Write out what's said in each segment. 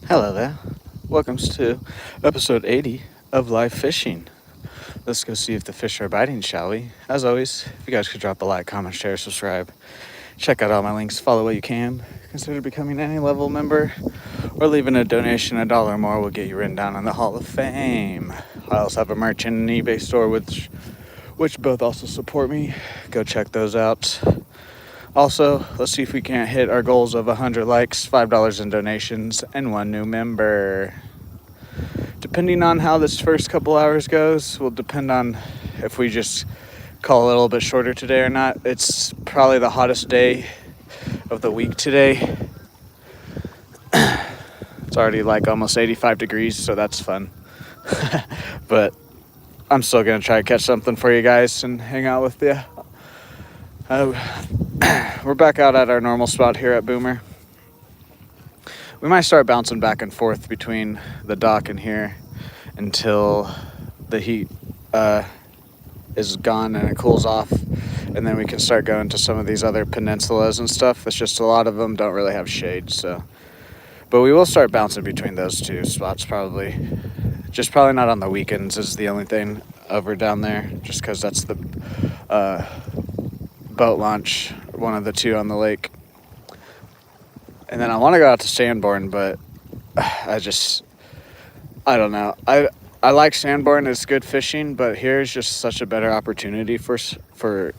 Hello there. Welcome to episode 80 of Live Fishing. Let's go see if the fish are biting, shall we? As always, if you guys could drop a like, comment, share, subscribe, check out all my links, follow what you can, consider becoming any level member, or leaving a donation. $1 or more will get you written down in the Hall of Fame. I also have a merch and an eBay store which both also support me. Go check those out. Also, let's see if we can't hit our goals of 100 likes, $5 in donations, and one new member. Depending on how this first couple hours goes, will depend on if we just call a little bit shorter today or not. It's probably the hottest day of the week today. It's already like almost 85 degrees, so that's fun. But I'm still going to try to catch something for you guys and hang out with you. We're back out at our normal spot here at Boomer. We might start bouncing back and forth between the dock and here until the heat is gone and it cools off, and then we can start going to some of these other peninsulas and stuff. It's just a lot of them don't really have shade, so. But we will start bouncing between those two spots probably. Just probably not on the weekends is the only thing over down there, just because that's the boat launch, one of the two on the lake. And then I want to go out to Sanborn, but I don't know. I like Sanborn, it's good fishing, but here's just such a better opportunity for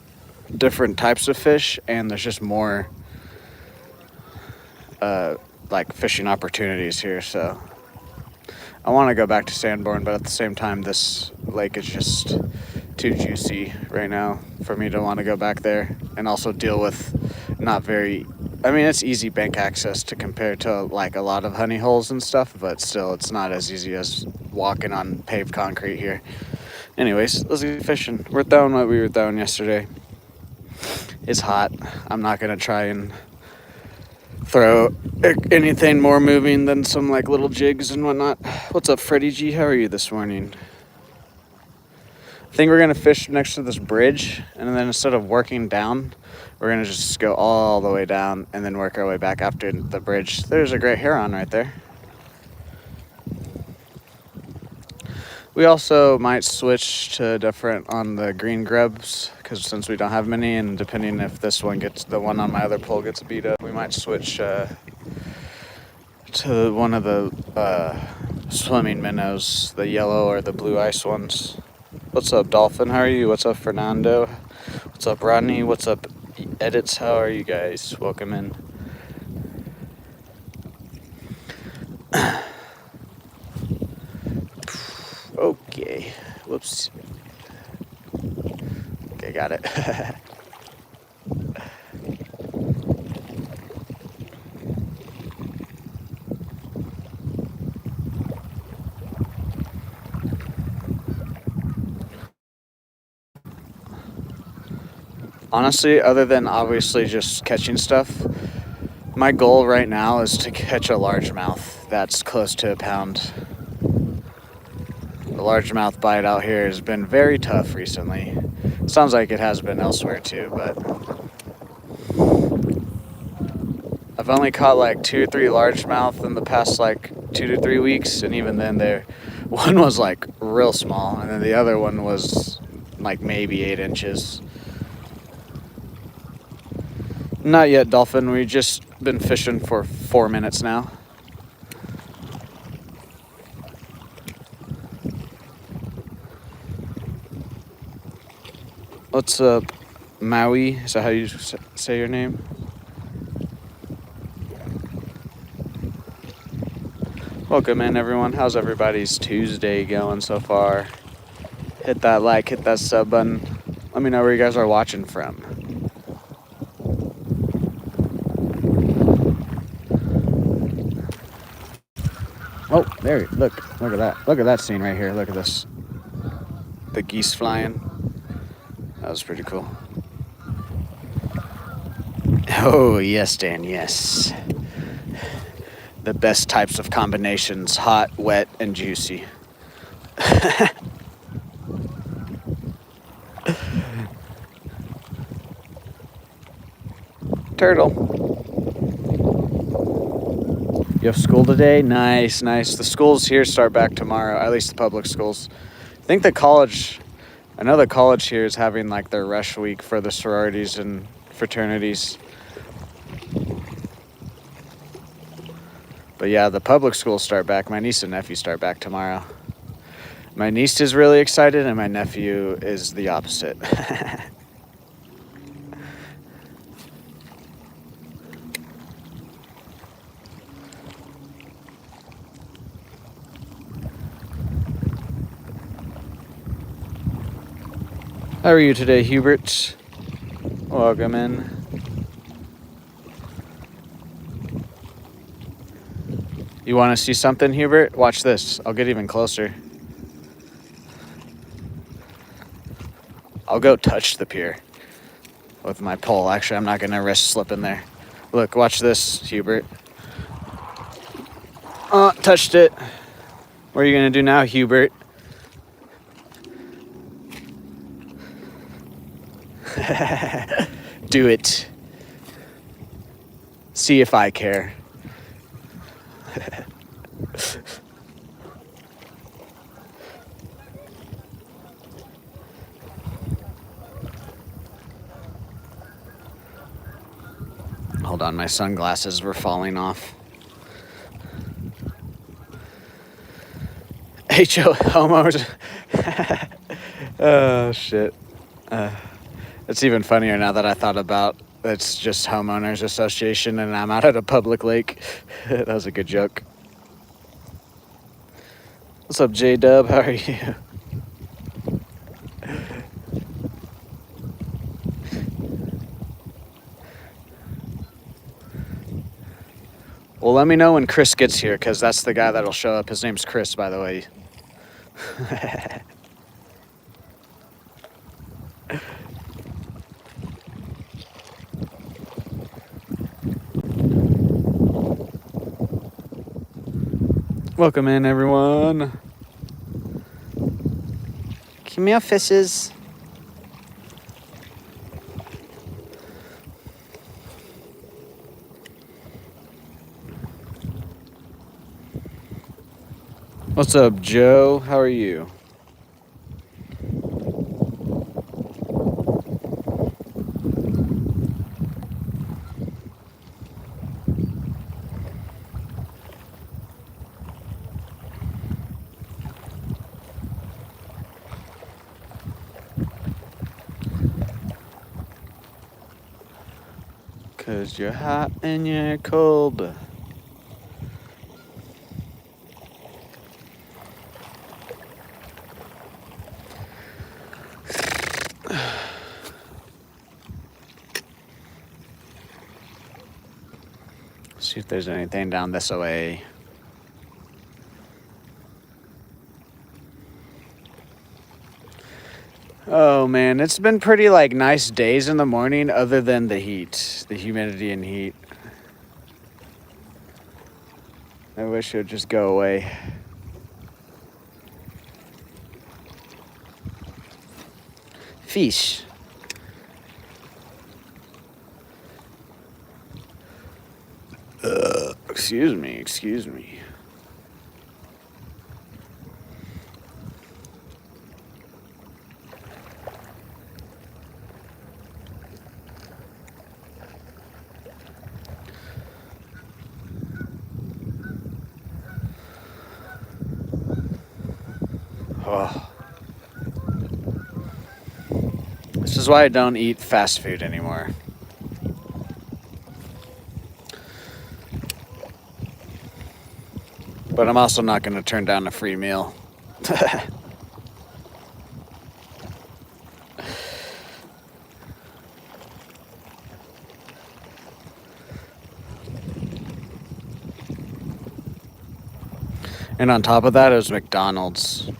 different types of fish, and there's just more like fishing opportunities here, so I want to go back to Sanborn, but at the same time this lake is just too juicy right now for me to want to go back there and also deal with it's easy bank access to compare to like a lot of honey holes and stuff, but still it's not as easy as walking on paved concrete here. Anyways, let's get fishing. We're throwing what we were throwing yesterday. It's hot. I'm not gonna try and throw anything more moving than some like little jigs and whatnot. What's up, Freddie G? How are you this morning? I think we're gonna fish next to this bridge, and then instead of working down, we're gonna just go all the way down and then work our way back after the bridge. There's a great heron right there. We also might switch to different on the green grubs, because since we don't have many, and depending if this one the one on my other pole gets beat up, we might switch to one of the swimming minnows, the yellow or the blue ice ones. What's up, Dolphin? How are you? What's up, Fernando? What's up, Rodney? What's up, Edits? How are you guys? Welcome in. Okay. Whoops. Okay, got it. Honestly, other than obviously just catching stuff, my goal right now is to catch a largemouth that's close to a pound. The largemouth bite out here has been very tough recently. Sounds like it has been elsewhere too, but I've only caught like 2 or 3 largemouth in the past like 2 to 3 weeks, and even then one was like real small, and then the other one was like maybe 8 inches. Not yet, Dolphin. We've just been fishing for 4 minutes now. What's up, Maui? Is that how you say your name? Welcome in, everyone. How's everybody's Tuesday going so far? Hit that like, hit that sub button. Let me know where you guys are watching from. Oh, there, look at that. Look at that scene right here. Look at this. The geese flying. That was pretty cool. Oh, yes, Dan, yes. The best types of combinations, hot, wet, and juicy. Turtle. You have school today? Nice, nice. The schools here start back tomorrow, at least the public schools. I think I know the college here is having like their rush week for the sororities and fraternities. But yeah, the public schools start back. My niece and nephew start back tomorrow. My niece is really excited and my nephew is the opposite. How are you today, Hubert? Welcome in. You want to see something, Hubert? Watch this. I'll get even closer. I'll go touch the pier with my pole. Actually, I'm not going to risk slipping there. Look, watch this, Hubert. Touched it. What are you going to do now, Hubert? Do it. See if I care. Hold on, my sunglasses were falling off. HO homos. Oh, shit. It's even funnier now that I thought about it's just homeowners association and I'm out at a public lake. That was a good joke. What's up, J-Dub? How are you? Well, let me know when Chris gets here, because that's the guy that'll show up. His name's Chris, by the way. Welcome in, everyone. Come here, fishes. What's up, Joe? How are you? Cause you're hot and you're cold. See if there's anything down this way. Oh man, it's been pretty like nice days in the morning other than the heat, the humidity and heat. I wish it would just go away. Fish. Excuse me, excuse me. Oh. This is why I don't eat fast food anymore. But I'm also not going to turn down a free meal. And on top of that, it was McDonald's.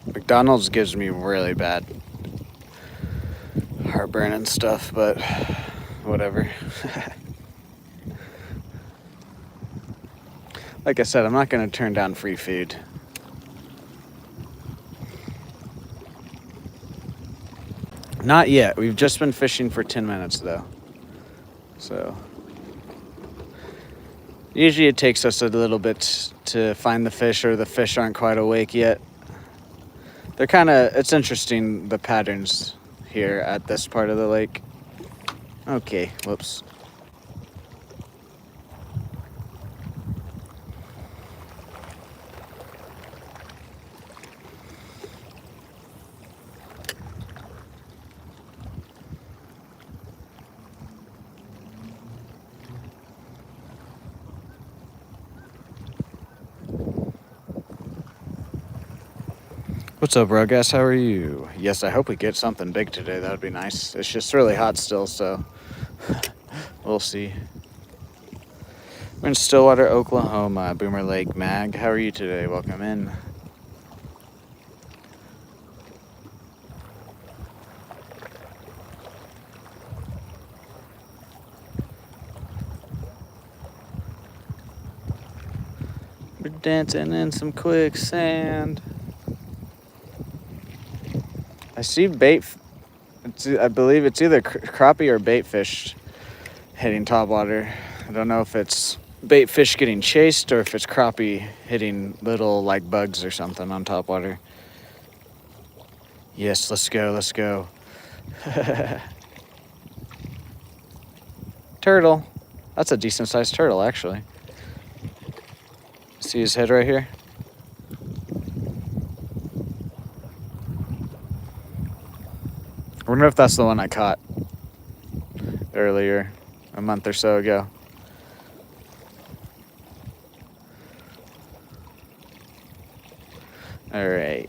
McDonald's gives me really bad heartburn and stuff, but whatever. Like I said, I'm not going to turn down free food. Not yet. We've just been fishing for 10 minutes, though. So, Usually it takes us a little bit to find the fish, or the fish aren't quite awake yet. They're kind of, it's interesting, the patterns here at this part of the lake. Okay, whoops. What's up, Rugas? How are you? Yes, I hope we get something big today. That would be nice. It's just really hot still, so we'll see. We're in Stillwater, Oklahoma. Boomer Lake Mag. How are you today? Welcome in. We're dancing in some quicksand. I see bait. I believe it's either crappie or bait fish hitting topwater. I don't know if it's bait fish getting chased or if it's crappie hitting little like bugs or something on topwater. Yes, let's go, let's go. Turtle. That's a decent sized turtle, actually. See his head right here? I wonder if that's the one I caught earlier, a month or so ago. All right.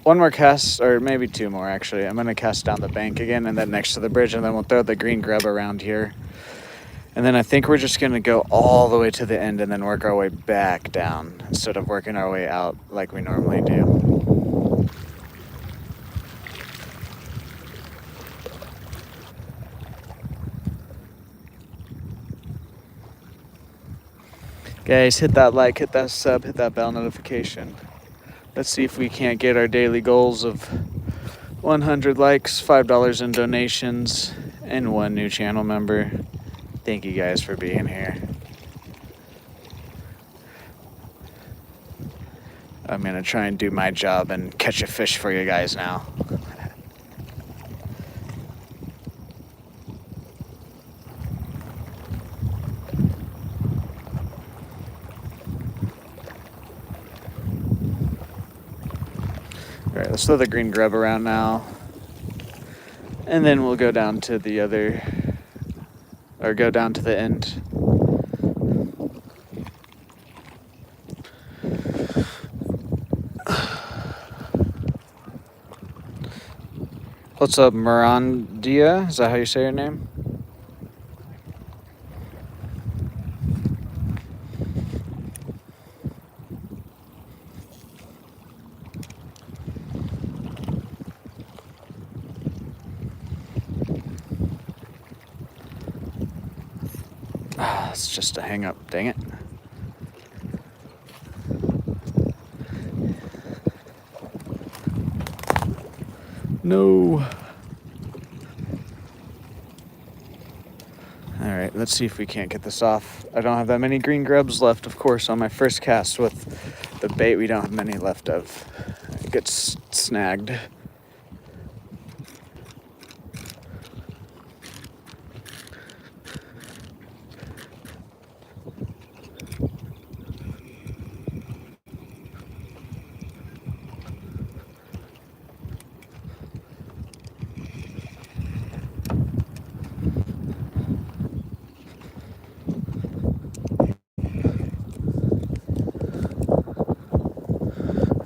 One more cast, or maybe two more, actually. I'm going to cast down the bank again and then next to the bridge, and then we'll throw the green grub around here. And then I think we're just going to go all the way to the end and then work our way back down instead of working our way out like we normally do. Guys, hit that like, hit that sub, hit that bell notification. Let's see if we can't get our daily goals of 100 likes, $5 in donations, and 1 new channel member. Thank you guys for being here. I'm gonna try and do my job and catch a fish for you guys now. All right, let's throw the green grub around now. And then we'll go down to the other, or go down to the end. What's up, Mirandia? Is that how you say your name? It's just a hang up, dang it. No. All right, let's see if we can't get this off. I don't have that many green grubs left, of course, on my first cast with the bait. We don't have many left of. It gets snagged.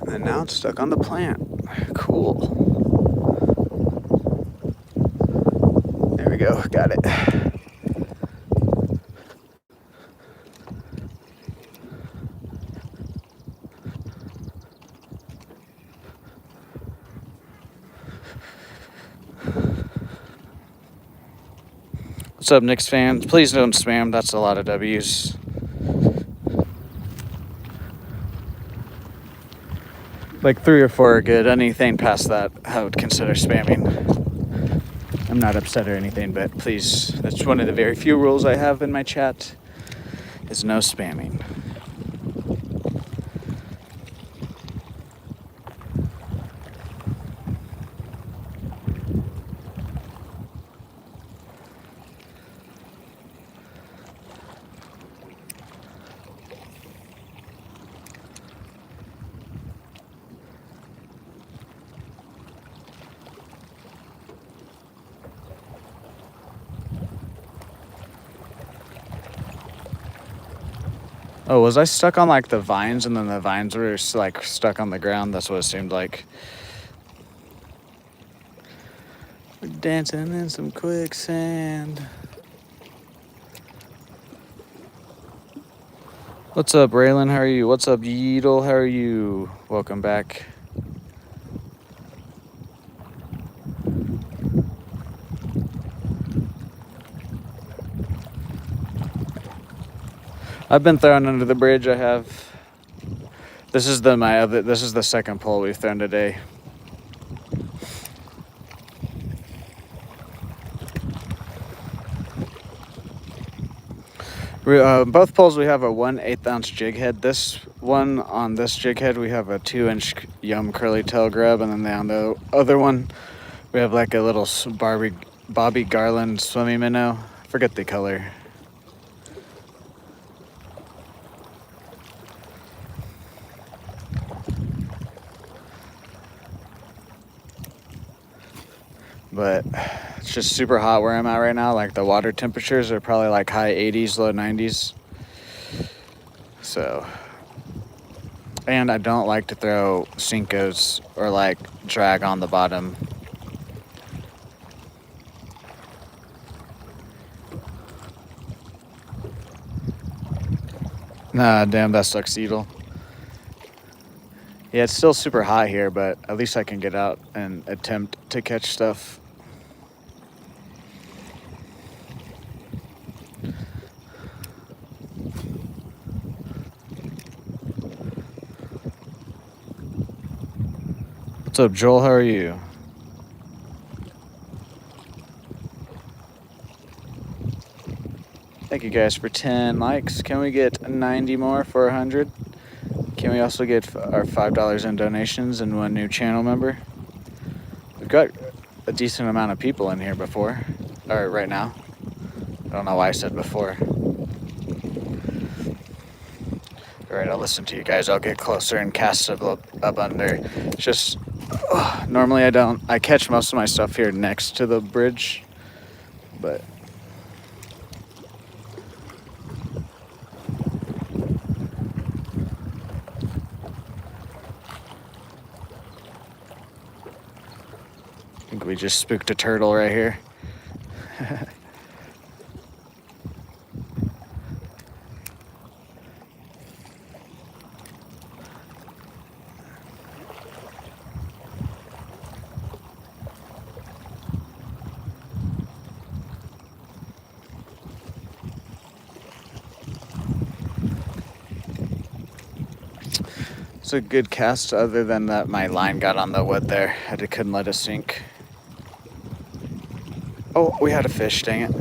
And now it's stuck on the plant. Cool. There we go, got it. What's up, Knicks fans? Please don't spam, that's a lot of W's. Like 3 or 4 are good. Anything past that, I would consider spamming. I'm not upset or anything, but please, that's one of the very few rules I have in my chat. is no spamming. Oh, was I stuck on like the vines and then the vines were like stuck on the ground? That's what it seemed like. We're dancing in some quicksand. What's up, Raylan? How are you? What's up, Yeedle? How are you? Welcome back. I've been thrown under the bridge. I have. This is the second pole we've thrown today. Both poles we have a 1/8 ounce jig head. This one on this jig head we have a 2-inch Yum curly tail grub, and then on the other one we have like a little Bobby Garland swimming minnow. Forget the color. But it's just super hot where I'm at right now. Like the water temperatures are probably like high 80s, low 90s. So, and I don't like to throw Cincos or like drag on the bottom. Nah, damn, that sucks, Edel. Yeah, it's still super hot here, but at least I can get out and attempt to catch stuff. What's up, Joel? How are you? Thank you guys for 10 likes. Can we get 90 more for 100? Can we also get our $5 in donations and one new channel member? We've got a decent amount of people in here before, or right now. I don't know why I said before. All right, I'll listen to you guys. I'll get closer and cast up under. It's just, normally I catch most of my stuff here next to the bridge, but I think we just spooked a turtle right here. It's a good cast other than that my line got on the wood there. I couldn't let it sink. Oh, we had a fish, dang it.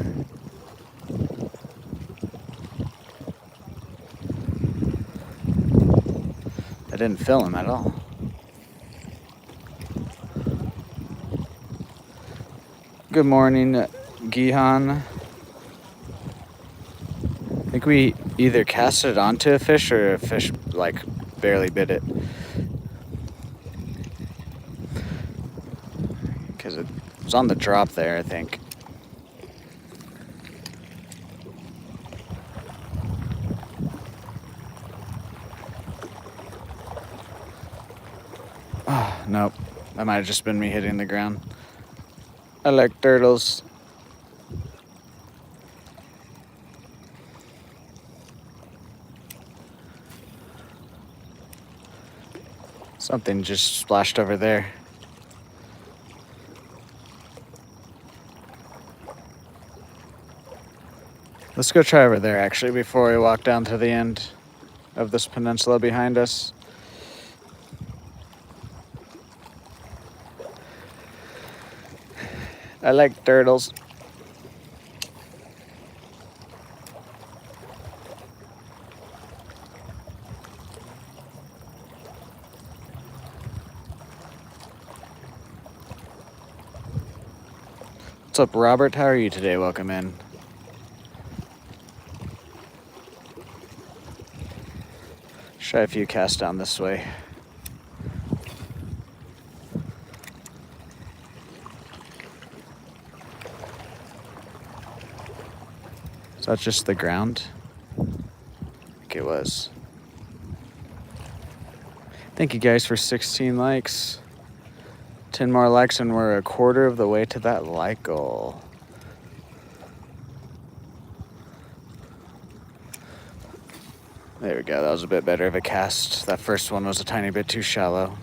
I didn't fill him at all. Good morning, Gihan. I think we either cast it onto a fish or a fish like barely bit it. Because it was on the drop there, I think. Oh, nope. That might have just been me hitting the ground. I like turtles. Something just splashed over there. Let's go try over there, actually, before we walk down to the end of this peninsula behind us. I like turtles. What's up, Robert? How are you today? Welcome in. Try a few casts down this way. Is that just the ground? I think it was. Thank you guys for 16 likes. 10 more likes and we're a quarter of the way to that like goal. There we go. That was a bit better of a cast. That first one was a tiny bit too shallow.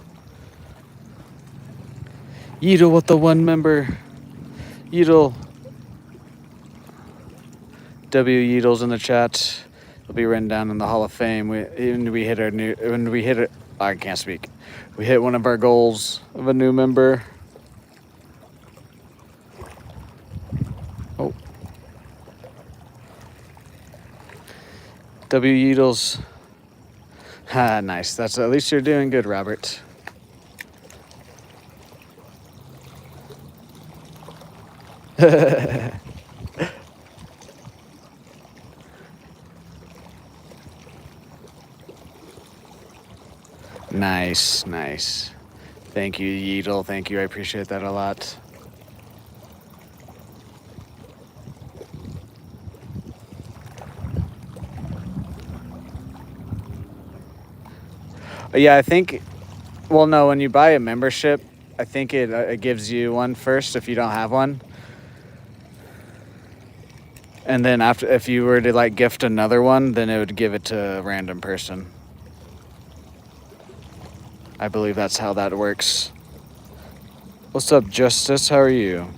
Yeedle with the 1 member. Yeedle. W Yeedle's in the chat. It'll be written down in the Hall of Fame. We hit it. I can't speak. We hit one of our goals of a new member. Oh. W Yeedles. Ah, nice. That's at least you're doing good, Robert. Nice, nice. Thank you, Yeedle. Thank you. I appreciate that a lot. Yeah, I think, well, no, when you buy a membership, I think it gives you one first if you don't have one. And then after, if you were to like gift another one, then it would give it to a random person. I believe that's how that works. What's up, Justice? How are you?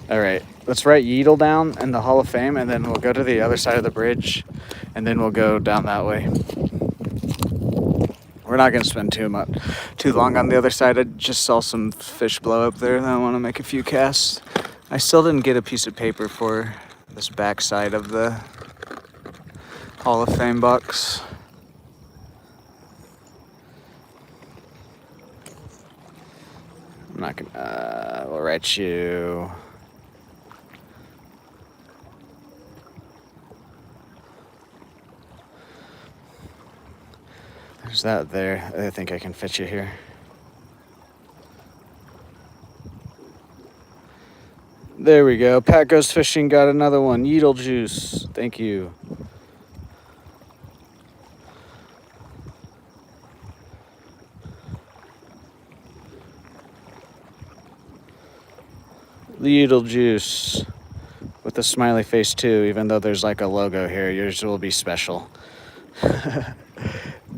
All right, let's write Yeedle down in the Hall of Fame, and then we'll go to the other side of the bridge, and then we'll go down that way. We're not gonna spend too long on the other side. I just saw some fish blow up there, and I want to make a few casts. I still didn't get a piece of paper for this back side of the Hall of Fame box. I'm not gonna, we'll write you. There's that there. I think I can fit you here. There we go. Pat Goes Fishing got another one. Yeedle Juice. Thank you. Yeedle Juice. With a smiley face too, even though there's like a logo here. Yours will be special.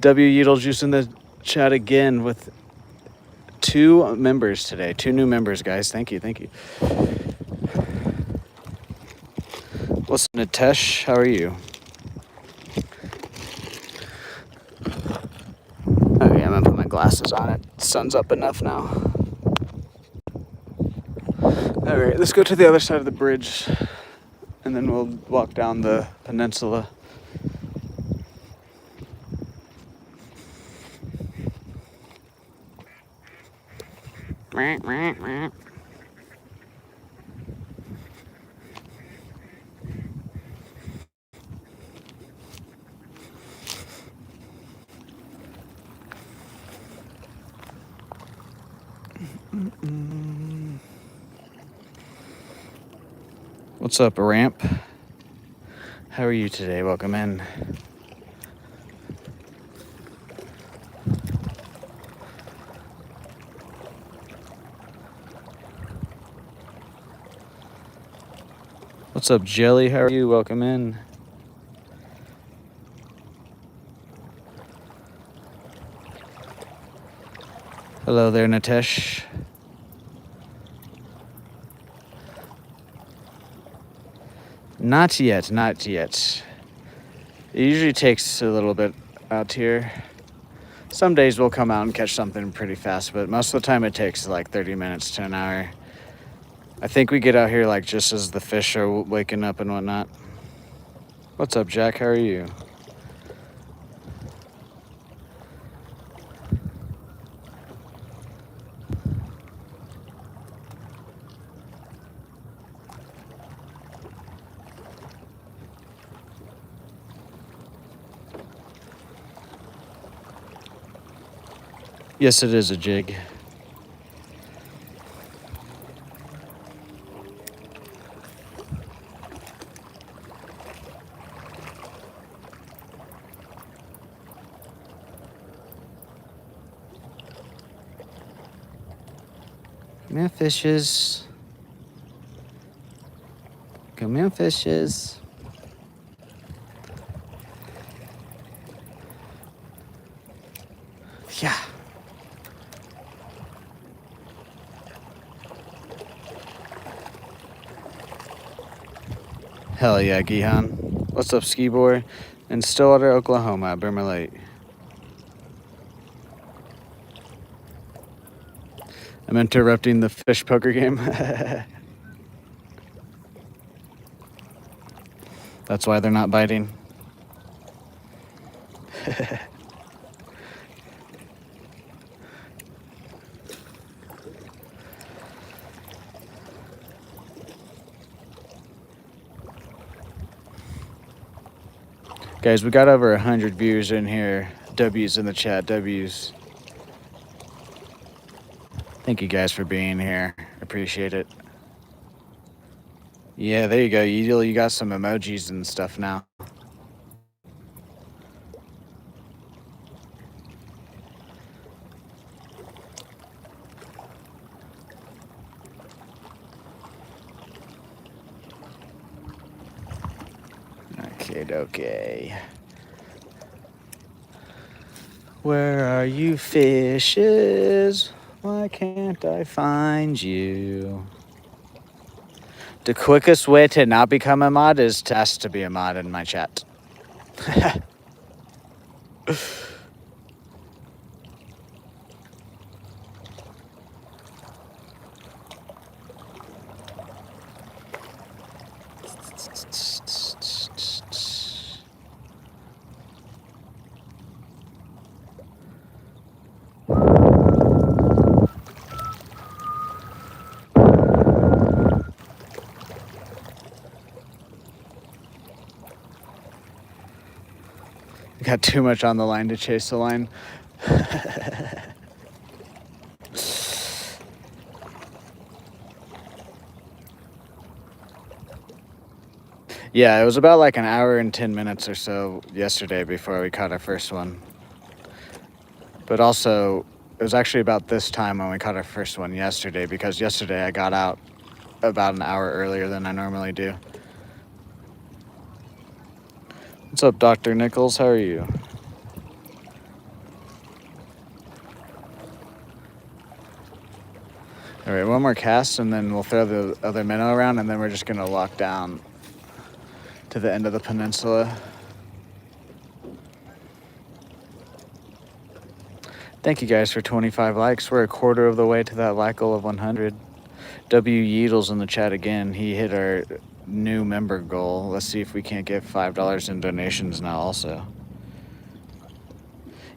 W Yeedle Juice in the chat again with 2 members today. 2 new members, guys. Thank you, thank you. What's up, Nitesh? How are you? Okay, I'm gonna put my glasses on it. Sun's up enough now. All right, let's go to the other side of the bridge, and then we'll walk down the peninsula. What's up, Ramp? How are you today? Welcome in. What's up, Jelly? How are you? Welcome in. Hello there, Nitesh. Not yet, not yet. It usually takes a little bit out here. Some days we'll come out and catch something pretty fast, but most of the time it takes like 30 minutes to an hour. I think we get out here like just as the fish are waking up and whatnot. What's up, Jack? How are you? Yes, it is a jig. Come here, fishes. Come here, fishes. Yeah. Hell yeah, Gihan. What's up, Ski Boy? In Stillwater, Oklahoma, at Brimmer Lake. I'm interrupting the fish poker game. That's why they're not biting. Guys, we got over 100 viewers in here. W's in the chat, W's. Thank you guys for being here. Appreciate it. Yeah, there you go. You got some emojis and stuff now. Okay. Where are you, fishes? Why can't I find you? The quickest way to not become a mod is to ask to be a mod in my chat. Got too much on the line to chase the line. Yeah, it was about like an hour and 10 minutes or so yesterday before we caught our first one. But also, it was actually about this time when we caught our first one yesterday, because yesterday I got out about an hour earlier than I normally do. What's up, Dr. Nichols? How are you? All right, one more cast, and then we'll throw the other minnow around, and then we're just going to walk down to the end of the peninsula. Thank you guys for 25 likes. We're a quarter of the way to that like goal of 100. W. Yeedle's in the chat again. He hit our new member goal. Let's see if we can't get $5 in donations now also.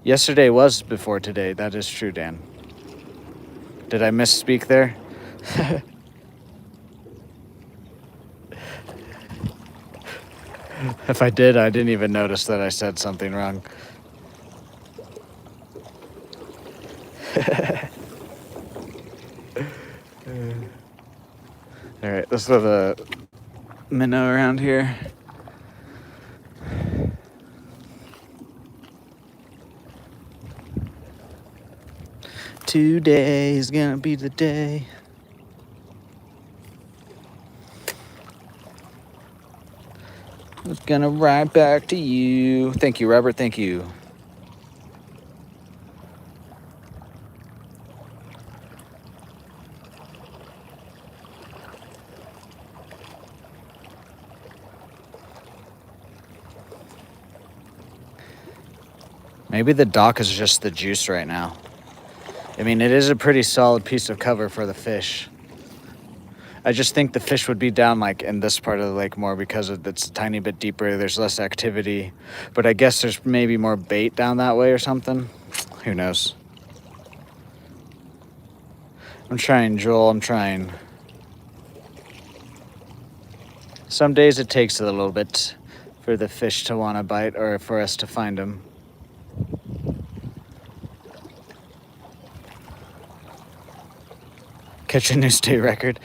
Yesterday was before today. That is true, Dan. Did I misspeak there? If I did, I didn't even notice that I said something wrong. All right, let's throw the minnow around here. Today is gonna be the day. It's gonna ride back to you. Thank you, Robert. Thank you. Maybe the dock is just the juice right now. I mean, it is a pretty solid piece of cover for the fish. I just think the fish would be down like in this part of the lake more because it's a tiny bit deeper. There's less activity, but I guess there's maybe more bait down that way or something. Who knows? I'm trying, Joel. I'm trying. Some days it takes a little bit for the fish to want to bite or for us to find them. catch a new state record.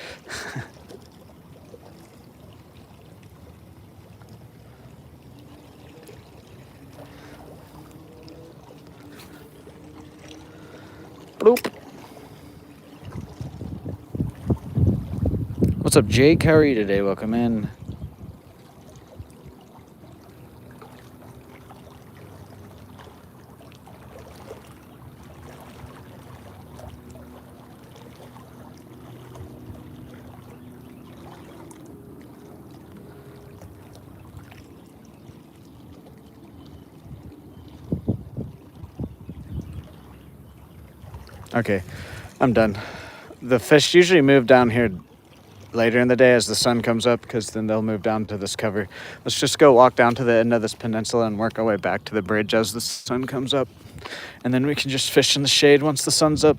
Bloop. What's up, Jake? How are you today? Welcome in. Okay, I'm done. The fish usually move down here later in the day as the sun comes up, because then they'll move down to this cover. Let's just go walk down to the end of this peninsula and work our way back to the bridge as the sun comes up. And then we can just fish in the shade once the sun's up.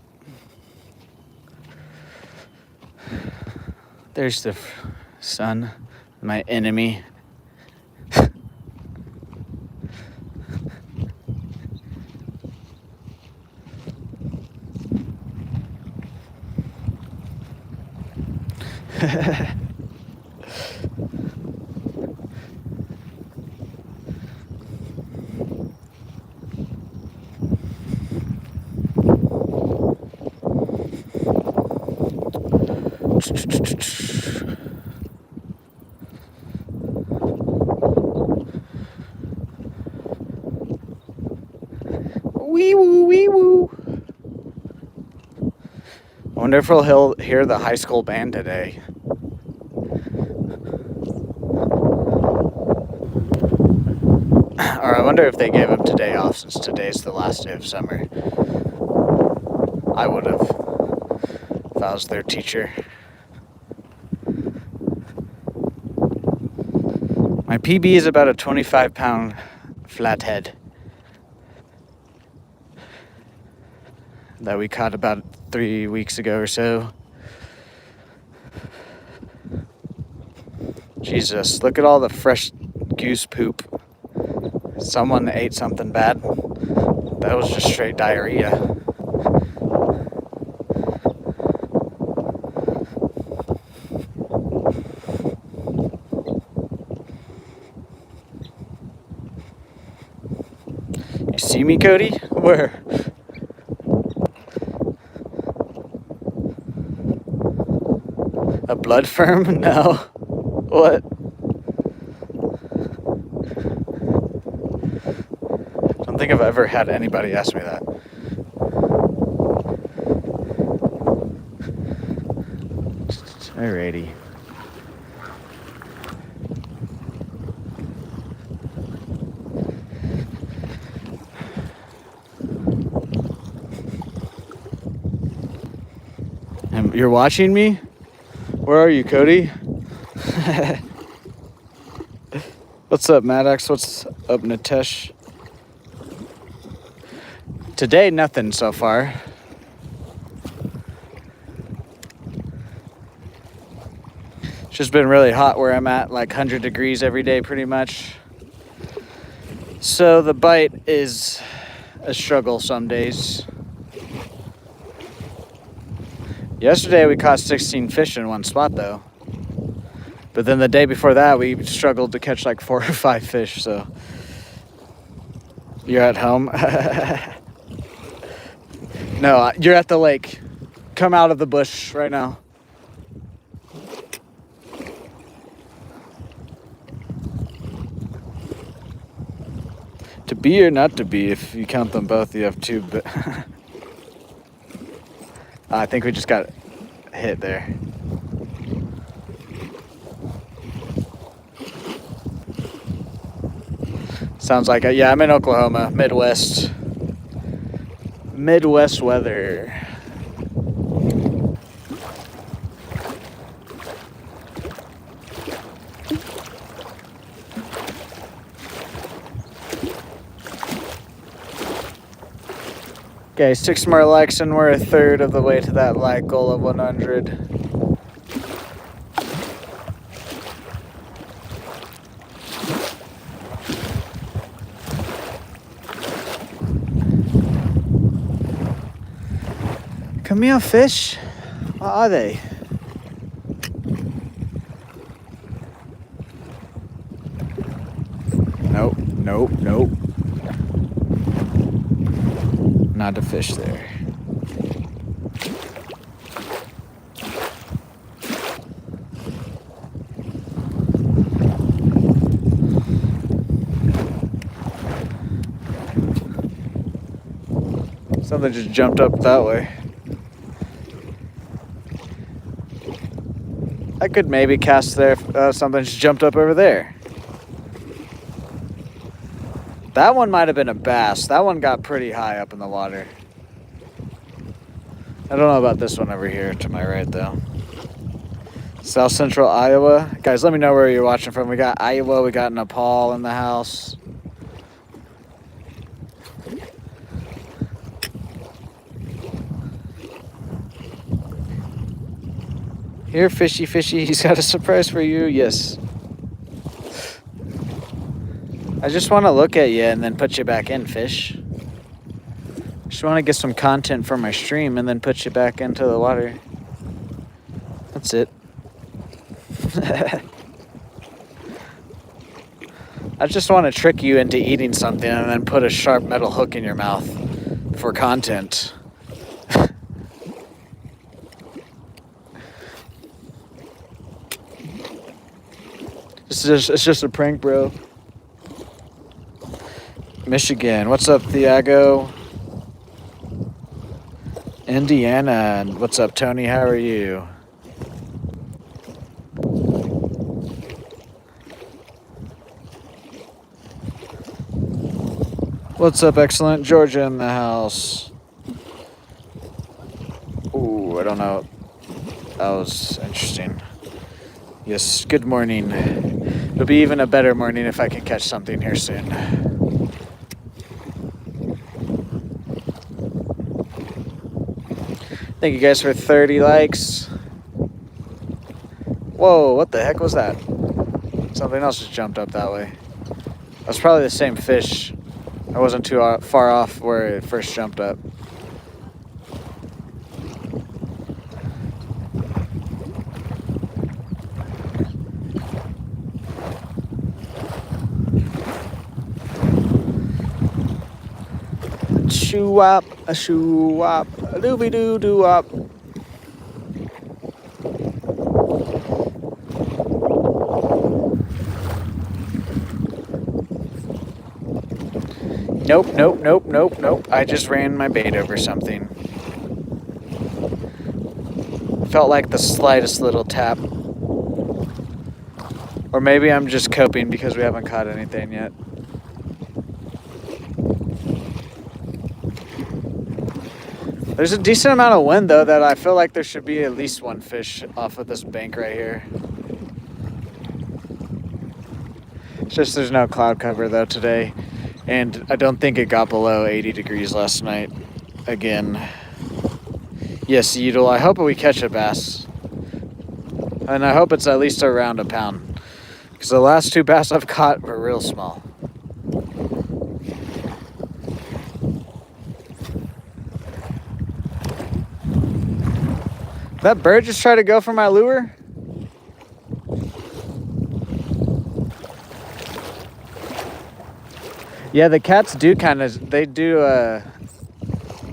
There's the sun, my enemy. Wee woo, wee woo. I wonder if he'll hear the high school band today. Or I wonder if they gave him today off, since today's the last day of summer. I would have, if I was their teacher. My PB is about a 25-pound flathead that we caught about 3 weeks ago or so. Jesus, look at all the fresh goose poop. Someone ate something bad. That was just straight diarrhea. You see me, Cody? Where? A blood firm? No. What? I don't think I've ever had anybody ask me that. Alrighty. You're watching me? Where are you, Cody? What's up, Maddox? What's up, Nitesh? Today, nothing so far. It's just been really hot where I'm at, like 100 degrees every day pretty much. So the bite is a struggle some days. Yesterday we caught 16 fish in one spot though. But then the day before that we struggled to catch like 4 or 5 fish, so. You're at home? No, you're at the lake. Come out of the bush right now. To be or not to be, if you count them both, you have 2, but I think we just got hit there. Sounds like it. Yeah, I'm in Oklahoma, Midwest. Midwest weather. Okay, 6 more likes and we're a third of the way to that like goal of 100. Come here, fish. Are they? Nope, nope, nope. Not a fish there. Something just jumped up that way. I could maybe cast there. Something just jumped up over there. That one might have been a bass. That one got pretty high up in the water. I don't know about this one over here to my right, though. South Central Iowa. Guys, let me know where you're watching from. We got Iowa. We got Nepal in the house. Here, fishy, fishy. He's got a surprise for you. Yes. I just want to look at you and then put you back in, fish. Just want to get some content for my stream and then put you back into the water. That's it. I just want to trick you into eating something and then put a sharp metal hook in your mouth for content. It's just a prank, bro. Michigan. What's up, Thiago? Indiana. What's up, Tony? How are you? What's up, excellent? Georgia in the house. Ooh, I don't know. That was interesting. Yes, good morning. It'll be even a better morning if I can catch something here soon. Thank you guys for 30 likes. Whoa, what the heck was that? Something else just jumped up that way. That's probably the same fish. I wasn't too far off where it first jumped up. Shoo-wop, a shoo-wop, a doobie-doo-doo-wop. Nope, nope, nope, nope, nope. I just ran my bait over something. Felt like the slightest little tap. Or maybe I'm just coping because we haven't caught anything yet. There's a decent amount of wind, though, that I feel like there should be at least one fish off of this bank right here. It's just there's no cloud cover, though, today. And I don't think it got below 80 degrees last night. Again. Yes, Yeedle, I hope we catch a bass. And I hope it's at least around a pound. Because the last two bass I've caught were real small. That bird just tried to go for my lure? Yeah, the cats do kind of, they do,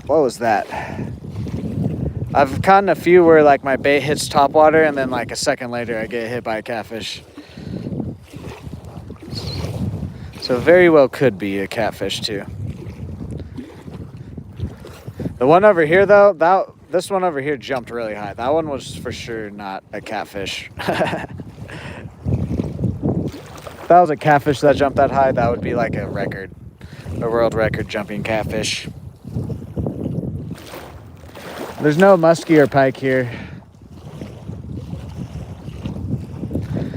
what was that? I've caught a few where like my bait hits top water and then like a second later I get hit by a catfish. So very well could be a catfish too. The one over here though, this one over here jumped really high. That one was for sure not a catfish. If that was a catfish that jumped that high, that would be like a record. A world record jumping catfish. There's no muskie or pike here.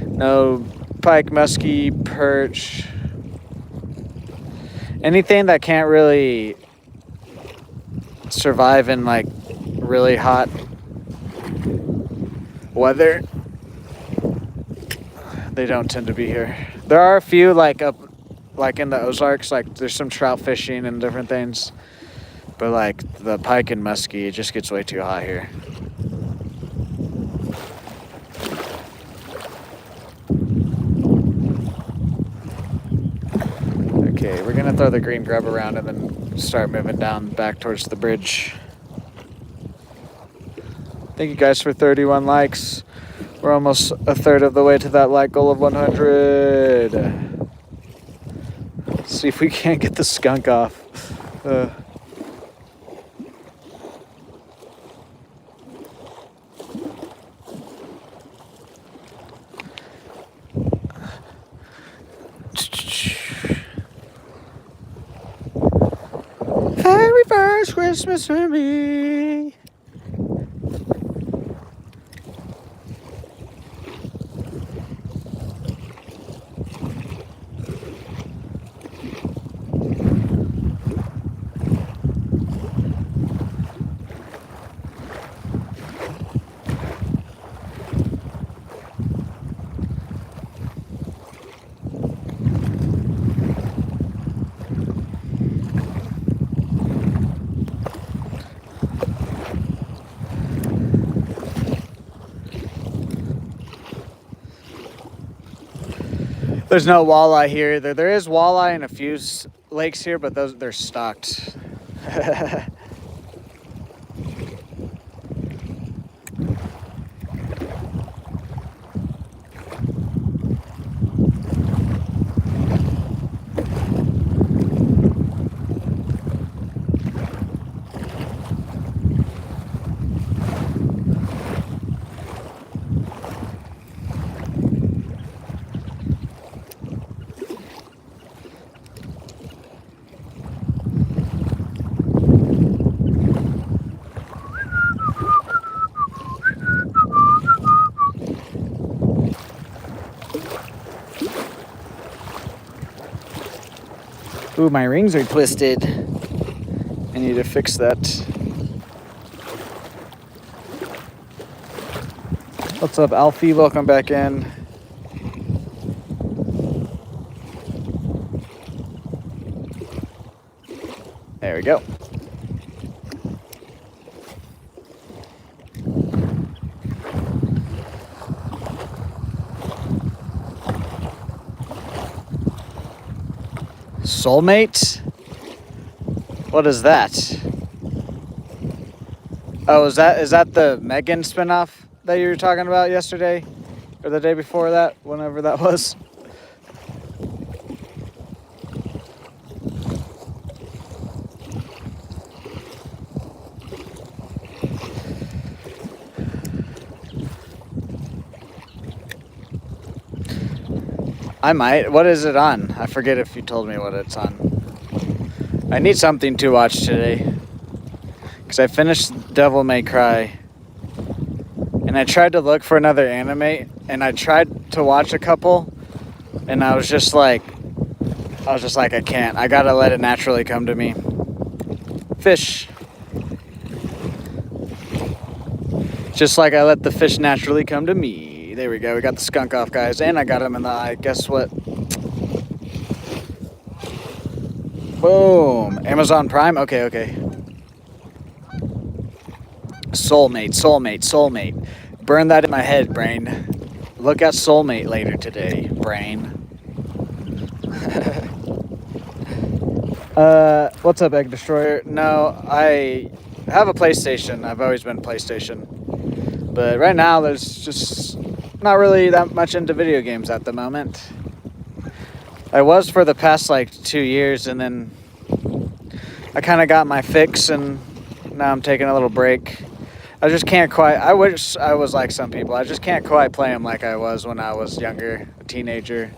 No pike, muskie, perch. Anything that can't really survive in like really hot weather, they don't tend to be here. There are a few like up like in the Ozarks, like there's some trout fishing and different things, but like the pike and muskie, it just gets way too hot here. Okay, we're gonna throw the green grub around and then start moving down back towards the bridge. Thank you guys for 31 likes. We're almost a third of the way to that like goal of 100. Let's see if we can't get the skunk off. Very first Christmas for me. There's no walleye here either. There is walleye in a few lakes here, but they're stocked. Ooh, my rings are twisted. I need to fix that. What's up, Alfie? Welcome back in. There we go. Soulmate? What is that? Oh, is that the Megan spinoff that you were talking about yesterday? Or the day before that? Whenever that was? I might. What is it on? I forget if you told me what it's on. I need something to watch today. Because I finished Devil May Cry. And I tried to look for another anime. And I tried to watch a couple. And I was just like, I can't. I gotta let it naturally come to me. Fish. Just like I let the fish naturally come to me. There we go. We got the skunk off, guys. And I got him in the eye. Guess what? Boom. Amazon Prime? Okay. Soulmate. Burn that in my head, brain. Look at Soulmate later today, brain. What's up, Egg Destroyer? No, I have a PlayStation. I've always been PlayStation. But right now, there's just not really that much into video games at the moment. I was for the past like 2 years, and then I kind of got my fix, and now I'm taking a little break. I just can't quite. I wish I was like some people. I just can't quite play them like I was when I was younger, a teenager.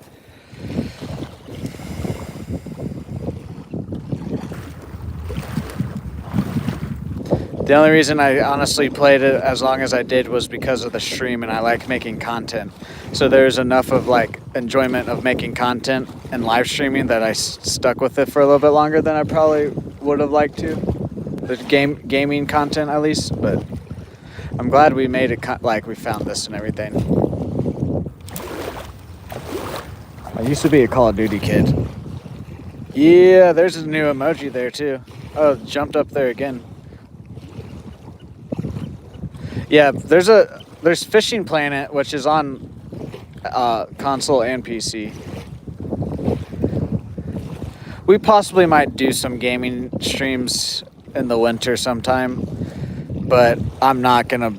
The only reason I honestly played it as long as I did was because of the stream, and I like making content. So there's enough of like enjoyment of making content and live streaming that I stuck with it for a little bit longer than I probably would have liked to. The gaming content at least, but I'm glad we made it like we found this and everything. I used to be a Call of Duty kid. Yeah, there's a new emoji there too. Oh, it jumped up there again. Yeah, there's Fishing Planet, which is on console and PC. We possibly might do some gaming streams in the winter sometime, but I'm not gonna.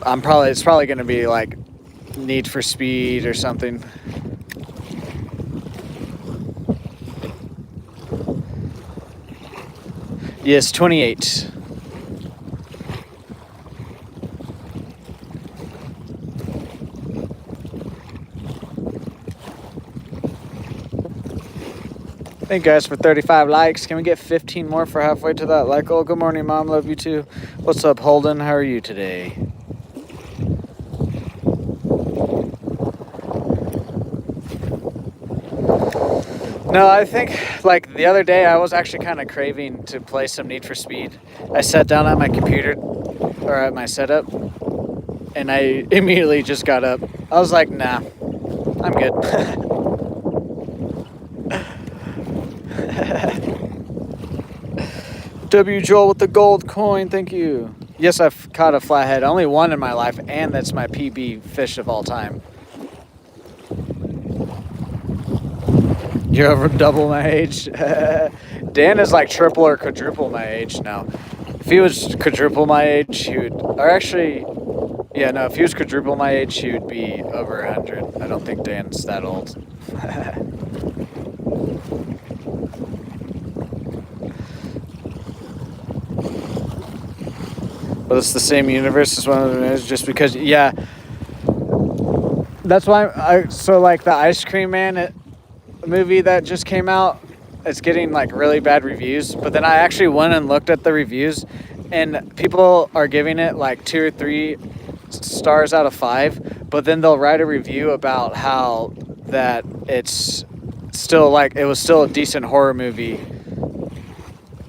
It's probably gonna be like Need for Speed or something. Yes, 28. Thank you guys for 35 likes. Can we get 15 more for halfway to that like goal? Good morning, Mom. Love you too. What's up, Holden? How are you today? No, I think like the other day I was actually kind of craving to play some Need for Speed. I sat down at my computer or at my setup and I immediately just got up. I was like, nah, I'm good. W. Joel with the gold coin, thank you. Yes, I've caught a flathead. Only one in my life, and that's my PB fish of all time. You're over double my age. Dan is like triple or quadruple my age now. If he was quadruple my age, he would, or actually, yeah, no, if he was quadruple my age, he would be over 100. I don't think Dan's that old. But it's the same universe as one of them is, just because, yeah. That's why so like the Ice Cream Man movie that just came out, it's getting like really bad reviews. But then I actually went and looked at the reviews, and people are giving it like 2 or 3 stars out of 5. But then they'll write a review about how that it's still like it was still a decent horror movie.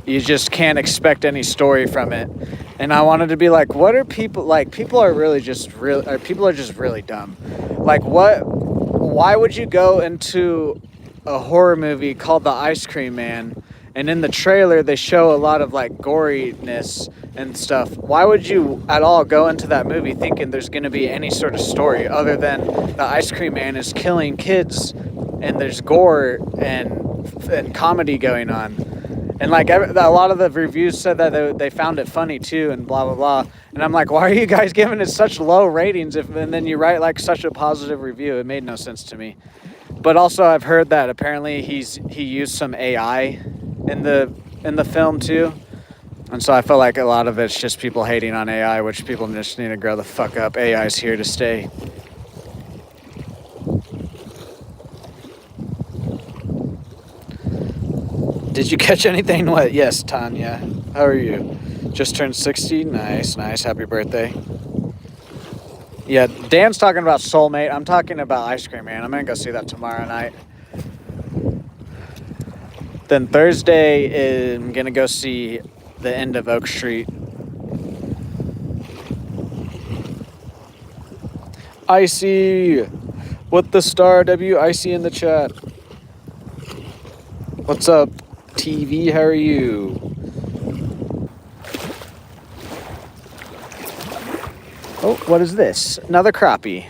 You just can't expect any story from it. And I wanted to be like, what are people like? People are just really dumb. Like, why would you go into a horror movie called The Ice Cream Man, and in the trailer they show a lot of like goriness and stuff? Why would you at all go into that movie thinking there's going to be any sort of story other than the Ice Cream Man is killing kids and there's gore and comedy going on? And like a lot of the reviews said that they found it funny too, and blah blah blah. And I'm like, why are you guys giving it such low ratings? And then you write like such a positive review. It made no sense to me. But also, I've heard that apparently he used some AI in the film too, and so I feel like a lot of it's just people hating on AI, which people just need to grow the fuck up. AI is here to stay. Did you catch anything? What? Yes, Tanya. How are you? Just turned 60? Nice. Happy birthday. Yeah, Dan's talking about Soulmate. I'm talking about Ice Cream Man. I'm going to go see that tomorrow night. Then Thursday, I'm going to go see The End of Oak Street. Icy with the star W. Icy in the chat. What's up, TV? How are you? Oh, what is this? Another crappie.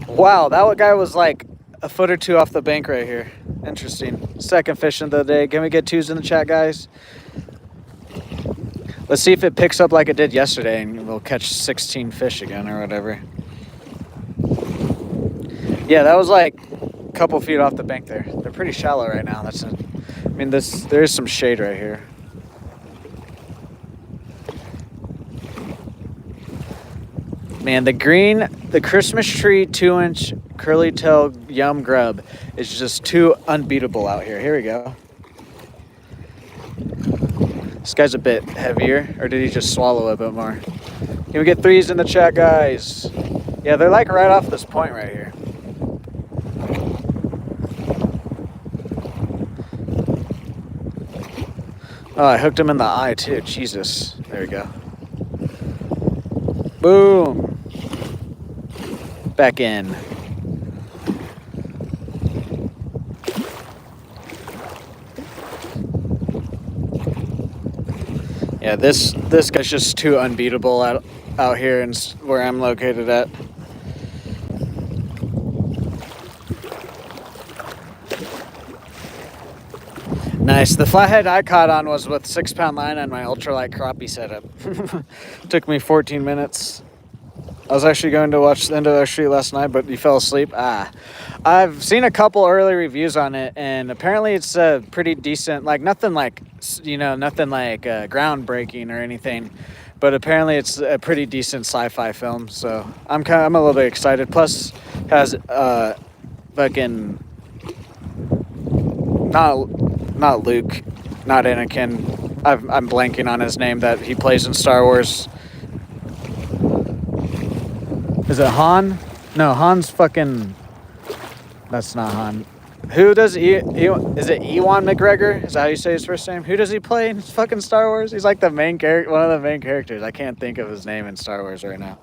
Wow, that guy was like a foot or 2 off the bank right here. Interesting. Second fish of the day. Can we get 2s in the chat, guys? Let's see if it picks up like it did yesterday, and we'll catch 16 fish again or whatever. Yeah, that was like a couple feet off the bank there. They're pretty shallow right now. There is some shade right here. Man, the Christmas tree 2-inch curly tail yum grub is just too unbeatable out here. Here we go. This guy's a bit heavier, or did he just swallow a bit more? Can we get 3s in the chat, guys? Yeah, they're like right off this point right here. Oh, I hooked him in the eye too. Jesus. There we go. Boom. Back in. Yeah, this guy's just too unbeatable out here and where I'm located at. Nice. The flathead I caught on was with 6-pound line on my ultralight crappie setup. Took me 14 minutes. I was actually going to watch the end of the street last night, but you fell asleep. I've seen a couple early reviews on it, and apparently it's pretty decent. Like nothing like, nothing like groundbreaking or anything, but apparently it's a pretty decent sci-fi film. So I'm a little bit excited. Plus, has fucking not Luke, not Anakin. I'm blanking on his name that he plays in Star Wars. Is it Han? No, Han's fucking... That's not Han. Who does... Is it Ewan McGregor? Is that how you say his first name? Who does he play in fucking Star Wars? He's like the main character, one of the main characters. I can't think of his name in Star Wars right now.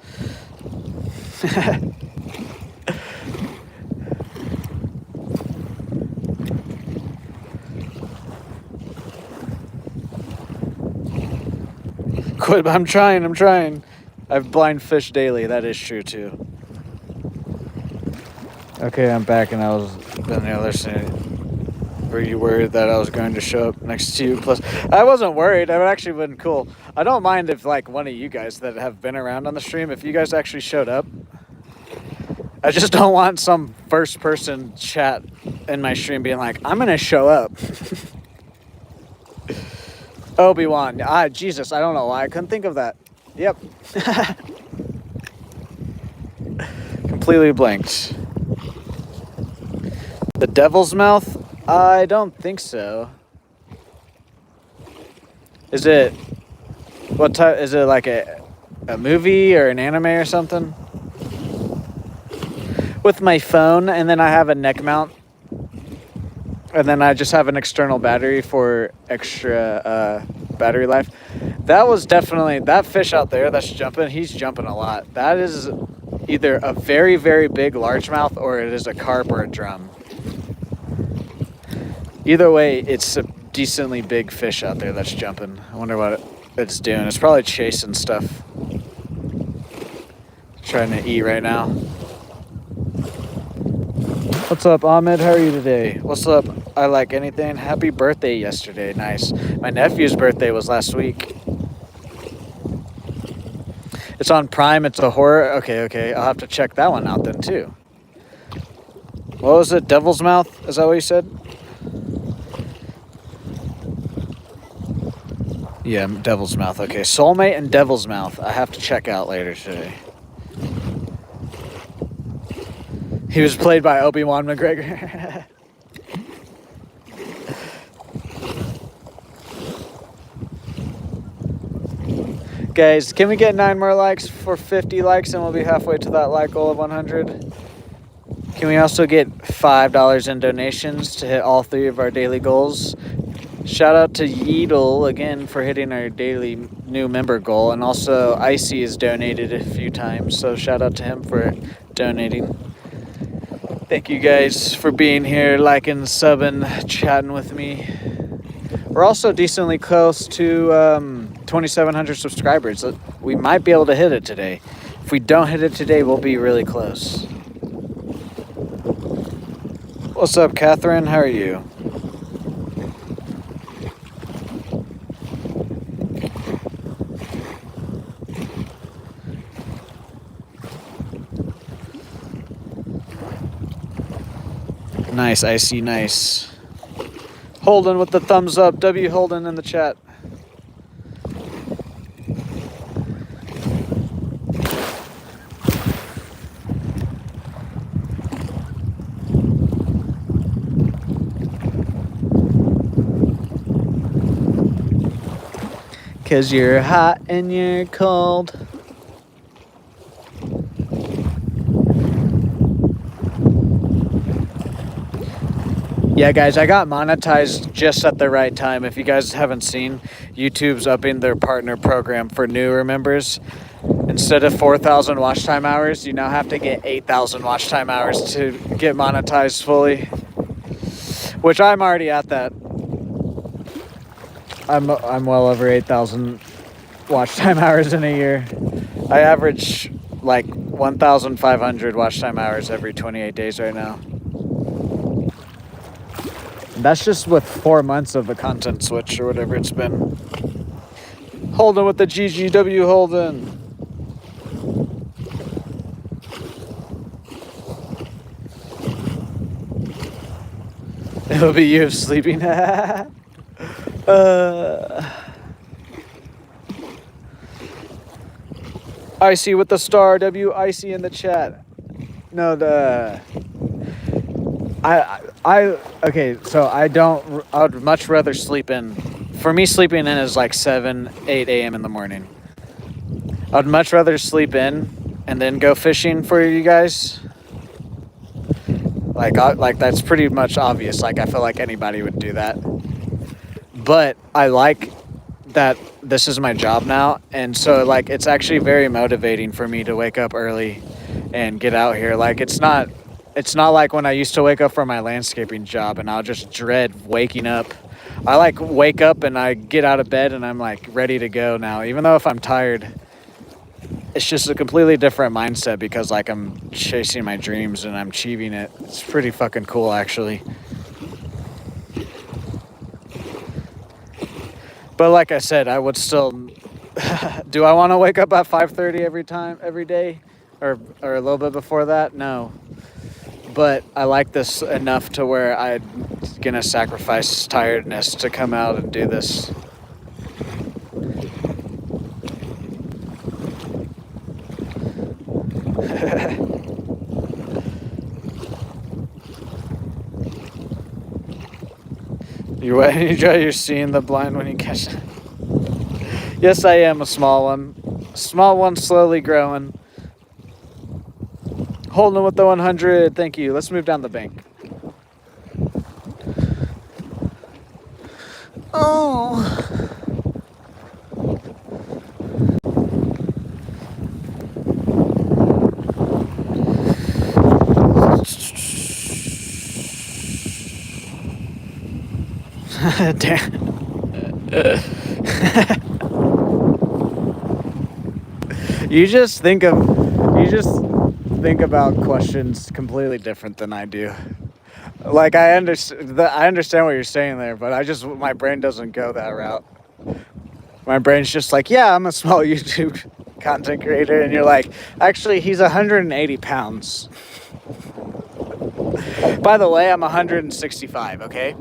Quit, I'm trying. I've blind fished daily. That is true too. Okay, I'm back, and I was listening. Were you worried that I was going to show up next to you? Plus, I wasn't worried. That would actually been cool. I don't mind if like one of you guys that have been around on the stream, if you guys actually showed up. I just don't want some first person chat in my stream being like, I'm gonna show up. Obi-Wan. Jesus, I don't know why I couldn't think of that. Yep. Completely blanked. The Devil's Mouth? I don't think so. Is it... What type... Is it like a movie or an anime or something? With my phone, and then I have a neck mount. And then I just have an external battery for extra battery life. That was definitely... That fish out there that's jumping, he's jumping a lot. That is either a very, very big largemouth or it is a carp or a drum. Either way, it's a decently big fish out there that's jumping. I wonder what it's doing. It's probably chasing stuff. Trying to eat right now. What's up, Ahmed? How are you today? What's up? I like anything. Happy birthday yesterday. Nice. My nephew's birthday was last week. It's on Prime. It's a horror. Okay. I'll have to check that one out then, too. What was it? Devil's Mouth? Is that what you said? Yeah, Devil's Mouth. Okay, Soulmate and Devil's Mouth. I have to check out later today. He was played by Obi-Wan McGregor. Guys, can we get 9 more likes for 50 likes and we'll be halfway to that like goal of 100? Can we also get $5 in donations to hit all 3 of our daily goals? Shout out to Yeedle again for hitting our daily new member goal. And also Icy has donated a few times, so shout out to him for donating. Thank you guys for being here, liking, subbing, chatting with me. We're also decently close to 2,700 subscribers. We might be able to hit it today. If we don't hit it today, we'll be really close. What's up, Catherine? How are you? Nice, Icy, nice. Holden with the thumbs up. W Holden in the chat. Cause you're hot and you're cold. Yeah, guys, I got monetized just at the right time. If you guys haven't seen, YouTube's upping their partner program for newer members. Instead of 4,000 watch time hours, you now have to get 8,000 watch time hours to get monetized fully. Which I'm already at that. I'm well over 8,000 watch time hours in a year. I average like 1,500 watch time hours every 28 days right now. That's just with 4 months of the content switch or whatever it's been. Holden with the GGW Holden. It'll be you sleeping. Icy with the star. Icy in the chat. No, okay, so I would much rather sleep in. For me, sleeping in is like 7, 8 a.m. in the morning. I'd much rather sleep in and then go fishing for you guys. Like that's pretty much obvious. Like I feel like anybody would do that. But I like that this is my job now, and so like it's actually very motivating for me to wake up early and get out here. Like it's not like when I used to wake up for my landscaping job and I'll just dread waking up. I like wake up and I get out of bed and I'm like ready to go now, even though if I'm tired. It's just a completely different mindset because like I'm chasing my dreams and I'm achieving it. It's pretty fucking cool actually. But like I said, I would still do I want to wake up at 5:30 every day or a little bit before that? No. But I like this enough to where I'm gonna sacrifice tiredness to come out and do this. You're seeing the blind when you catch it. Yes, I am a small one. Small one, slowly growing. Holding with the 100. Thank you. Let's move down the bank. Oh. Damn. You just think about questions completely different than I do. Like I understand what you're saying there, but my brain doesn't go that route. My brain's just like, yeah, I'm a small YouTube content creator, and you're like, actually, he's 180 pounds. By the way, I'm 165, okay?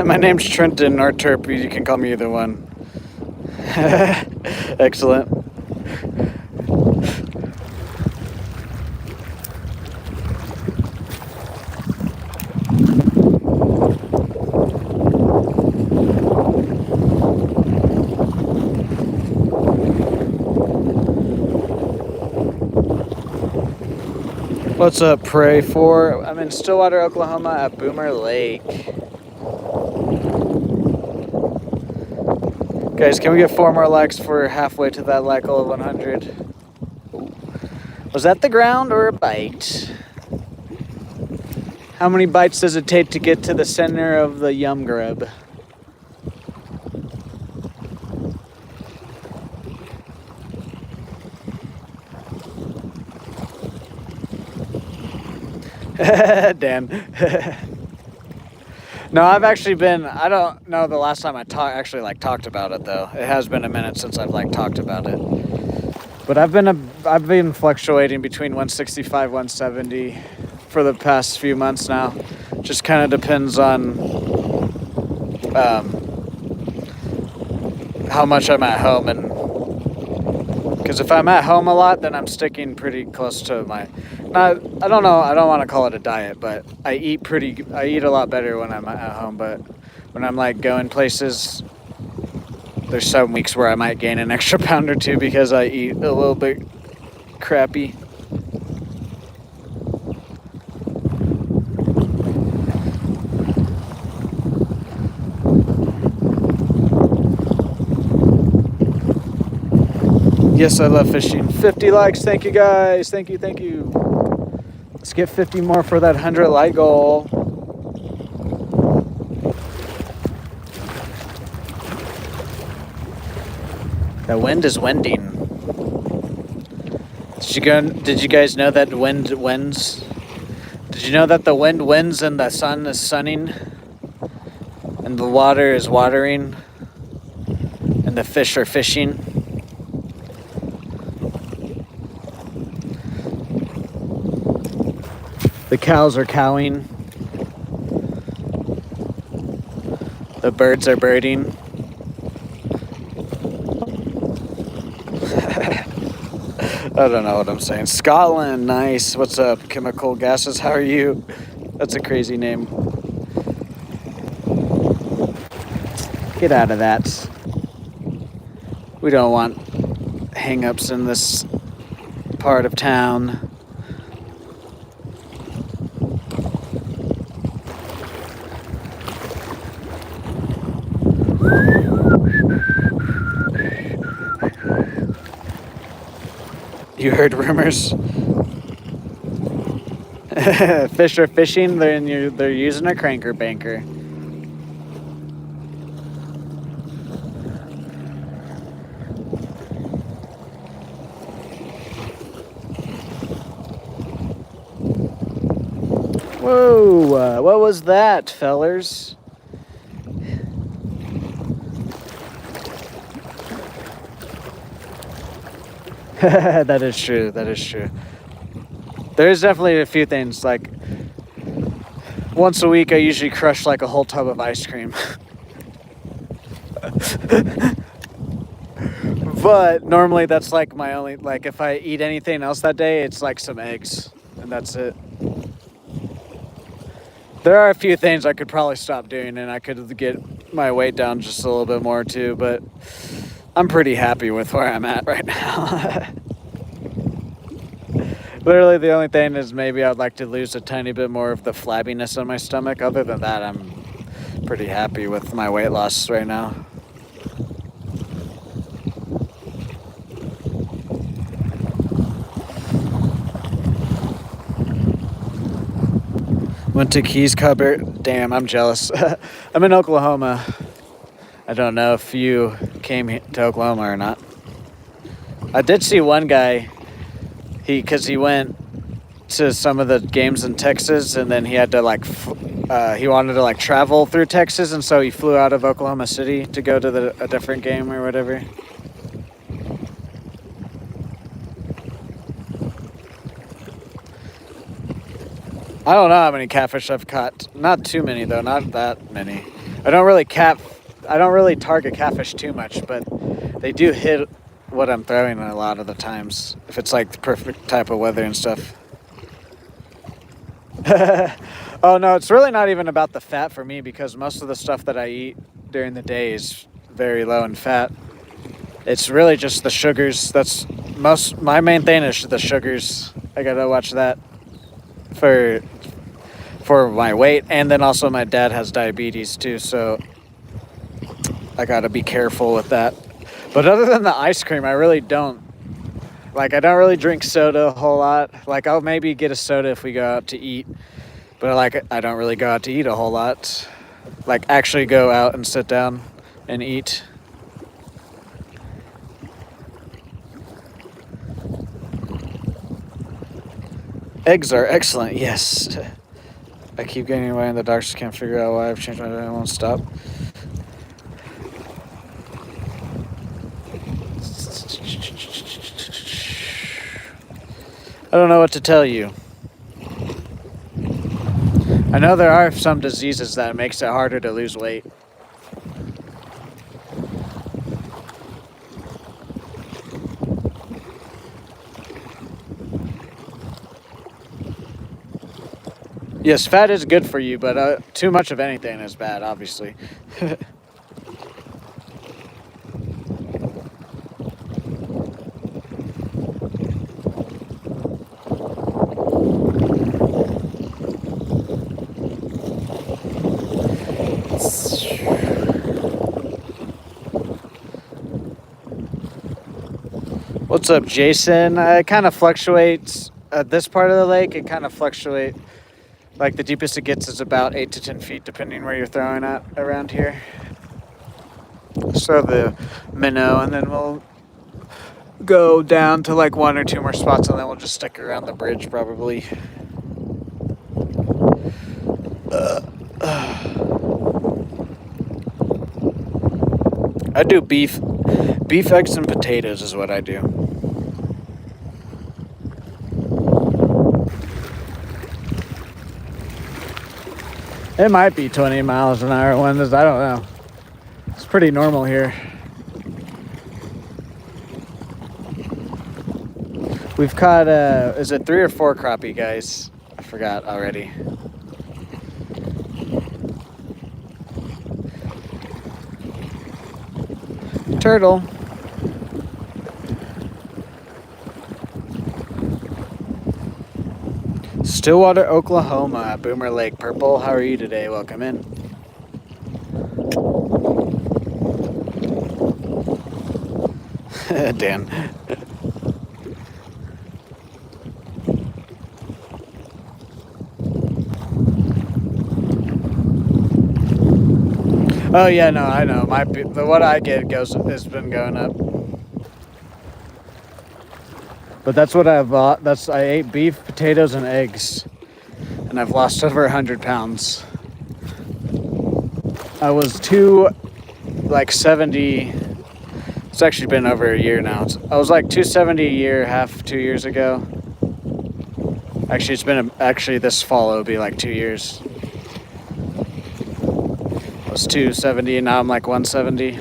My name's Trenton or Terp. You can call me either one. Excellent. What's up, Pray For? I'm in Stillwater, Oklahoma at Boomer Lake. Guys, can we get 4 more likes for halfway to that like goal of 100? Was that the ground or a bite? How many bites does it take to get to the center of the yum grub? Dan. No, I've actually been, I don't know the last time I talked about it though. It has been a minute since I've talked about it. But I've been fluctuating between 165, 170 for the past few months now. Just kind of depends on how much I'm at home, and because if I'm at home a lot, then I'm sticking pretty close to my, I don't know, I don't want to call it a diet, but I eat a lot better when I'm at home. But when I'm going places, there's some weeks where I might gain an extra pound or two because I eat a little bit crappy. Yes, I love fishing. 50 likes. Thank you, guys. Thank you. Let's get 50 more for that 100 like goal. The wind is winding. It's Did you guys know that wind wins? Did you know that the wind wins and the sun is sunning? And the water is watering? And the fish are fishing? The cows are cowing. The birds are birding. I don't know what I'm saying. Scotland, nice. What's up, Chemical Gases? How are you? That's a crazy name. Get out of that. We don't want hang-ups in this part of town. You heard rumors? Fish are fishing, they're using a cranker banker. Whoa, what was that, fellers? That is true. There's definitely a few things, like once a week I usually crush like a whole tub of ice cream. But normally that's like my only, like if I eat anything else that day, it's like some eggs and that's it. There are a few things I could probably stop doing and I could get my weight down just a little bit more too, but I'm pretty happy with where I'm at right now. Literally the only thing is maybe I'd like to lose a tiny bit more of the flabbiness on my stomach. Other than that, I'm pretty happy with my weight loss right now. Went to Keys Cupboard. Damn, I'm jealous. I'm in Oklahoma. I don't know if you came to Oklahoma or not. I did see one guy, because he went to some of the games in Texas and then he had to he wanted to like travel through Texas, and so he flew out of Oklahoma City to go to a different game or whatever. I don't know how many catfish I've caught. Not too many though, not that many. I don't really target catfish too much, but they do hit what I'm throwing a lot of the times, if it's like the perfect type of weather and stuff. Oh no, it's really not even about the fat for me, because most of the stuff that I eat during the day is very low in fat. It's really just the sugars. My main thing is the sugars. I gotta watch that for my weight, and then also my dad has diabetes too, so I gotta be careful with that. But other than the ice cream, I really don't. Like, I don't really drink soda a whole lot. Like, I'll maybe get a soda if we go out to eat. But, like, I don't really go out to eat a whole lot. Like, actually go out and sit down and eat. Eggs are excellent, yes. I keep getting away in the dark, just can't figure out why I've changed my diet. I won't stop. I don't know what to tell you. I know there are some diseases that makes it harder to lose weight. Yes, fat is good for you, but too much of anything is bad, obviously. What's up, Jason? It kind of fluctuates. At this part of the lake, it kind of fluctuates. Like, the deepest it gets is about 8 to 10 feet, depending where you're throwing at around here. So the minnow, and then we'll go down to like 1 or 2 more spots, and then we'll just stick around the bridge probably. I do beef, eggs, and potatoes is what I do. It might be 20 miles an hour winds, I don't know. It's pretty normal here. We've caught, is it 3 or 4 crappie, guys? I forgot already. Turtle. Stillwater, Oklahoma, at Boomer Lake. Purple, how are you today? Welcome in. Dan. Oh yeah, no, I know. What I get has been going up. But that's what I bought. I ate beef, potatoes, and eggs, and I've lost over 100 pounds. I was 270. It's actually been over a year now. I was like 270 a year, 2 years ago. Actually, this fall it'll be like 2 years. I was 270 and now I'm like 170.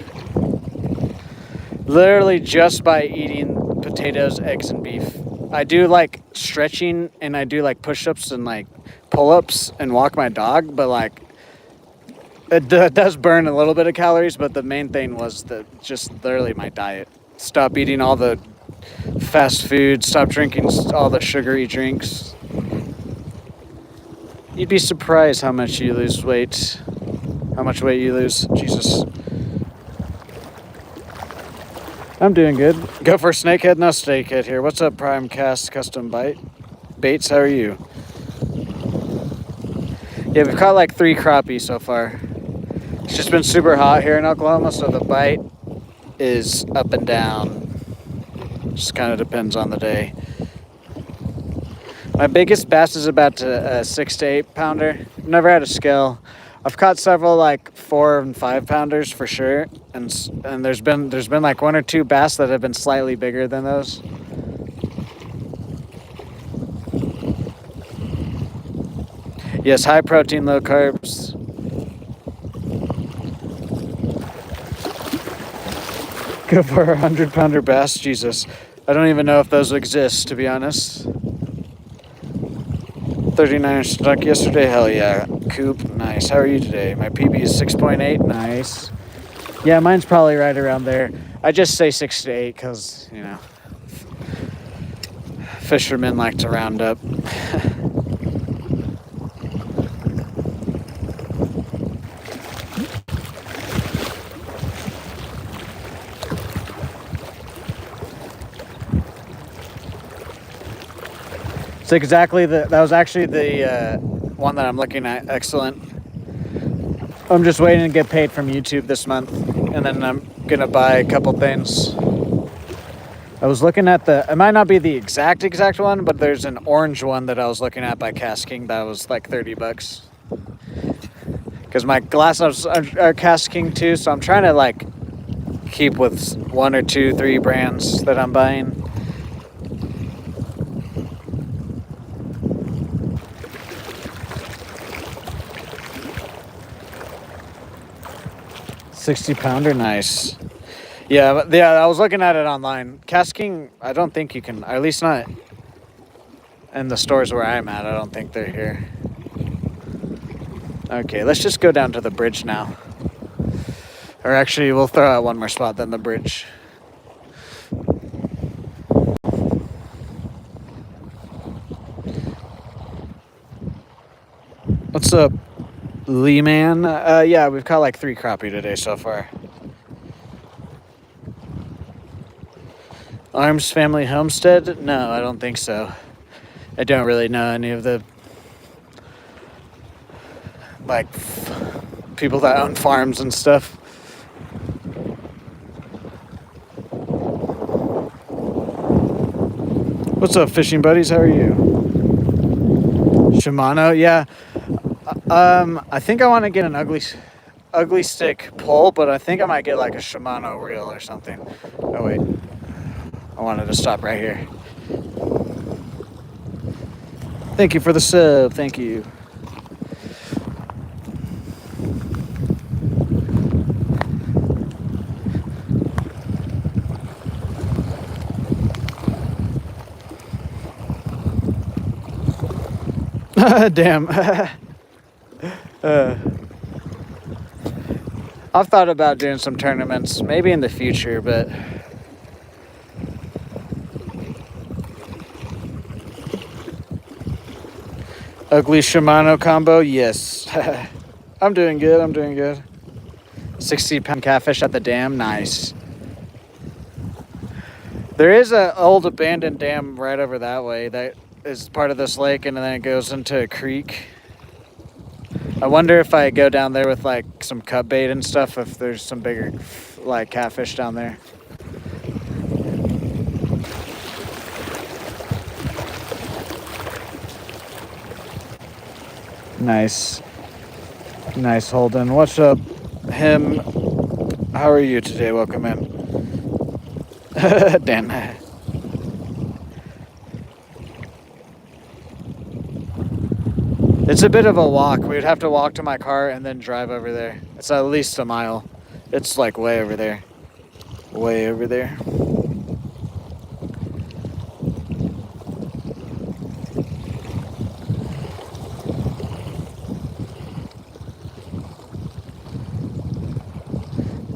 Literally just by eating potatoes, eggs, and beef. I do like stretching and I do like push-ups and like pull-ups and walk my dog, but like it does burn a little bit of calories, but the main thing was just literally my diet. Stop eating all the fast food, stop drinking all the sugary drinks. You'd be surprised how much you lose weight. How much weight you lose. Jesus. I'm doing good. Go for snakehead, no snakehead here. What's up, Prime Cast Custom Baits? How are you? Yeah, we've caught like 3 crappie so far. It's just been super hot here in Oklahoma, so the bite is up and down. Just kind of depends on the day. My biggest bass is about a 6 to 8 pounder. I've never had a scale. I've caught several like 4 and 5 pounders for sure, and there's been like 1 or 2 bass that have been slightly bigger than those. Yes, high protein, low carbs. Go for a 100-pounder bass. Jesus, I don't even know if those exist, to be honest. 39 stuck yesterday. Hell yeah. Coop, nice. How are you today? My PB is 6.8. Nice. Yeah, mine's probably right around there. I just say 6 to 8 because, you know, fishermen like to round up. It's exactly that was actually the one that I'm looking at. Excellent. I'm just waiting to get paid from YouTube this month, and then I'm gonna buy a couple things. I was looking at it might not be the exact one, but there's an orange one that I was looking at by Cask King that was like $30. Because my glasses are Cask King too, so I'm trying to like keep with 1 or 2, 3 brands that I'm buying. $60-pounder, nice. Yeah, I was looking at it online. Cask King, I don't think you can, at least not in the stores where I'm at. I don't think they're here. Okay, let's just go down to the bridge now. Or actually, we'll throw out 1 more spot than the bridge. What's up, Lee man? Yeah, we've caught like 3 crappie today so far. Arms Family Homestead? No, I don't think so. I don't really know any of the like people that own farms and stuff. What's up, fishing buddies? How are you? Shimano, yeah. I think I want to get an ugly stick pole, but I think I might get like a Shimano reel or something. Oh wait, I wanted to stop right here. Thank you for the sub. Thank you. Damn. I've thought about doing some tournaments, maybe in the future, but ugly Shimano combo, yes. I'm doing good. I'm doing good. 60-pound catfish at the dam, nice. There is an old abandoned dam right over that way that is part of this lake, and then it goes into a creek. I wonder if I go down there with like some cut bait and stuff, if there's some bigger like catfish down there. Nice. Nice, Holden. What's up, him? How are you today? Welcome in. Damn. It's a bit of a walk. We'd have to walk to my car and then drive over there. It's at least a mile. It's like way over there. Way over there.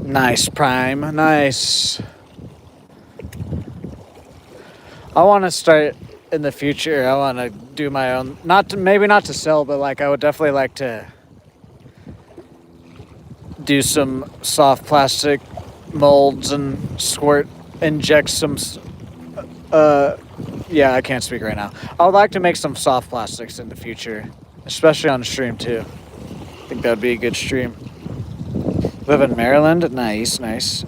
Nice, Prime. Nice. I want to start in the future. I want to do my own, maybe not to sell, but like I would definitely like to do some soft plastic molds and inject some. Yeah, I can't speak right now. I would like to make some soft plastics in the future, especially on stream too. I think that would be a good stream. Live in Maryland? Nice, nice.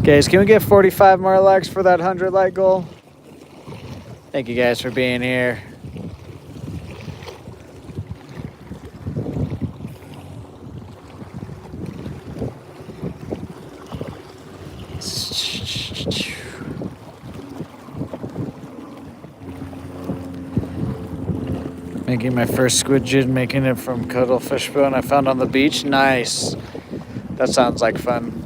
Guys, can we get 45 more likes for that 100 like goal? Thank you guys for being here. Making my first squid jig, making it from cuttlefish bone I found on the beach. Nice. That sounds like fun.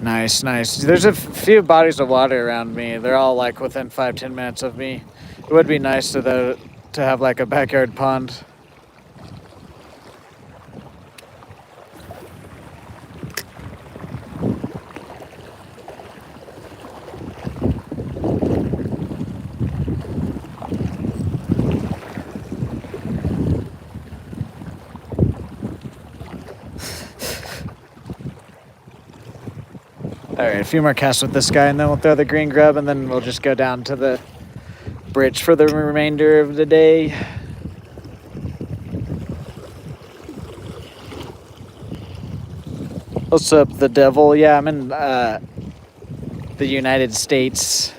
Nice, nice. There's a few bodies of water around me. They're all like within 5-10 minutes of me. It would be nice to have like a backyard pond. All right, a few more casts with this guy, and then we'll throw the green grub, and then we'll just go down to the bridge for the remainder of the day. What's up, the devil? Yeah, I'm in the United States.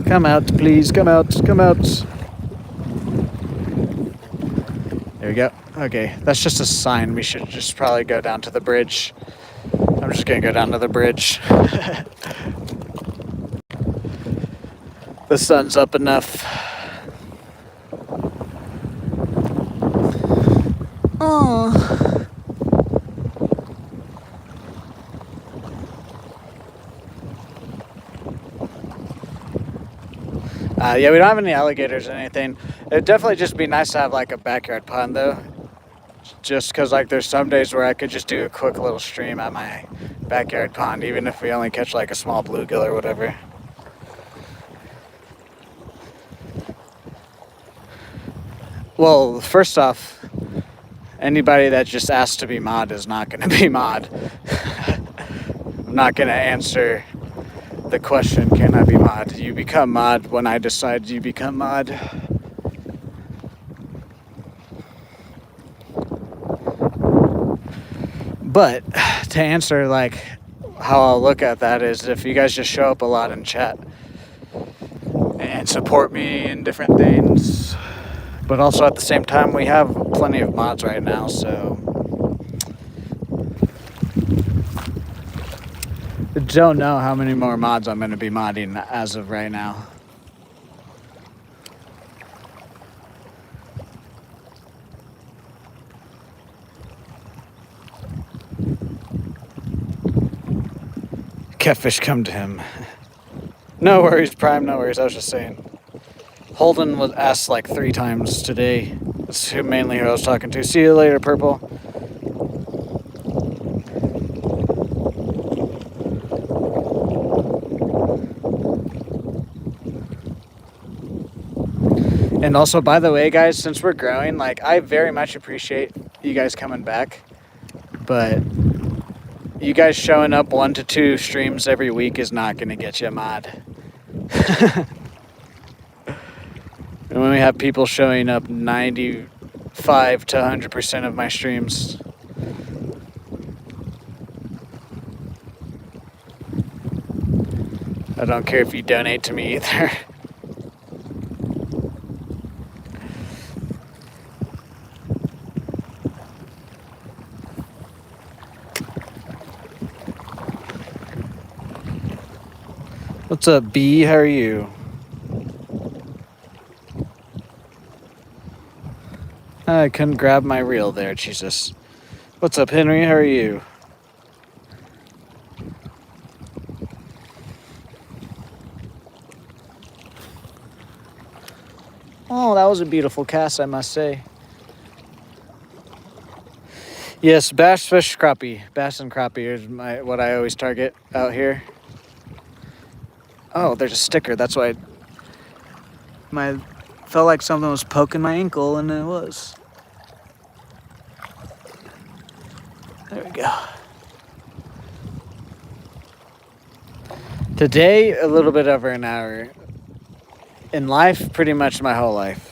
Come out, please. Come out. Come out. There we go. Okay, that's just a sign. We should just probably go down to the bridge. I'm just gonna go down to the bridge. The sun's up enough. Oh. Yeah, we don't have any alligators or anything. It'd definitely just be nice to have like a backyard pond though. Just because, like, there's some days where I could just do a quick little stream at my backyard pond, even if we only catch, like, a small bluegill or whatever. Well, first off, anybody that just asks to be mod is not going to be mod. I'm not going to answer the question, can I be mod? You become mod when I decide you become mod. But to answer, like, how I'll look at that is if you guys just show up a lot in chat and support me in different things. But also at the same time, we have plenty of mods right now, so don't know how many more mods I'm going to be modding as of right now. Catfish come to him. No worries, Prime, no worries. I was just saying. Holden was asked like 3 times today. That's who mainly who I was talking to. See you later, Purple. And also, by the way, guys, since we're growing, like, I very much appreciate you guys coming back. But you guys showing up 1 to 2 streams every week is not going to get you a mod. And when we have people showing up 95 to 100% of my streams, I don't care if you donate to me either. What's up, B? How are you? I couldn't grab my reel there, Jesus. What's up, Henry? How are you? Oh, that was a beautiful cast, I must say. Yes, bass, fish, crappie. Bass and crappie is what I always target out here. Oh, there's a sticker. That's why felt like something was poking my ankle, and it was. There we go. Today, a little bit over an hour. In life, pretty much my whole life.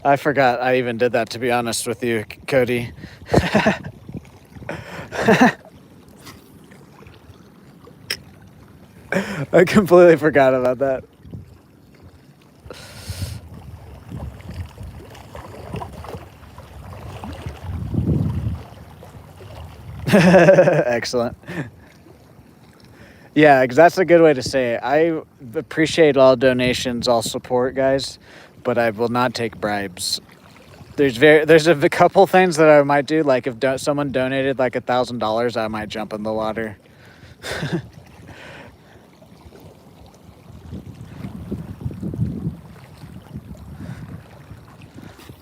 I forgot I even did that, to be honest with you, Cody. I completely forgot about that. Excellent. Yeah, because that's a good way to say it. I appreciate all donations, all support, guys, but I will not take bribes. There's a couple things that I might do, like if someone donated like $1,000, I might jump in the water.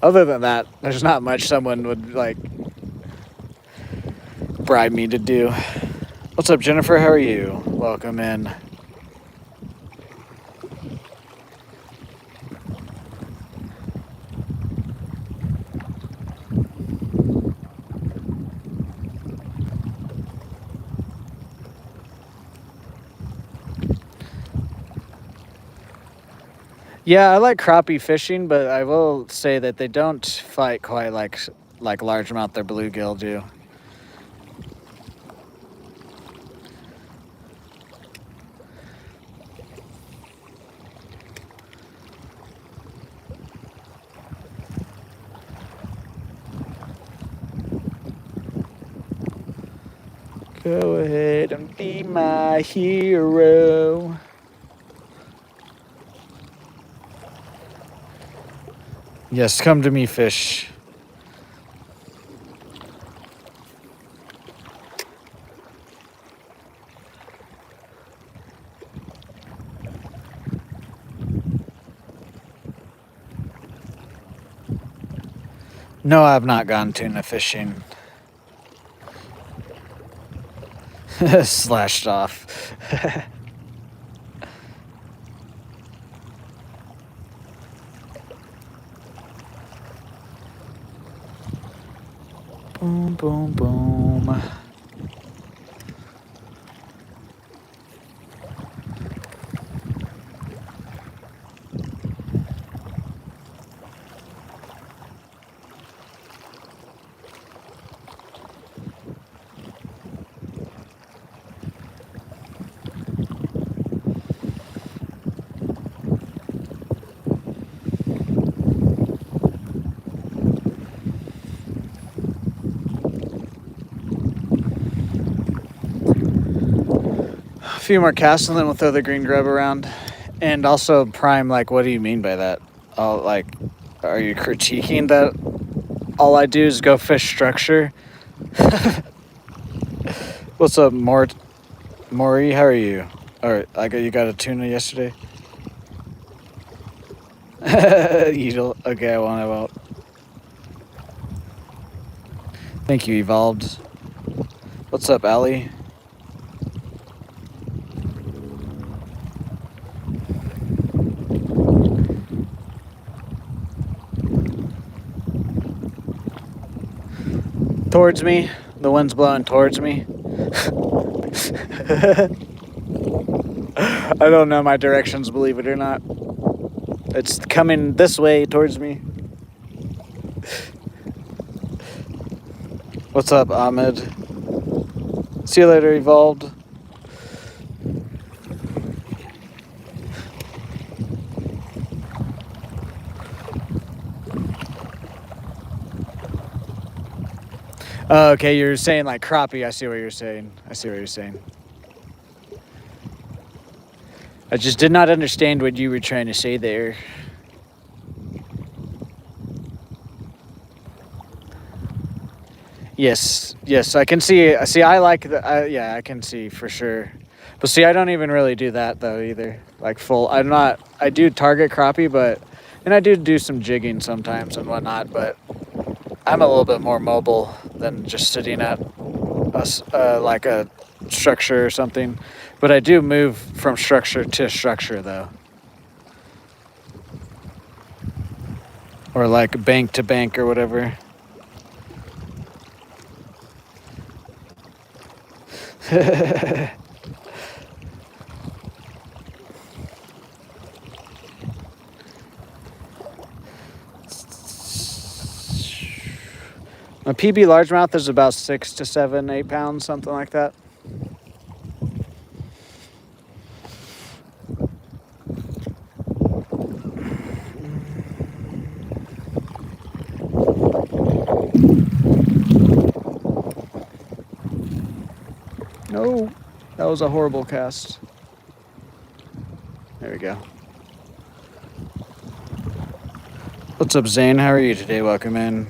Other than that, there's not much someone would like bribe me to do. What's up, Jennifer? How are you? Welcome in. Yeah, I like crappie fishing, but I will say that they don't fight quite like largemouth or bluegill do. Go ahead and be my hero. Yes, come to me, fish. No, I've not gone tuna fishing. Slashed off. Boom, boom, boom. A few more casts and then we'll throw the green grub around. And also prime, like, what do you mean by that? Like, are you critiquing that all I do is go fish structure? What's up, Maury? How are you? Or, like, you got a tuna yesterday? Okay, I won't. Thank you, Evolved. What's up, Allie? Towards me. The wind's blowing towards me. I don't know my directions, believe it or not. It's coming this way towards me. What's up, Ahmed? See you later, Evolved. Oh, okay, you're saying like crappie. I see what you're saying. I just did not understand what you were trying to say there. Yes, I can see. I like the. Yeah, I can see for sure. But see, I don't even really do that though either. Like full. I'm not. I do target crappie, and I do some jigging sometimes and whatnot. But I'm a little bit more mobile than just sitting at like a structure or something. But I do move from structure to structure though. Or like bank to bank or whatever. A PB largemouth is about 6 to 7, 8 pounds, something like that. No, that was a horrible cast. There we go. What's up, Zane? How are you today? Welcome in.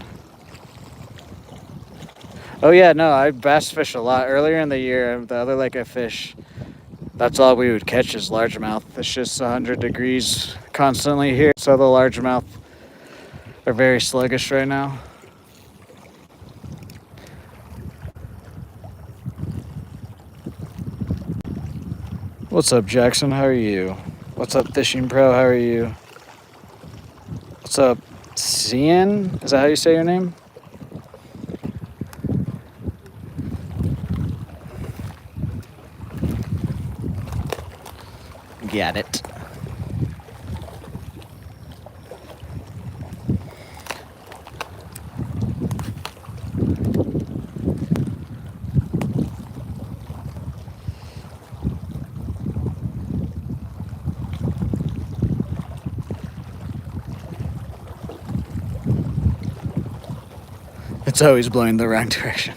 Oh yeah, no, I bass fish a lot. Earlier in the year, the other lake I fish, that's all we would catch is largemouth. It's just 100 degrees constantly here, so the largemouth are very sluggish right now. What's up, Jackson? How are you? What's up, Fishing Pro? How are you? What's up, Cian? Is that how you say your name? Got it. It's always blowing the wrong direction.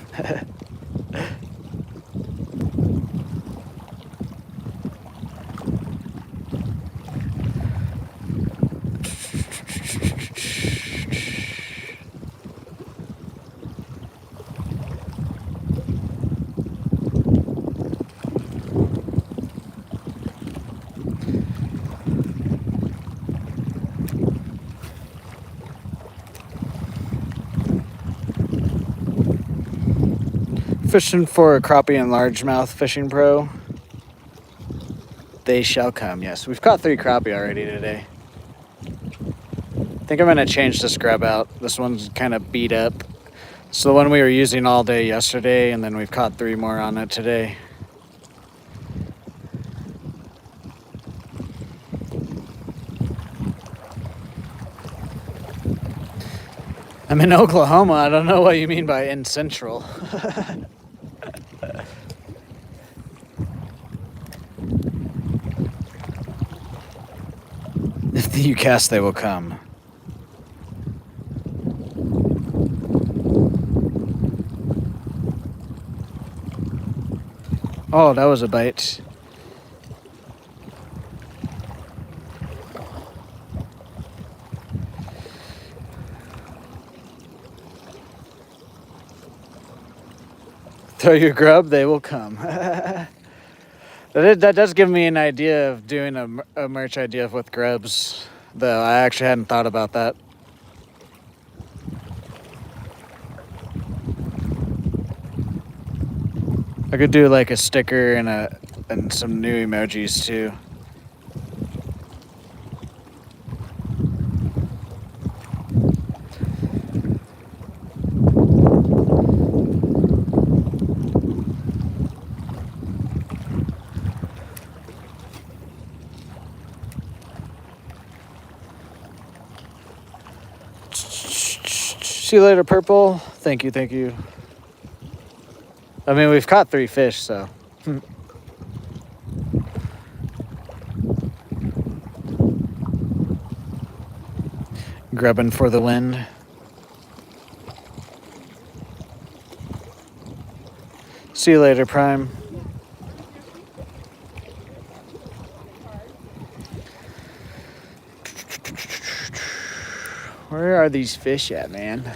Fishing for a crappie and largemouth fishing pro. They shall come, yes. We've caught 3 crappie already today. I think I'm gonna change this grub out. This one's kind of beat up. So the one we were using all day yesterday, and then we've caught 3 more on it today. I'm in Oklahoma. I don't know what you mean by in central. If you cast, they will come. Oh, that was a bite. Throw your grub, they will come. That does give me an idea of doing a merch idea with grubs, though I actually hadn't thought about that. I could do like a sticker and some new emojis too. See you later, Purple. Thank you, thank you. I mean, we've caught 3 fish, so. Grubbing for the wind. See you later, Prime. Where are these fish at, man?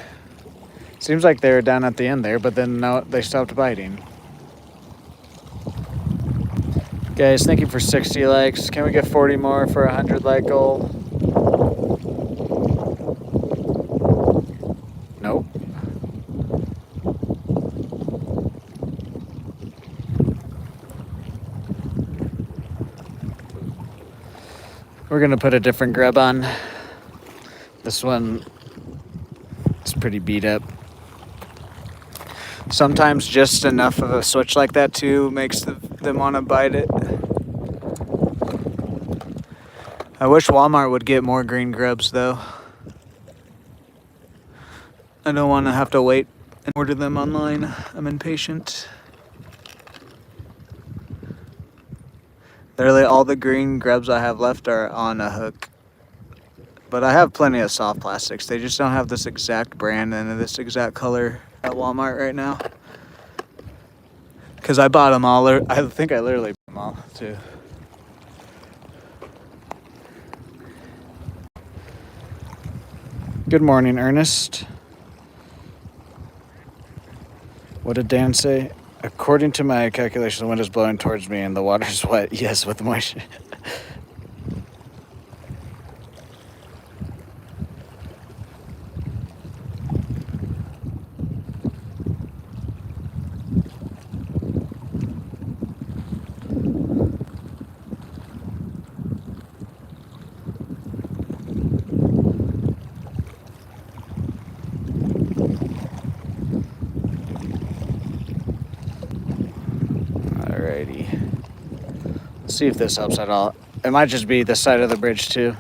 Seems like they were down at the end there, but then now they stopped biting. Guys, thank you for 60 likes. Can we get 40 more for a 100 like goal? Nope. We're gonna put a different grub on. This one is pretty beat up. Sometimes just enough of a switch like that too makes them want to bite it. I wish Walmart would get more green grubs though. I don't want to have to wait and order them online. I'm impatient. Literally all the green grubs I have left are on a hook. But I have plenty of soft plastics. They just don't have this exact brand and this exact color at Walmart right now. Because I bought them all. I think I literally bought them all too. Good morning, Ernest. What did Dan say? According to my calculation, the wind is blowing towards me and the water's wet. Yes, with moisture. See if this helps at all. It might just be this side of the bridge too.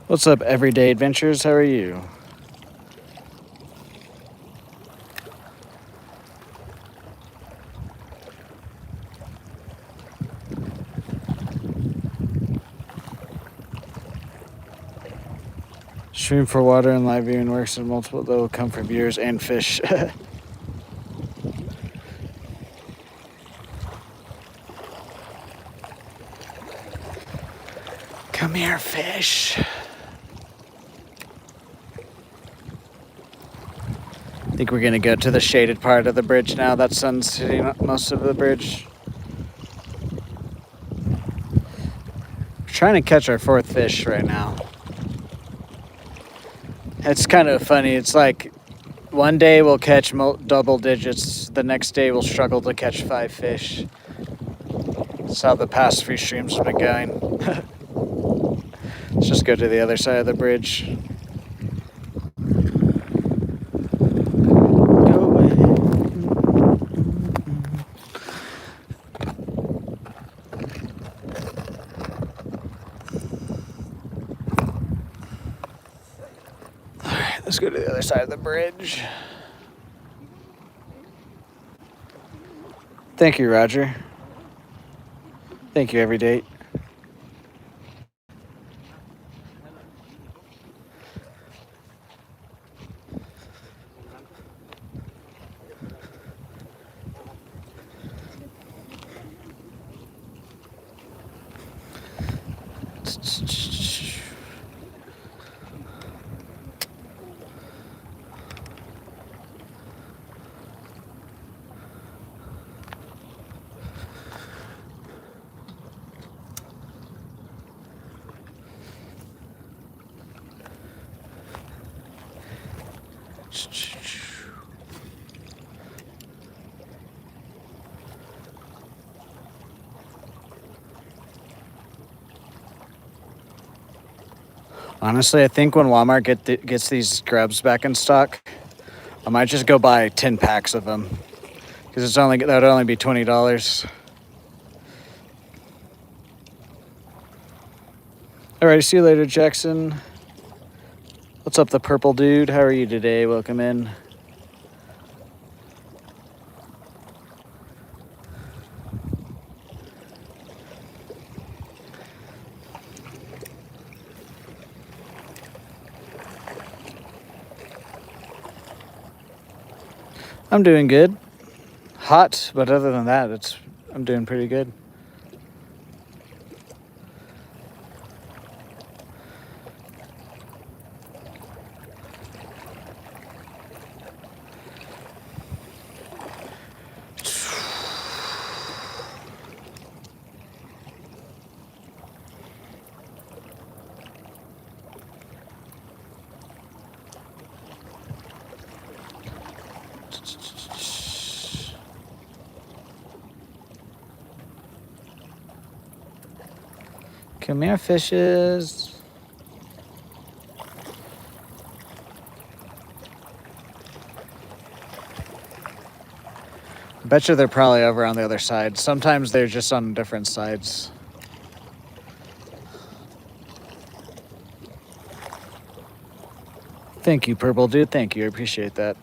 What's up, Everyday Adventures? How are you? Stream for water and live viewing works in multiple that will come from viewers and fish. Come here, fish. I think we're gonna go to the shaded part of the bridge now. That sun's hitting most of the bridge. We're trying to catch our 4th fish right now. It's kind of funny. It's like one day we'll catch double digits, the next day we'll struggle to catch 5 fish. That's how the past few streams have been going. Let's just go to the other side of the bridge. Go away. Alright, let's go to the other side of the bridge. Thank you, Roger. Thank you, every date. Honestly, I think when Walmart gets these grubs back in stock, I might just go buy 10 packs of them, because that would only be $20. All right, see you later, Jackson. What's up, the purple dude? How are you today? Welcome in. I'm doing good. Hot, but other than that, I'm doing pretty good. Come here, fishes. I bet you they're probably over on the other side. Sometimes they're just on different sides. Thank you, purple dude. Thank you. I appreciate that.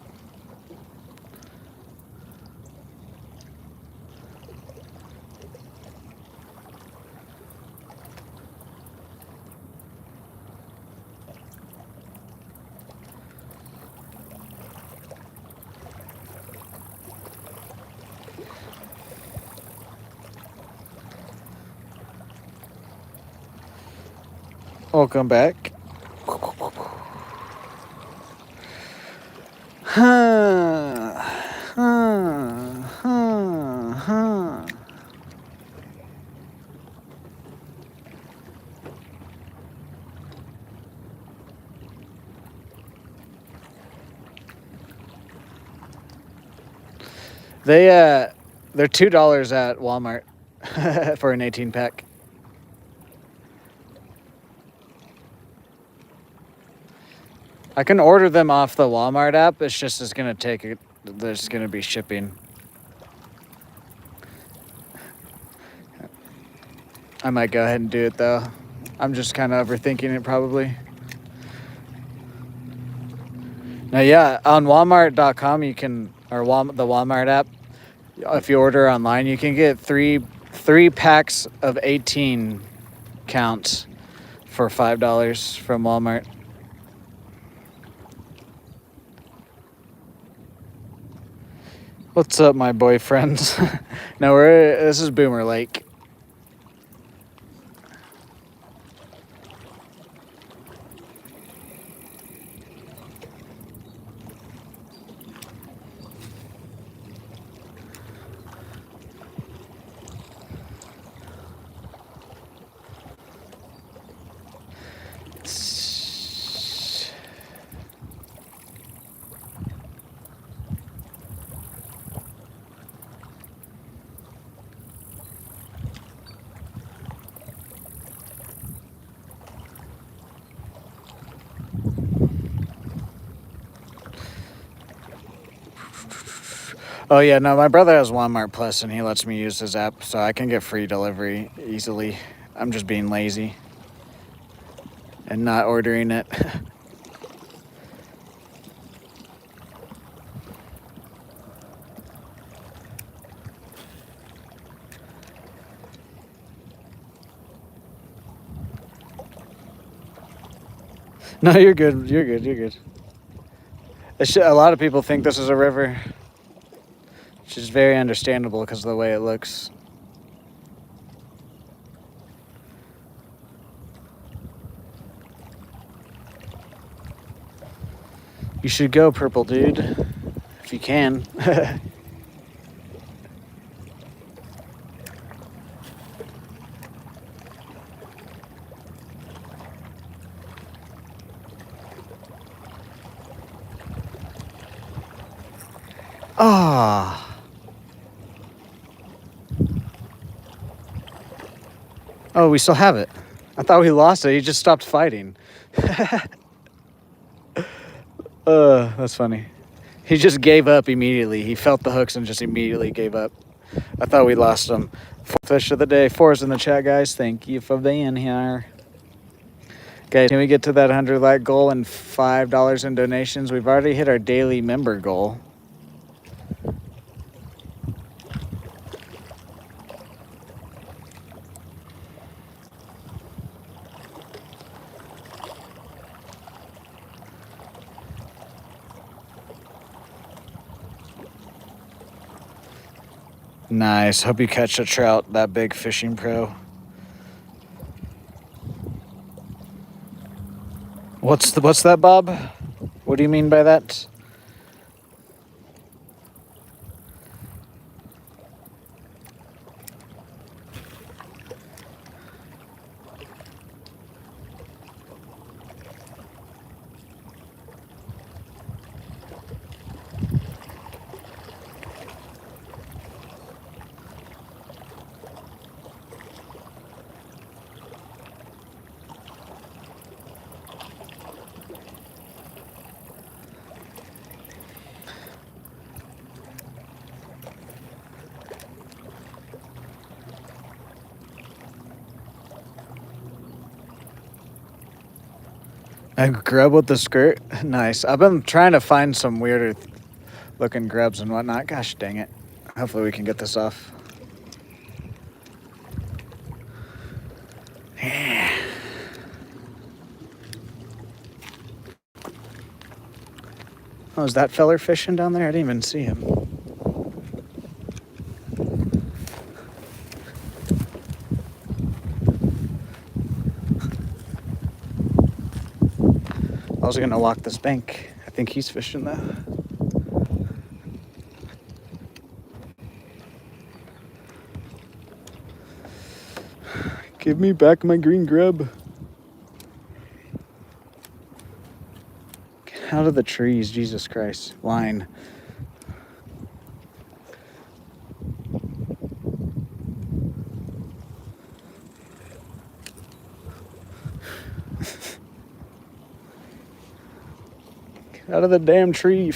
Welcome back. They're $2 at Walmart for an 18 pack. I can order them off the Walmart app. It's just there's gonna be shipping. I might go ahead and do it though. I'm just kind of overthinking it probably. Now, yeah, on Walmart.com the Walmart app, if you order online, you can get three packs of 18 counts for $5 from Walmart. What's up, my boyfriends? No, this is Boomer Lake. Oh yeah, no, my brother has Walmart Plus and he lets me use his app so I can get free delivery easily. I'm just being lazy and not ordering it. No, you're good. You're good. You're good. A lot of people think this is a river, which is very understandable because of the way it looks. You should go, purple dude, if you can. Ah. Oh, we still have it. I thought we lost it. He just stopped fighting. That's funny. He just gave up immediately. He felt the hooks and just immediately gave up. I thought we lost him. Fourth fish of the day. 4's in the chat, guys. Thank you for being here. Okay, can we get to that 100 like goal and $5 in donations? We've already hit our daily member goal. Nice. Hope you catch a trout, that big fishing pro. What's that, Bob? What do you mean by that? A grub with the skirt? Nice. I've been trying to find some weirder looking grubs and whatnot. Gosh dang it. Hopefully we can get this off. Yeah. Oh, is that feller fishing down there? I didn't even see him. I was gonna walk this bank. I think he's fishing though. Give me back my green grub. Get out of the trees, Jesus Christ. Line. Get out of the damn tree,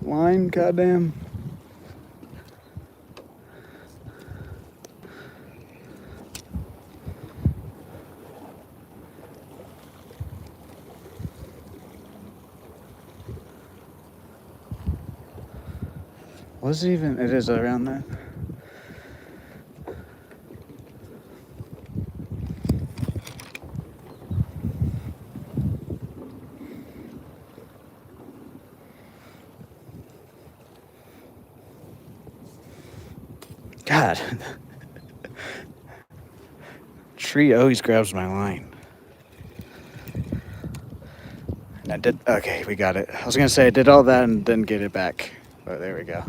line, goddamn. What's it even? It is around that. God. Tree always grabs my line. And I did, okay, we got it. I was gonna say I did all that and didn't get it back. Oh, there we go.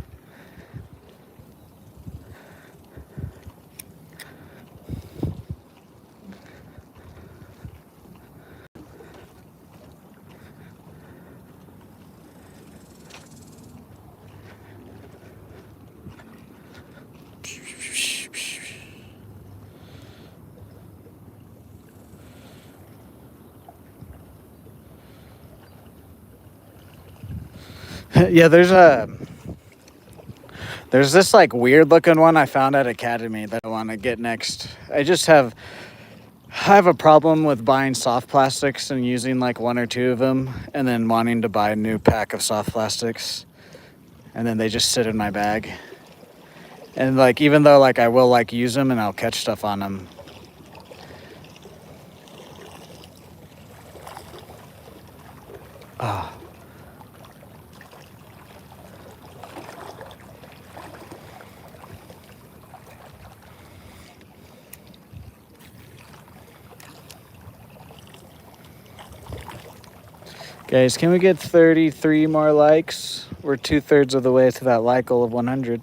Yeah, There's this like weird looking one I found at Academy that I want to get next. I have a problem with buying soft plastics and using like one or two of them and then wanting to buy a new pack of soft plastics and then they just sit in my bag. And like even though like I will like use them and I'll catch stuff on them. Ah. Guys, can we get 33 more likes? We're 2/3 of the way to that like goal of 100.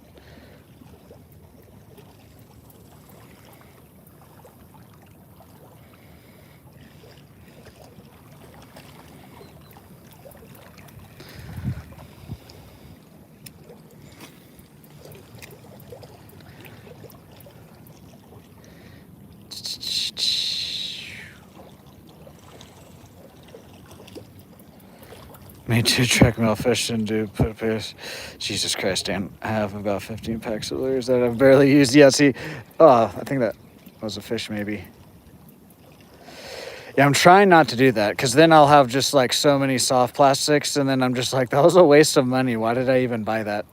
Me too, track mail fish and do put a pair. Jesus Christ, Dan. I have about 15 packs of lures that I've barely used yet. See, oh, I think that was a fish maybe. Yeah, I'm trying not to do that because then I'll have just like so many soft plastics and then I'm just like, that was a waste of money. Why did I even buy that?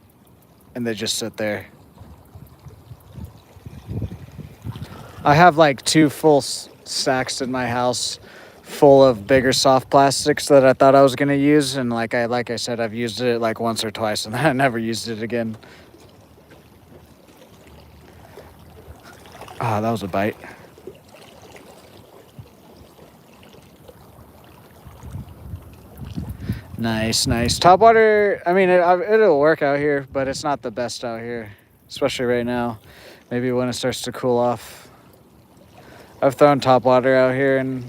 And they just sit there. I have like 2 full sacks in my house full of bigger soft plastics that I thought I was gonna use, and like I said, I've used it like once or twice, and then I never used it again. Ah, that was a bite. Nice, nice. Topwater, I mean, it'll work out here, but it's not the best out here, especially right now. Maybe when it starts to cool off. I've thrown topwater out here and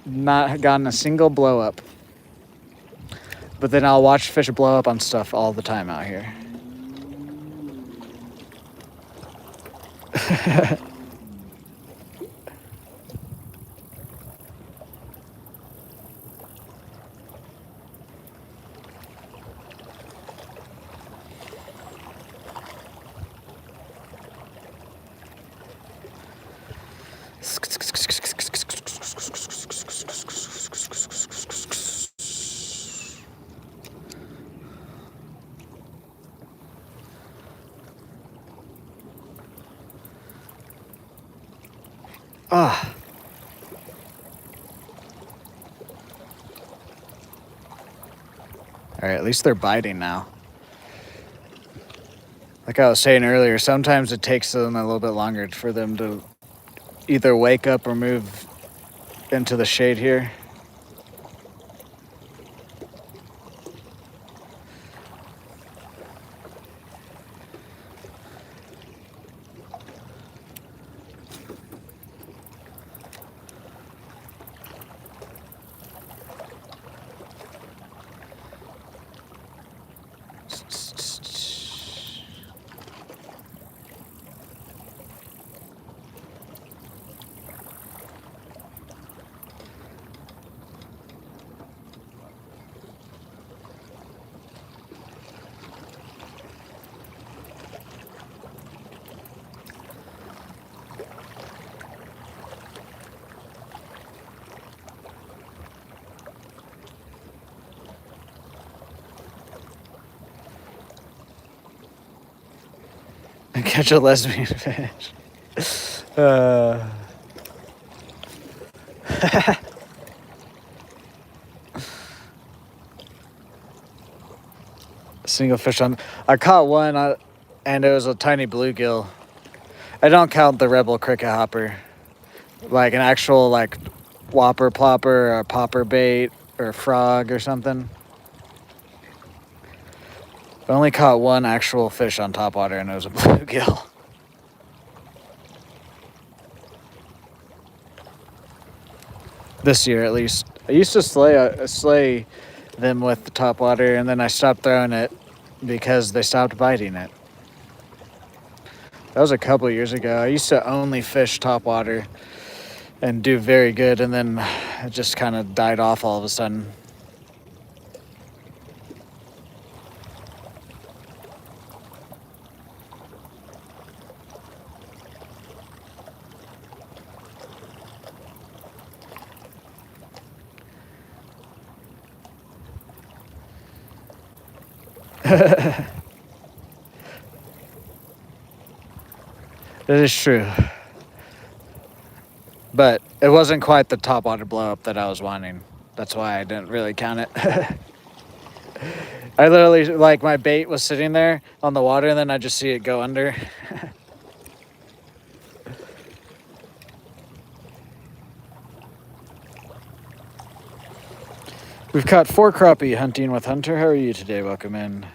not gotten a single blow up. But then I'll watch fish blow up on stuff all the time out here. Ah. All right, at least they're biting now. Like I was saying earlier, sometimes it takes them a little bit longer for them to either wake up or move into the shade here. And catch a lesbian fish. Single fish on. I caught one, and it was a tiny bluegill. I don't count the rebel cricket hopper, like an actual like whopper plopper or popper bait or frog or something. I only caught one actual fish on topwater, and it was a bluegill. This year, at least. I used to slay them with the topwater, and then I stopped throwing it because they stopped biting it. That was a couple years ago. I used to only fish topwater and do very good, and then it just kind of died off all of a sudden. It is true. But it wasn't quite the top water blow up that I was wanting. That's why I didn't really count it. I literally, like, my bait was sitting there on the water and then I just see it go under. We've caught 4 crappie hunting with Hunter. How are you today? Welcome in.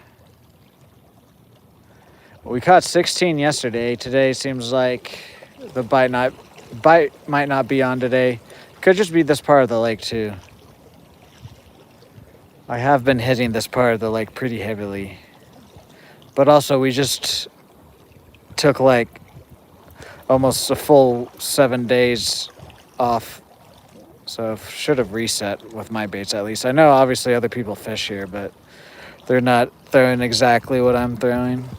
We caught 16 yesterday. Today seems like the bite might not be on today. Could just be this part of the lake too. I have been hitting this part of the lake pretty heavily. But also we just took like almost a full 7 days off. So should have reset with my baits at least. I know obviously other people fish here, but they're not throwing exactly what I'm throwing.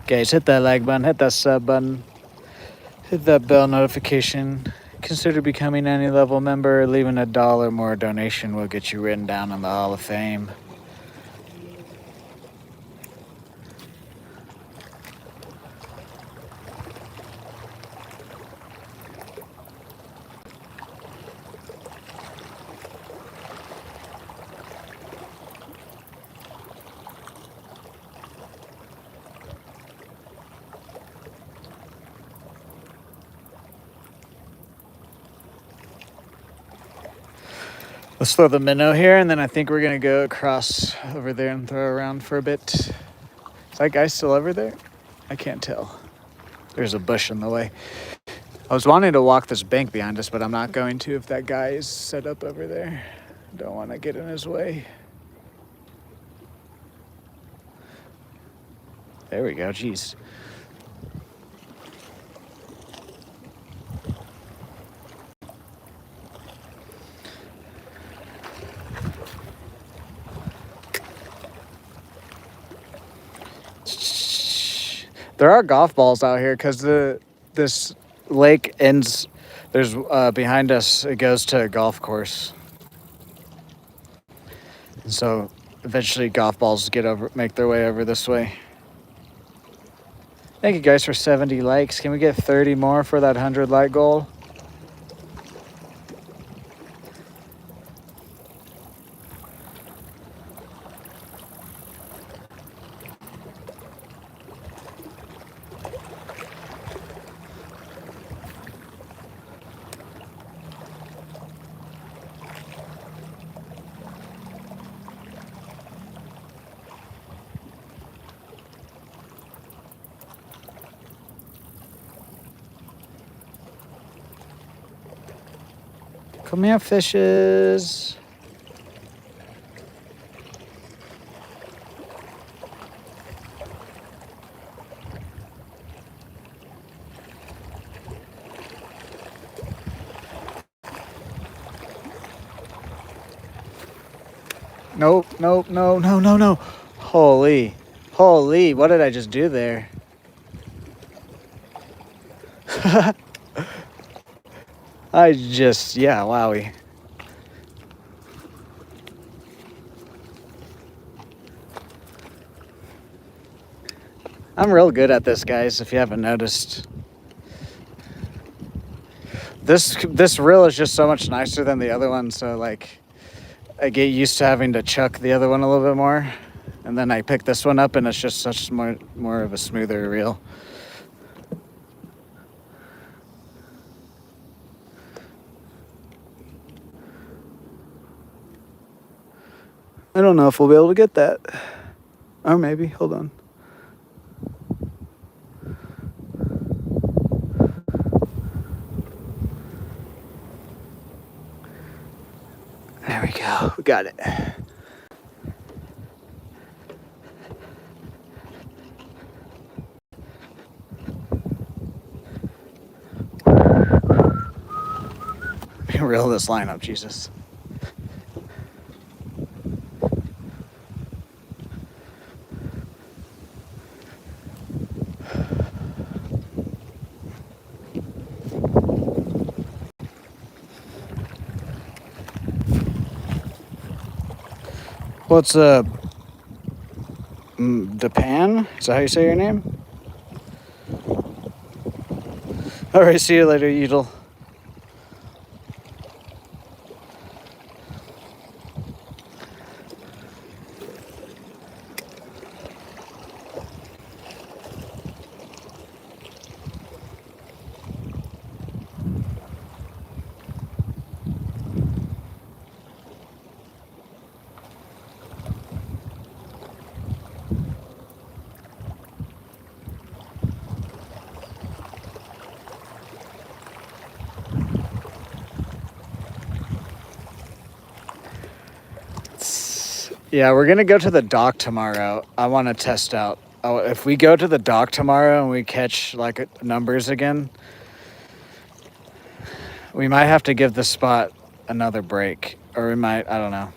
Guys, hit that like button, hit that sub button, hit that bell notification. Consider becoming any level member. Leaving $1 more donation will get you written down in the Hall of Fame. Let's throw the minnow here, and then I think we're gonna go across over there and throw around for a bit. Is that guy still over there? I can't tell. There's a bush in the way. I was wanting to walk this bank behind us, but I'm not going to if that guy is set up over there. Don't want to get in his way. There we go, jeez. There are golf balls out here because this lake ends. There's behind us. It goes to a golf course, and so eventually golf balls make their way over this way. Thank you guys for 70 likes. Can we get 30 more for that 100 like goal? Come here, fishes. Nope, nope, no, no, no, no. Holy, what did I just do there? Yeah, wowie. I'm real good at this, guys, if you haven't noticed. This reel is just so much nicer than the other one, so like I get used to having to chuck the other one a little bit more, and then I pick this one up and it's just such more of a smoother reel. I don't know if we'll be able to get that. Or maybe, hold on. There we go, we got it. me reel this line up, Jesus. What's Depan? Is that how you say your name? Alright, see you later, Edel. Yeah, we're gonna go to the dock tomorrow. I want to test out. Oh, if we go to the dock tomorrow and we catch like numbers again, we might have to give the spot another break, or we might. I don't know.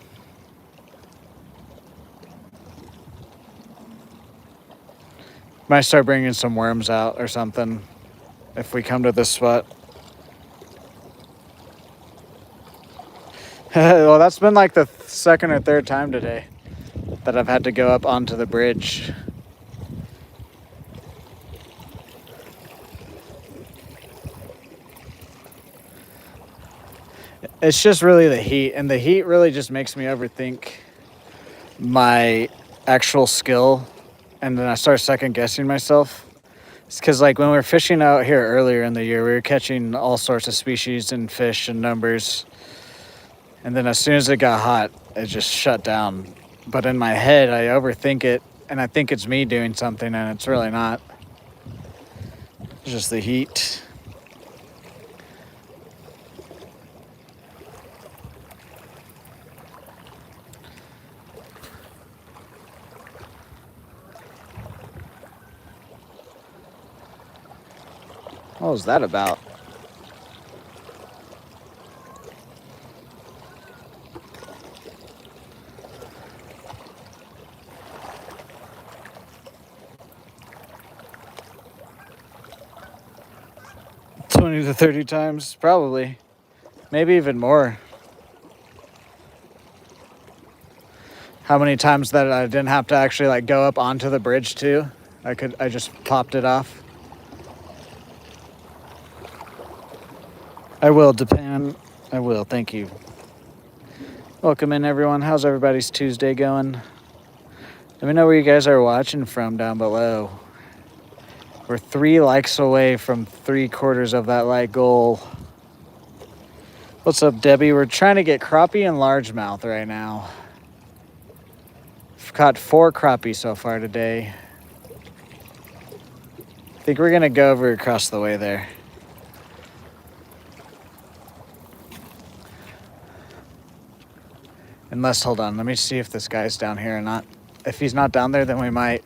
Might start bringing some worms out or something if we come to this spot. Well, that's been like the second or third time today that I've had to go up onto the bridge. It's just really the heat, and the heat really just makes me overthink my actual skill, and then I start second guessing myself. It's because like when we were fishing out here earlier in the year, we were catching all sorts of species and fish and numbers, and then as soon as it got hot, it just shut down. But in my head, I overthink it, and I think it's me doing something, and it's really not. It's just the heat. What was that about? $20 to $30 times, probably. Maybe even more. How many times that I didn't have to actually like go up onto the bridge too? I just popped it off. I will, Japan. I will, thank you. Welcome in, everyone. How's everybody's Tuesday going? Let me know where you guys are watching from down below. We're 3 likes away from 3/4 of that like goal. What's up, Debbie? We're trying to get crappie and largemouth right now. I've caught 4 crappie so far today. I think we're gonna go over across the way there. Unless, hold on, let me see if this guy's down here or not. If he's not down there, then we might.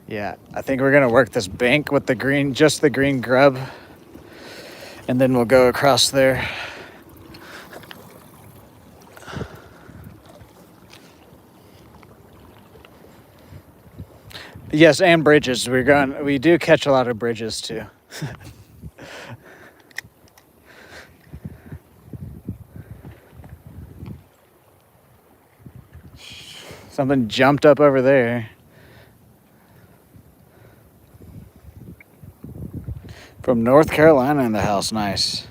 Yeah, I think we're gonna work this bank with the green, just the green grub. And then we'll go across there. Yes, and bridges. We do catch a lot of bridges too. Something jumped up over there. From North Carolina in the house, nice.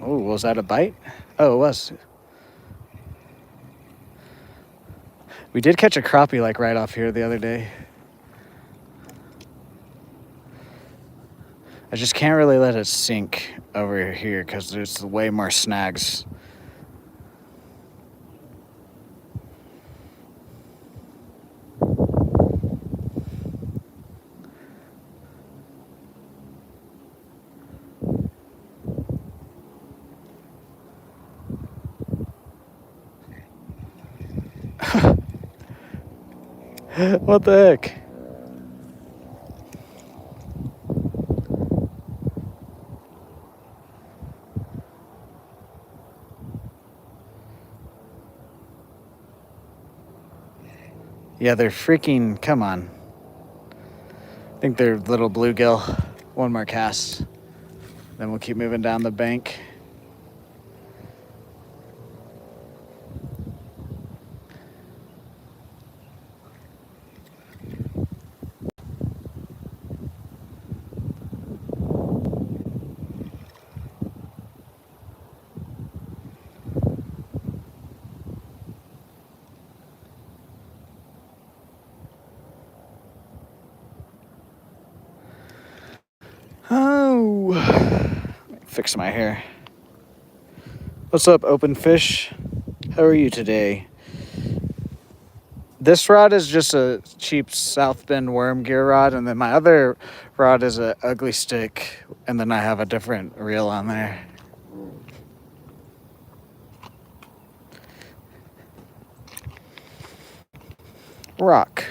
Oh, was that a bite? Oh, it was. We did catch a crappie like right off here the other day. I just can't really let it sink over here because there's way more snags. What the heck? Yeah, they're freaking, come on. I think they're little bluegill. One more cast. Then we'll keep moving down the bank. Oh, fix my hair. What's up, open fish? How are you today? This rod is just a cheap South Bend worm gear rod, and then my other rod is a ugly stick, and then I have a different reel on there. Rock.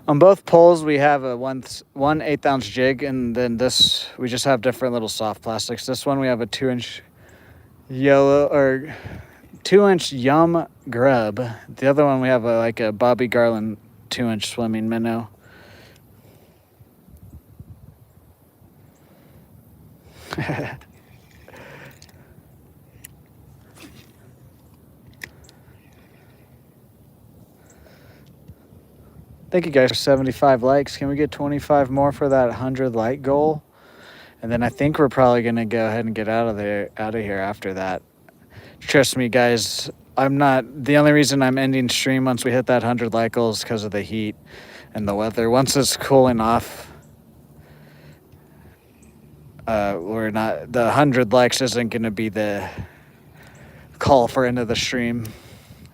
On both poles, we have a 1/8 ounce jig, and then this, we just have different little soft plastics. This one, we have a 2-inch yellow or 2-inch yum grub. The other one, we have like a Bobby Garland 2-inch swimming minnow. Thank you guys for 75 likes. Can we get 25 more for that 100 like goal? And then I think we're probably gonna go ahead and get out of here after that. Trust me, guys. I'm not the only reason I'm ending stream once we hit that 100 like goal is because of the heat and the weather. Once it's cooling off, we're not. The 100 likes isn't gonna be the call for end of the stream.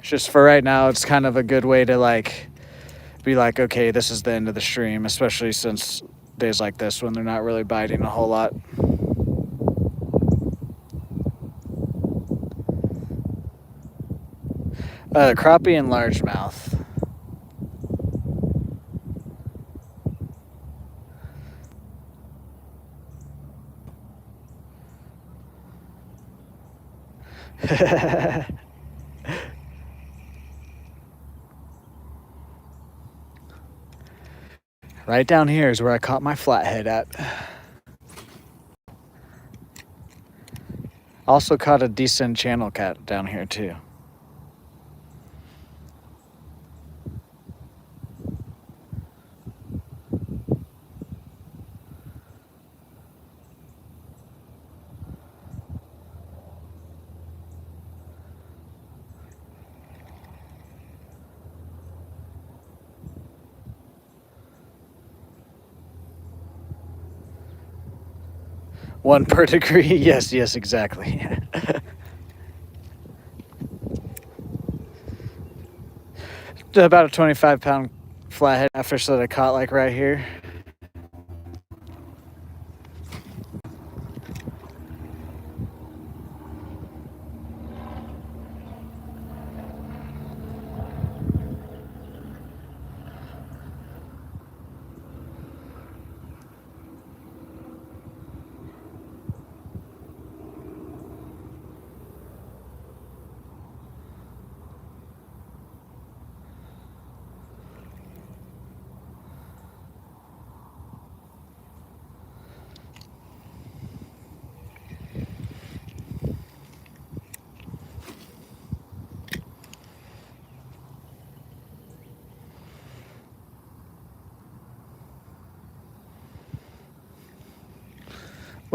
It's just for right now. It's kind of a good way to be like, okay, this is the end of the stream, especially since days like this when they're not really biting a whole lot. Crappie and largemouth. Right down here is where I caught my flathead at. Also caught a decent channel cat down here too. One per degree. Yes, exactly. About a 25-pound flathead fish that I caught like right here.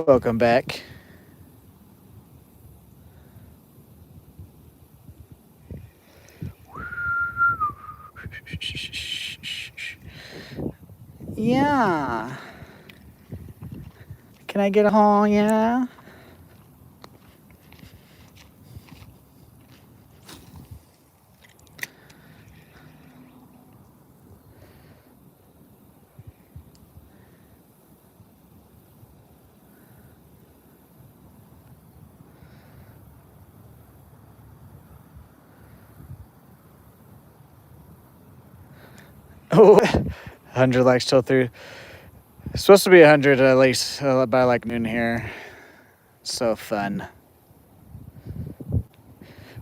Welcome back. Yeah. Can I get a haul? Yeah. Oh, 100 likes till through. It's supposed to be 100 at least by like noon here. So fun.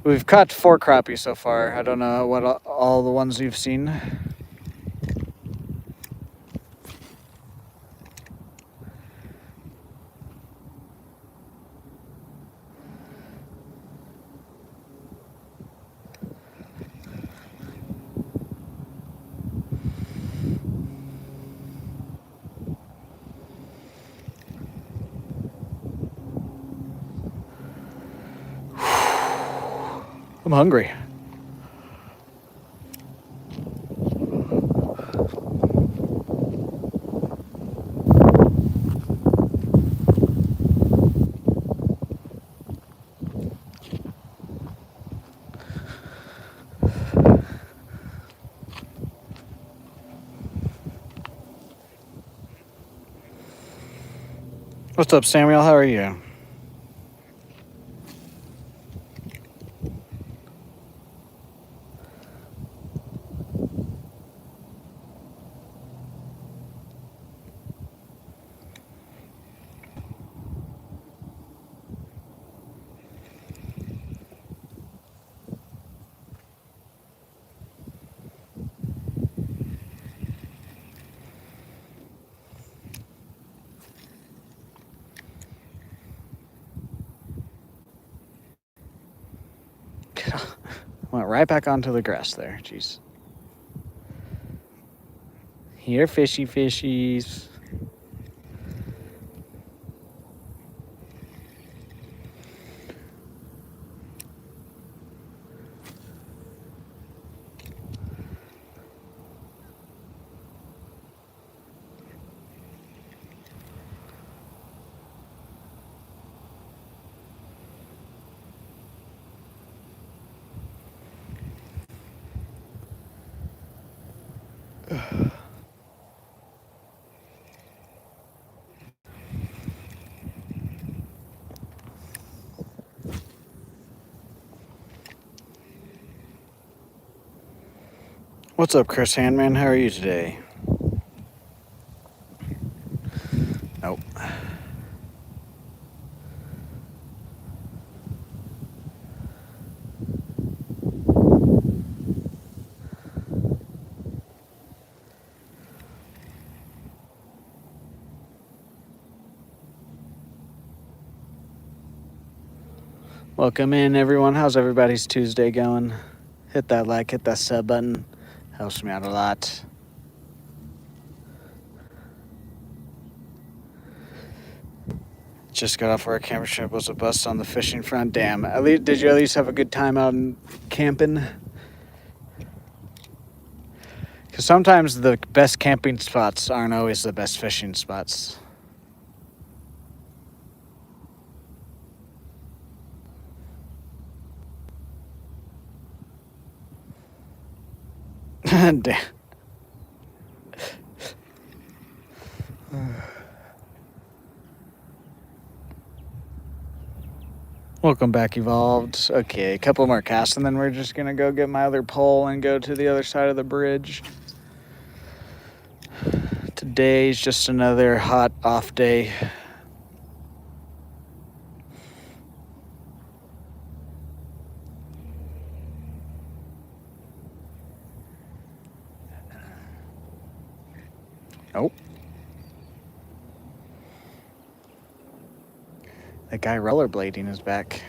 We've caught 4 crappie so far. I don't know what all the ones you've seen. I'm hungry. What's up, Samuel? How are you? Went right back onto the grass there. Jeez. Here, fishy fishies. What's up, Chris Handman? How are you today? Nope. Welcome in, everyone. How's everybody's Tuesday going? Hit that like, hit that sub button. Helps me out a lot. Just got off work. Camper trip was a bust on the fishing front. Damn. Did you at least have a good time out in camping? Because sometimes the best camping spots aren't always the best fishing spots. Damn. Welcome back, Evolved. Okay, a couple more casts, and then we're just going to go get my other pole and go to the other side of the bridge. Today's just another hot off day. Nope. That guy rollerblading is back.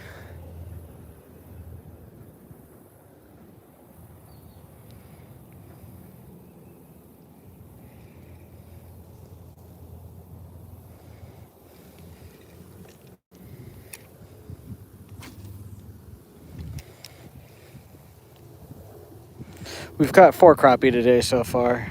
We've caught 4 crappie today so far.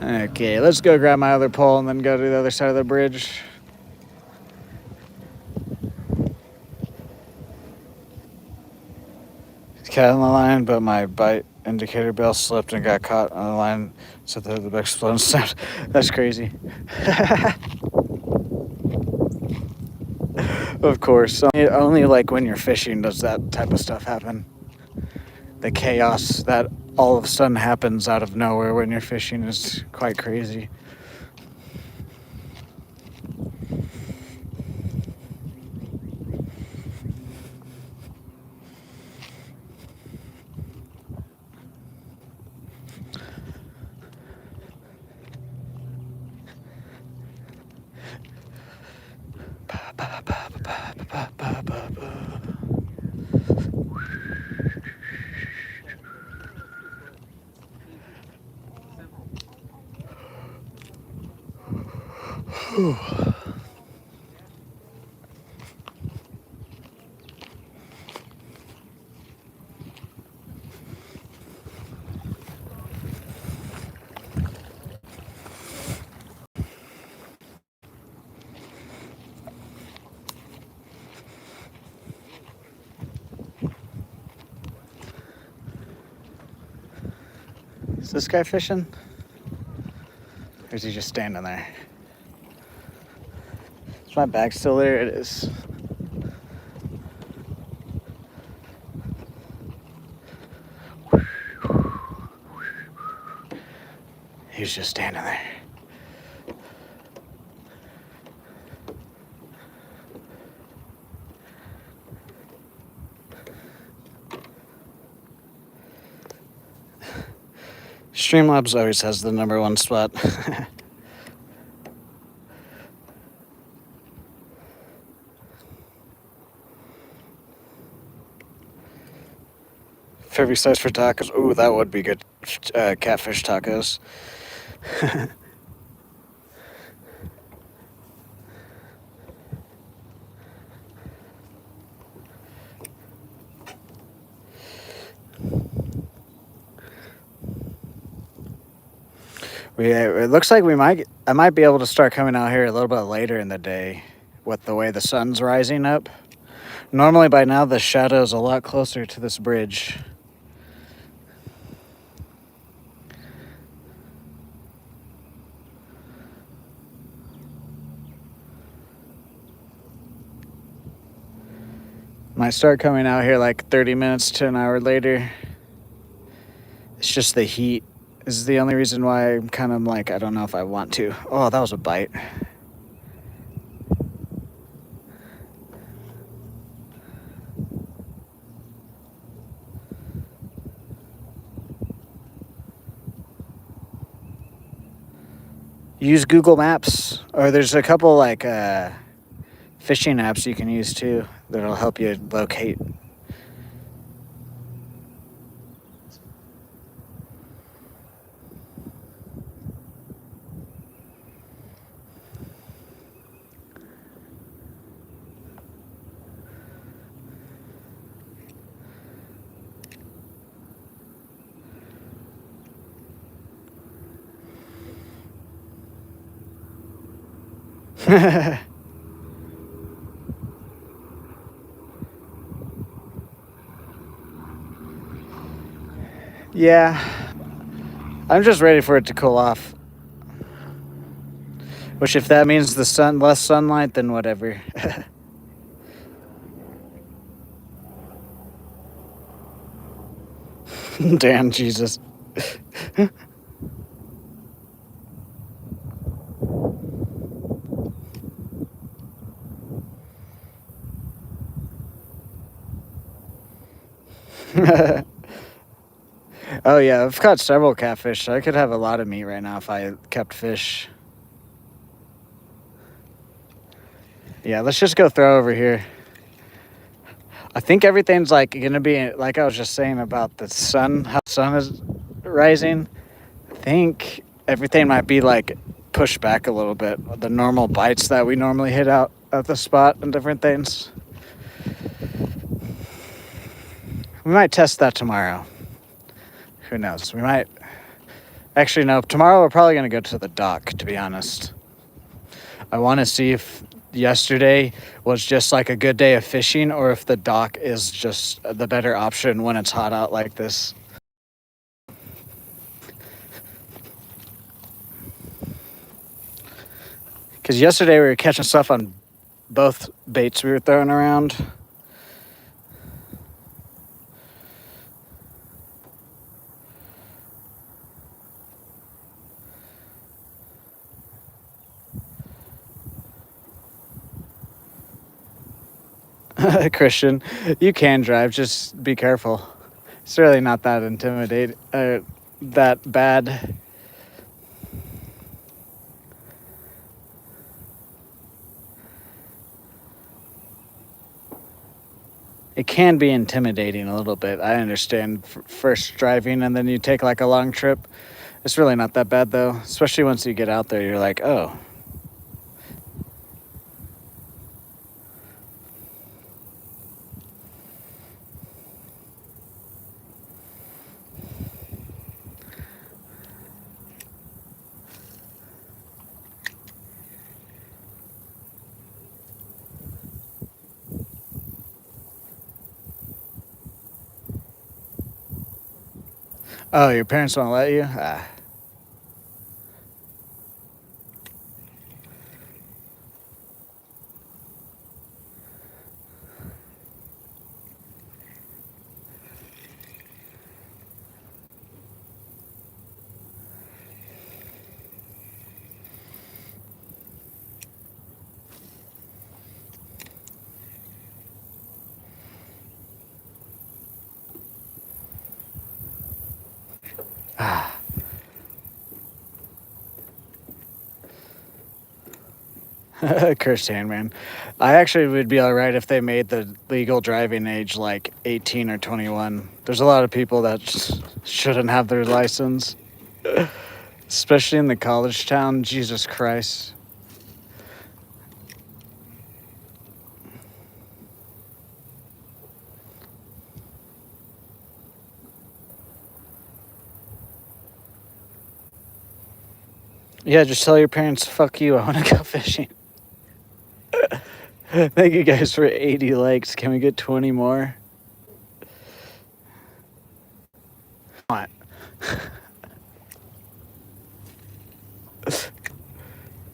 Okay, let's go grab my other pole and then go to the other side of the bridge. Cat on the line, but my bite indicator bell slipped and got caught on the line, so the big explosion sound. That's crazy. Of course, only like when you're fishing does that type of stuff happen. The chaos that all of a sudden happens out of nowhere when you're fishing is quite crazy. Is this guy fishing? Or is he just standing there? Is my bag still there? It is. He's just standing there. Streamlabs always has the #1 spot. Favorite size for tacos? Ooh, that would be good. Catfish tacos. It looks like I might be able to start coming out here a little bit later in the day with the way the sun's rising up. Normally by now the shadow's a lot closer to this bridge. Might start coming out here like 30 minutes to an hour later. It's just the heat is the only reason why I'm kind of like, I don't know if I want to. Oh, that was a bite. Use Google Maps, or there's a couple like fishing apps you can use too that'll help you locate. Yeah, I'm just ready for it to cool off. Which, if that means less sunlight, then whatever. Damn, Jesus. Oh yeah, I've caught several catfish, so I could have a lot of meat right now if I kept fish. Yeah, let's just go throw over here. I think everything's like gonna be like I was just saying about the sun, how the sun is rising. I think everything might be like pushed back a little bit. The normal bites that we normally hit out at the spot and different things. We might test that tomorrow. Who knows? We might. Actually, no. Tomorrow we're probably going to go to the dock, to be honest. I want to see if yesterday was just like a good day of fishing or if the dock is just the better option when it's hot out like this. Because yesterday we were catching stuff on both baits we were throwing around. Christian, you can drive, just be careful. It's really not that intimidating, that bad. It can be intimidating a little bit. I understand first driving and then you take like a long trip. It's really not that bad though, especially once you get out there, you're like, oh. Oh, your parents won't let you? Ah. Ah. Cursed hand, man. I actually would be all right if they made the legal driving age like 18 or 21. There's a lot of people that shouldn't have their license, especially in the college town. Jesus Christ. Yeah, just tell your parents, fuck you, I want to go fishing. Thank you guys for 80 likes. Can we get 20 more? What?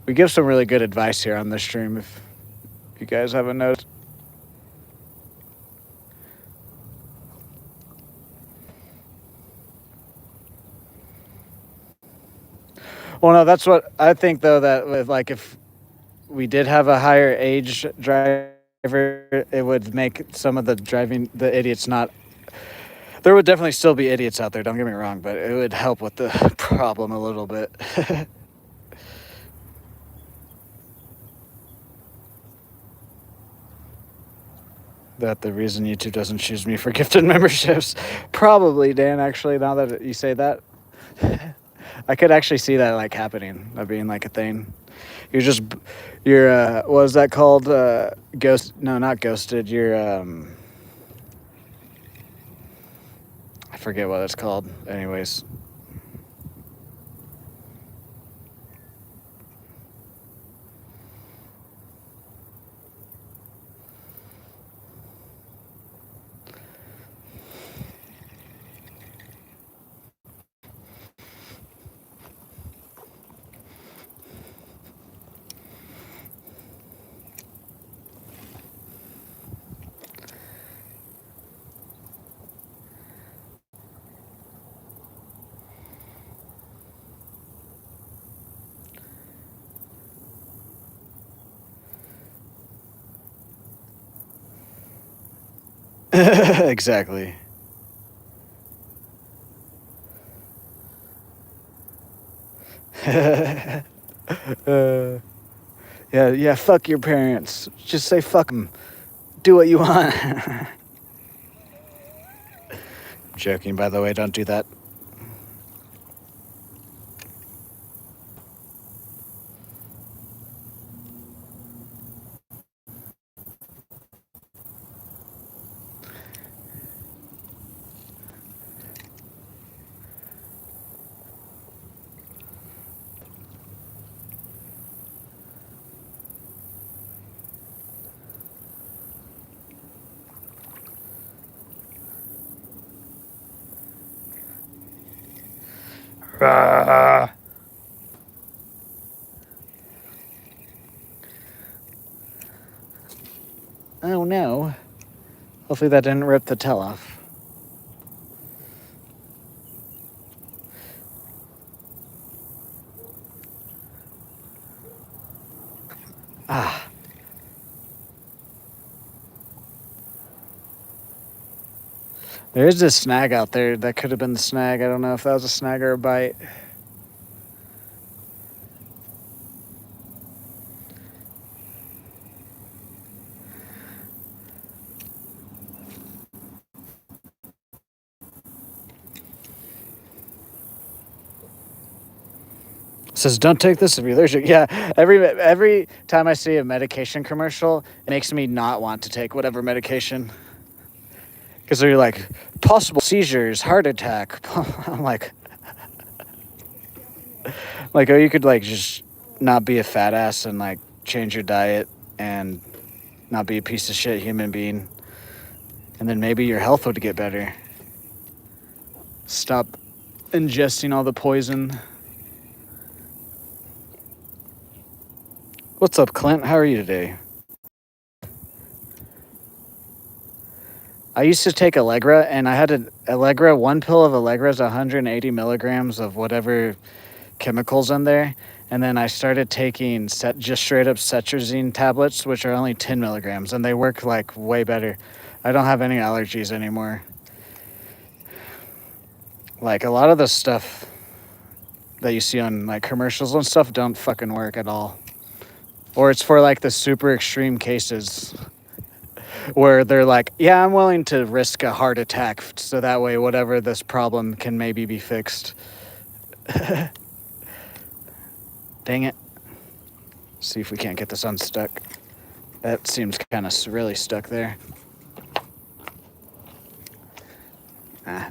We give some really good advice here on this stream if you guys haven't noticed. Well, no, that's what I think, though, that with, like, if we did have a higher age driver, it would make some of the idiots not. There would definitely still be idiots out there, don't get me wrong, but it would help with the problem a little bit. That the reason YouTube doesn't choose me for gifted memberships. Probably, Dan, actually, now that you say that. I could actually see that like happening, that being like a thing. You're what was that called? Ghost? No, not ghosted. You're I forget what it's called. Anyways. Exactly. Yeah, fuck your parents. Just say fuck them. Do what you want. Joking, by the way, don't do that. Ah. Oh no. Hopefully that didn't rip the tail off. Ah. There is this snag out there. That could have been the snag. I don't know if that was a snag or a bite. It says, don't take this if you're allergic. Yeah, every time I see a medication commercial, it makes me not want to take whatever medication. Because they're like, possible seizures, heart attack. I'm like, oh, you could like just not be a fat ass and like change your diet and not be a piece of shit human being. And then maybe your health would get better. Stop ingesting all the poison. What's up, Clint? How are you today? I used to take Allegra, and I had Allegra. One pill of Allegra is 180 milligrams of whatever chemicals in there. And then I started taking just straight up cetrizine tablets, which are only 10 milligrams, and they work like way better. I don't have any allergies anymore. Like a lot of the stuff that you see on like commercials and stuff don't fucking work at all. Or it's for like the super extreme cases where they're like, yeah, I'm willing to risk a heart attack so that way whatever this problem can maybe be fixed. Dang it. See if we can't get this unstuck. That seems kind of really stuck there.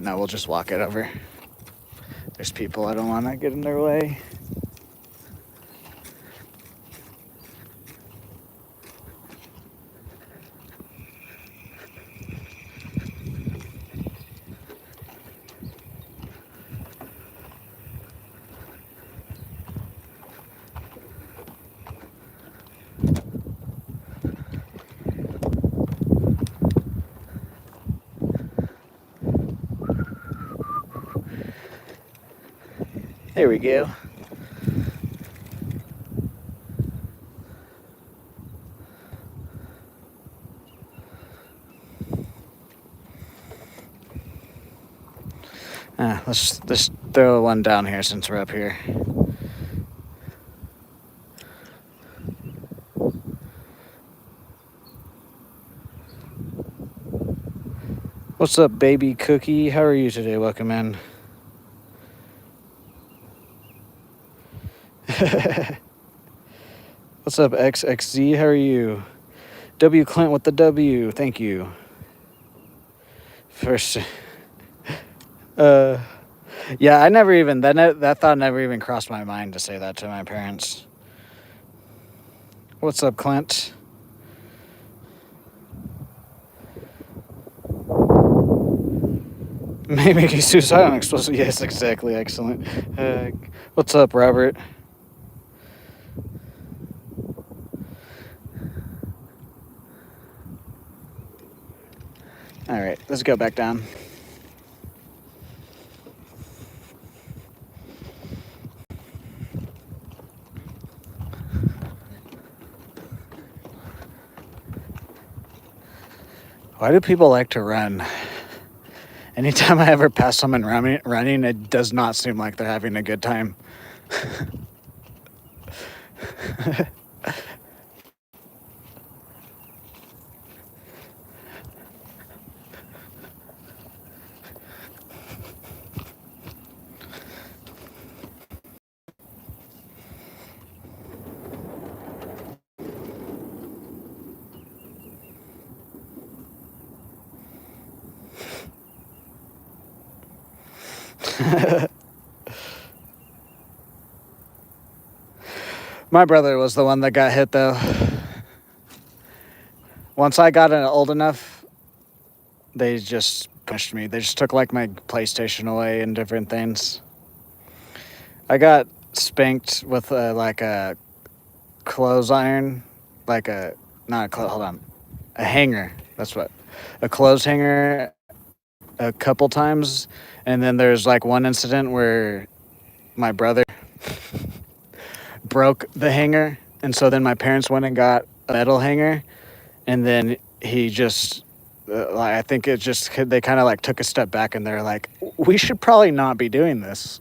No, we'll just walk it over. There's people I don't want to get in their way. There we go. Let's just throw one down here since we're up here. What's up, baby cookie? How are you today? Welcome in. What's up, XXZ? How are you? W Clint with the W. Thank you. First, yeah, I never even that thought never even crossed my mind to say that to my parents. What's up, Clint? May make you suicidal and explosive. Yes, exactly. Excellent. What's up, Robert? All right, let's go back down. Why do people like to run? Anytime I ever pass someone running, it does not seem like they're having a good time. My brother was the one that got hit, though. Once I got old enough, they just pushed me. They just took like my PlayStation away and different things. I got spanked with like a clothes iron, like a not a hold on, a hanger. That's what a clothes hanger a couple times, and then there's like one incident where my brother broke the hanger, and so then my parents went and got a metal hanger, and then he just. Like, I think it just they kind of like took a step back and they're like, we should probably not be doing this.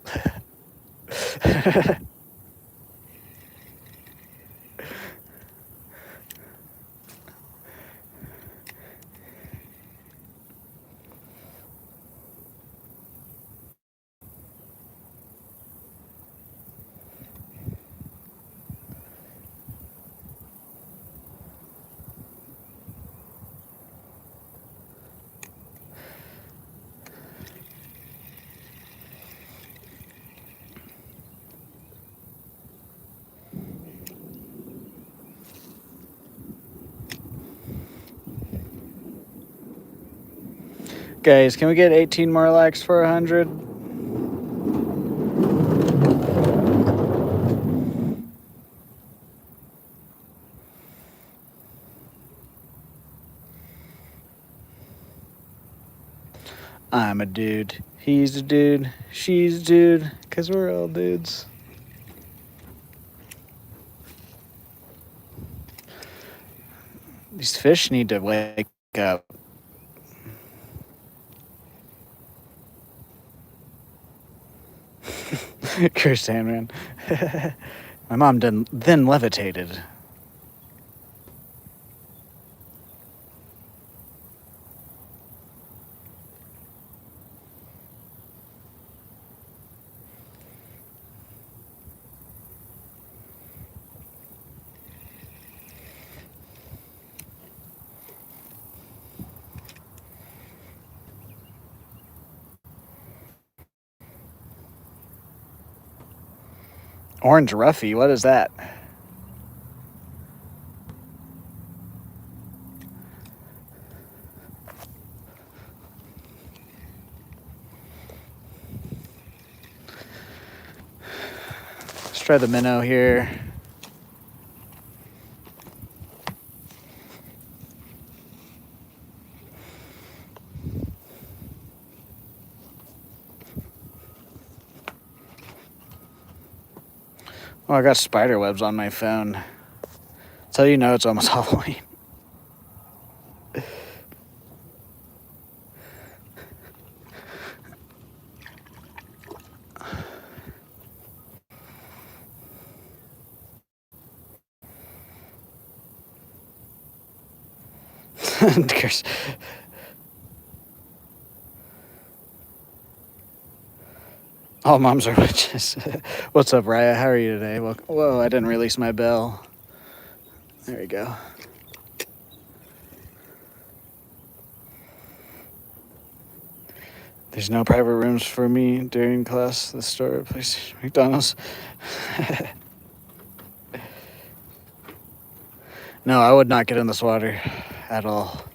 Guys, can we get 18 more likes for 100? I'm a dude. He's a dude. She's a dude. Because we're all dudes. These fish need to wake up. Cursed Handman. My mom then levitated. Orange Ruffy, what is that? Let's try the minnow here. Oh, I got spider webs on my phone. That's how you know it's almost Halloween. Curse. All moms are witches. What's up, Raya? How are you today? Well, whoa, I didn't release my bell. There we go. There's no private rooms for me during class. The store, PlayStation, McDonald's. No, I would not get in this water at all.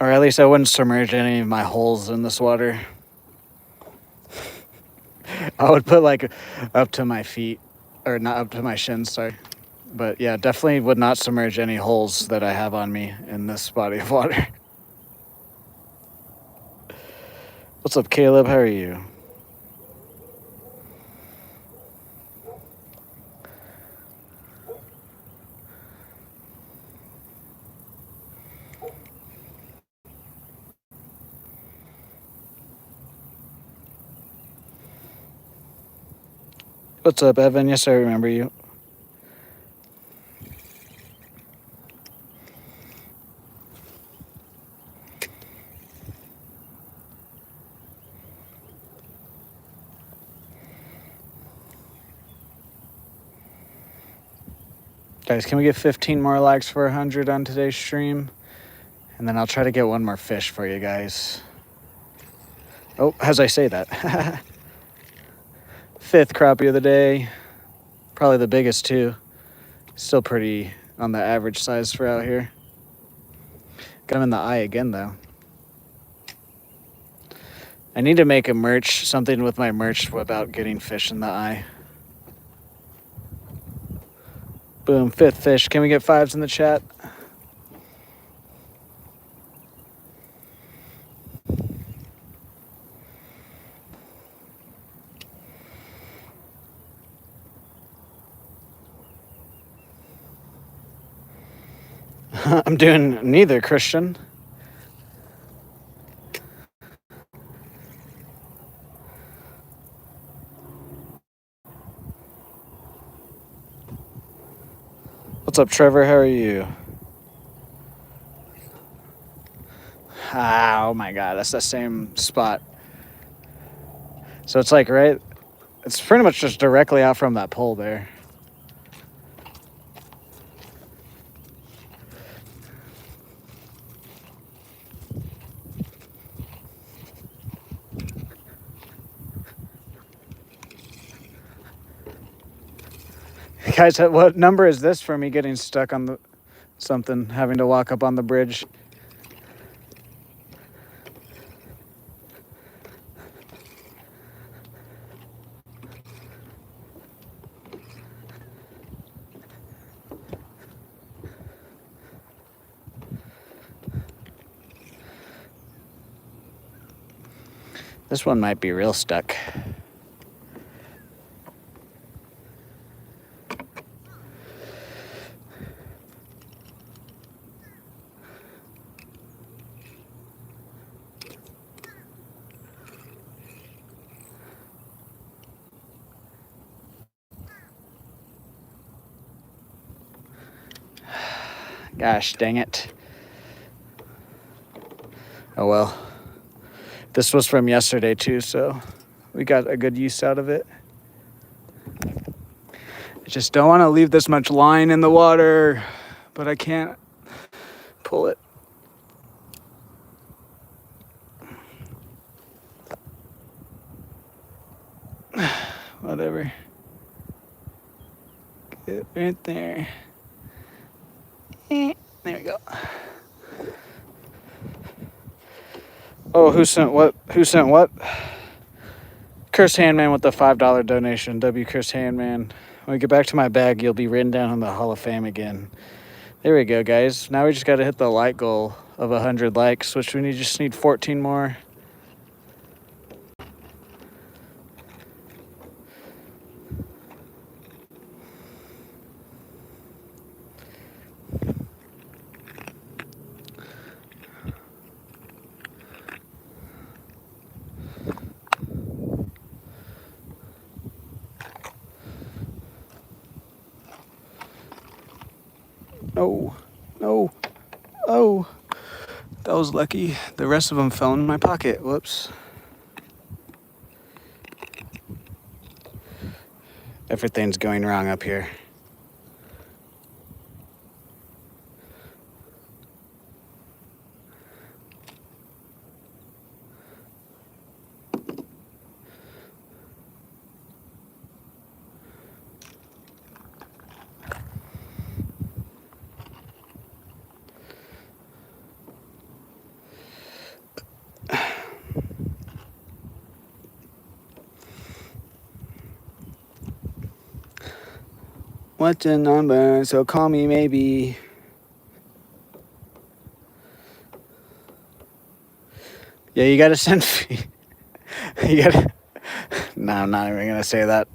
Or at least I wouldn't submerge any of my holes in this water. I would put like up to my feet, or not up to my shins, sorry. But yeah, definitely would not submerge any holes that I have on me in this body of water. What's up, Caleb? How are you? What's up, Evan? Yes, I remember you. Guys, can we get 15 more likes for 100 on today's stream? And then I'll try to get one more fish for you guys. Oh, as I say that. 5th crappie of the day. Probably the biggest, too. Still pretty on the average size for out here. Got him in the eye again, though. I need to make a merch, something with my merch about getting fish in the eye. Boom, 5th fish. Can we get 5s in the chat? I'm doing neither, Christian. What's up, Trevor? How are you? Oh my god, that's the same spot. So it's like right, it's pretty much just directly out from that pole there. Guys, what number is this for me getting stuck on the something, having to walk up on the bridge? This one might be real stuck. Gosh, dang it. Oh well. This was from yesterday too, so we got a good use out of it. I just don't want to leave this much line in the water, but I can't pull it. Whatever. Get right there. There we go. Oh, who sent what? Who sent what? Curse Handman with the $5 donation. W Curse Handman. When we get back to my bag, you'll be written down in the Hall of Fame again. There we go, guys. Now we just got to hit the like goal of 100 likes, which we just need 14 more. No, no, oh, that was lucky. The rest of them fell in my pocket. Whoops. Everything's going wrong up here. What's your number? So call me maybe. Yeah, you gotta send me. You gotta. No, I'm not even gonna say that.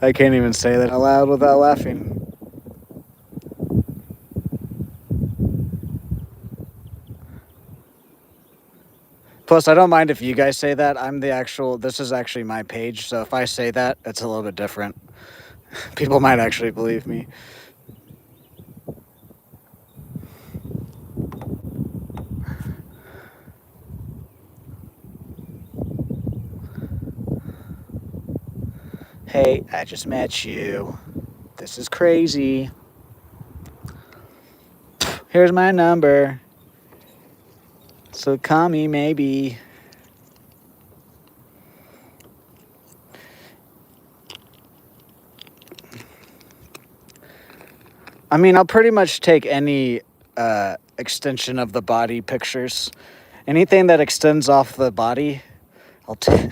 I can't even say that out loud without laughing. Plus, I don't mind if you guys say that. This is actually my page, so if I say that, it's a little bit different. People might actually believe me. Hey, I just met you. This is crazy. Here's my number. So call me maybe. I mean, I'll pretty much take any extension of the body pictures. Anything that extends off the body, I'll take.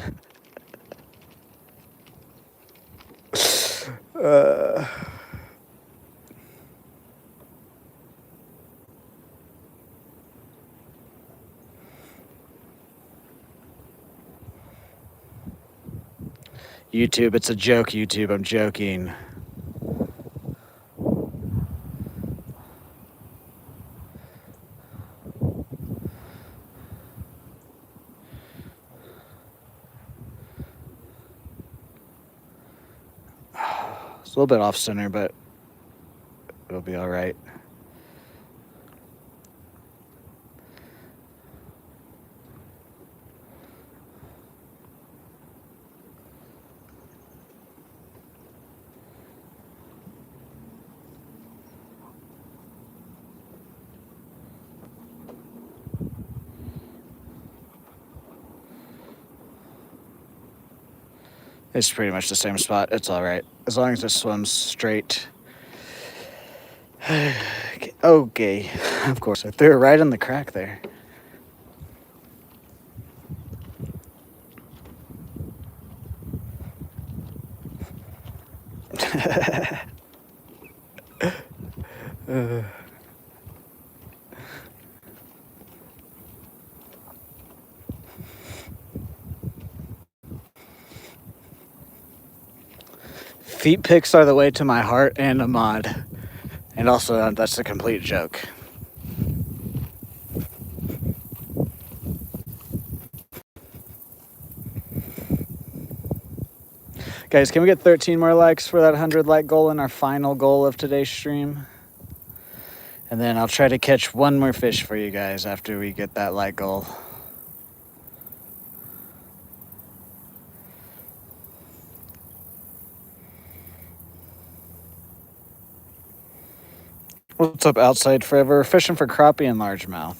YouTube, it's a joke, YouTube. I'm joking. It's a little bit off center, but it'll be all right. It's pretty much the same spot. It's all right. As long as it swims straight. Okay. Of course, I threw it right in the crack there. Feet pics are the way to my heart and a mod. And also, that's a complete joke. Guys, can we get 13 more likes for that 100 like goal and our final goal of today's stream? And then I'll try to catch one more fish for you guys after we get that like goal. What's up, Outside Forever? Fishing for crappie and largemouth.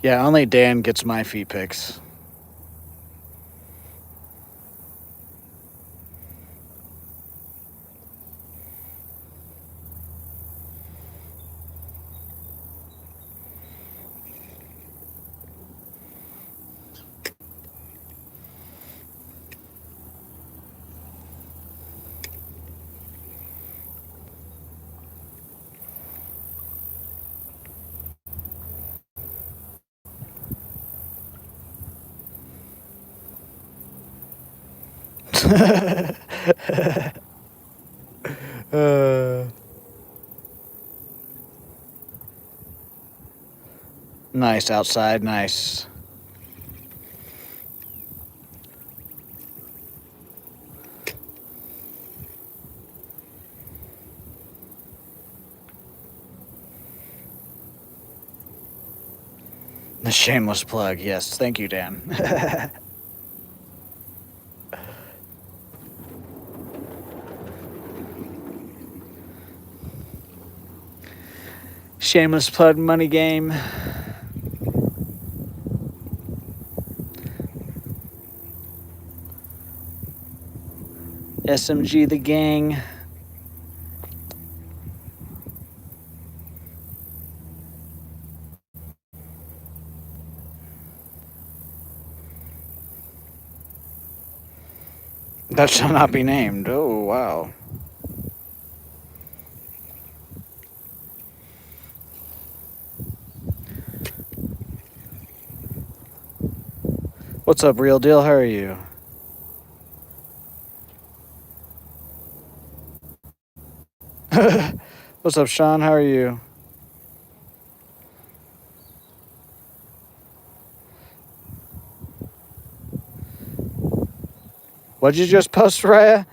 Yeah, only Dan gets my feet pics. Nice, Outside, nice. The shameless plug, yes. Thank you, Dan. Shameless plug money game. SMG the gang. That shall not be named. Oh, wow. What's up, Real Deal? How are you? What's up, Sean? How are you? What'd you just post, Raya?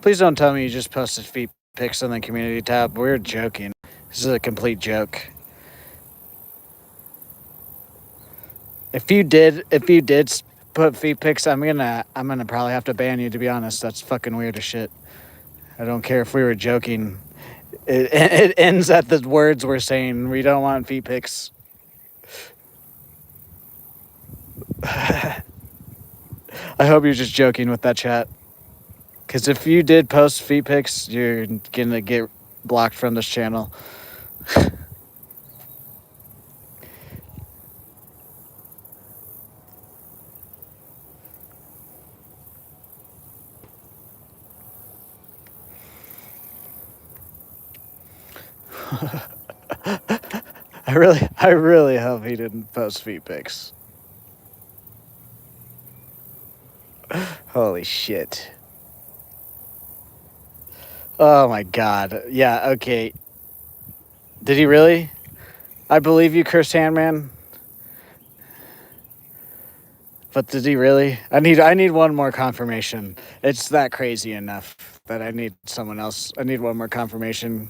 Please don't tell me you just posted feet pics on the community tab. We're joking. This is a complete joke. If you did put feet pics, I'm gonna probably have to ban you, to be honest. That's fucking weird as shit. I don't care if we were joking. It ends at the words we're saying. We don't want feet pics. I hope you're just joking with that chat. Because if you did post feet pics, you're gonna get blocked from this channel. I really hope he didn't post feet pics. Holy shit. Oh my god. Yeah, okay. Did he really? I believe you, Cursed Handman. But did he really? I need one more confirmation. It's that crazy enough that I need someone else. I need one more confirmation.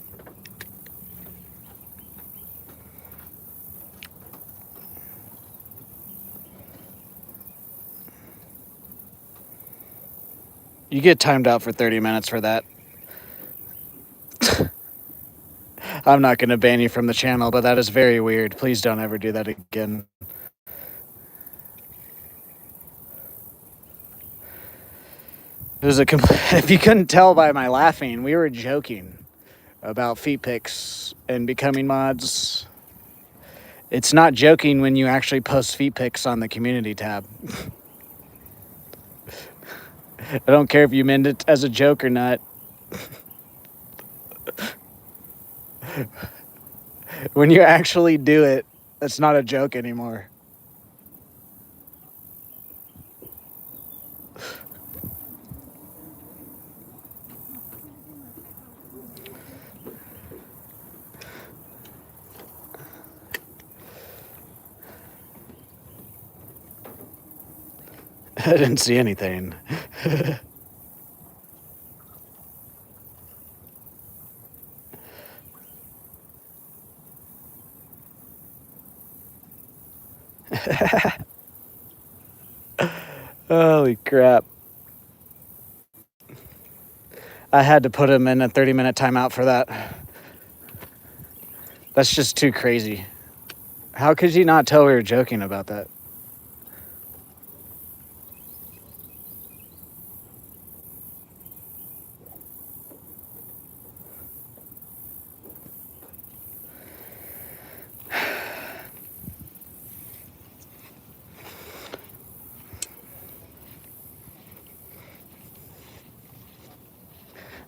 You get timed out for 30 minutes for that. I'm not going to ban you from the channel, but that is very weird. Please don't ever do that again. It was if you couldn't tell by my laughing, we were joking about feet pics and becoming mods. It's not joking when you actually post feet pics on the community tab. I don't care if you meant it as a joke or not. When you actually do it, it's not a joke anymore. I didn't see anything. Holy crap. I had to put him in a 30-minute timeout for that. That's just too crazy. How could you not tell we were joking about that?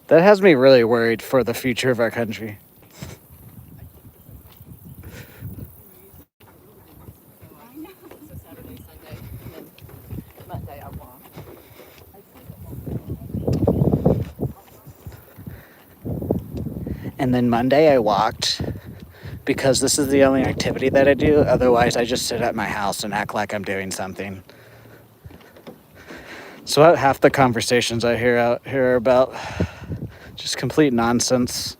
That has me really worried for the future of our country. And then Monday I walked because this is the only activity that I do. Otherwise, I just sit at my house and act like I'm doing something. So about half the conversations I hear out here are about just complete nonsense.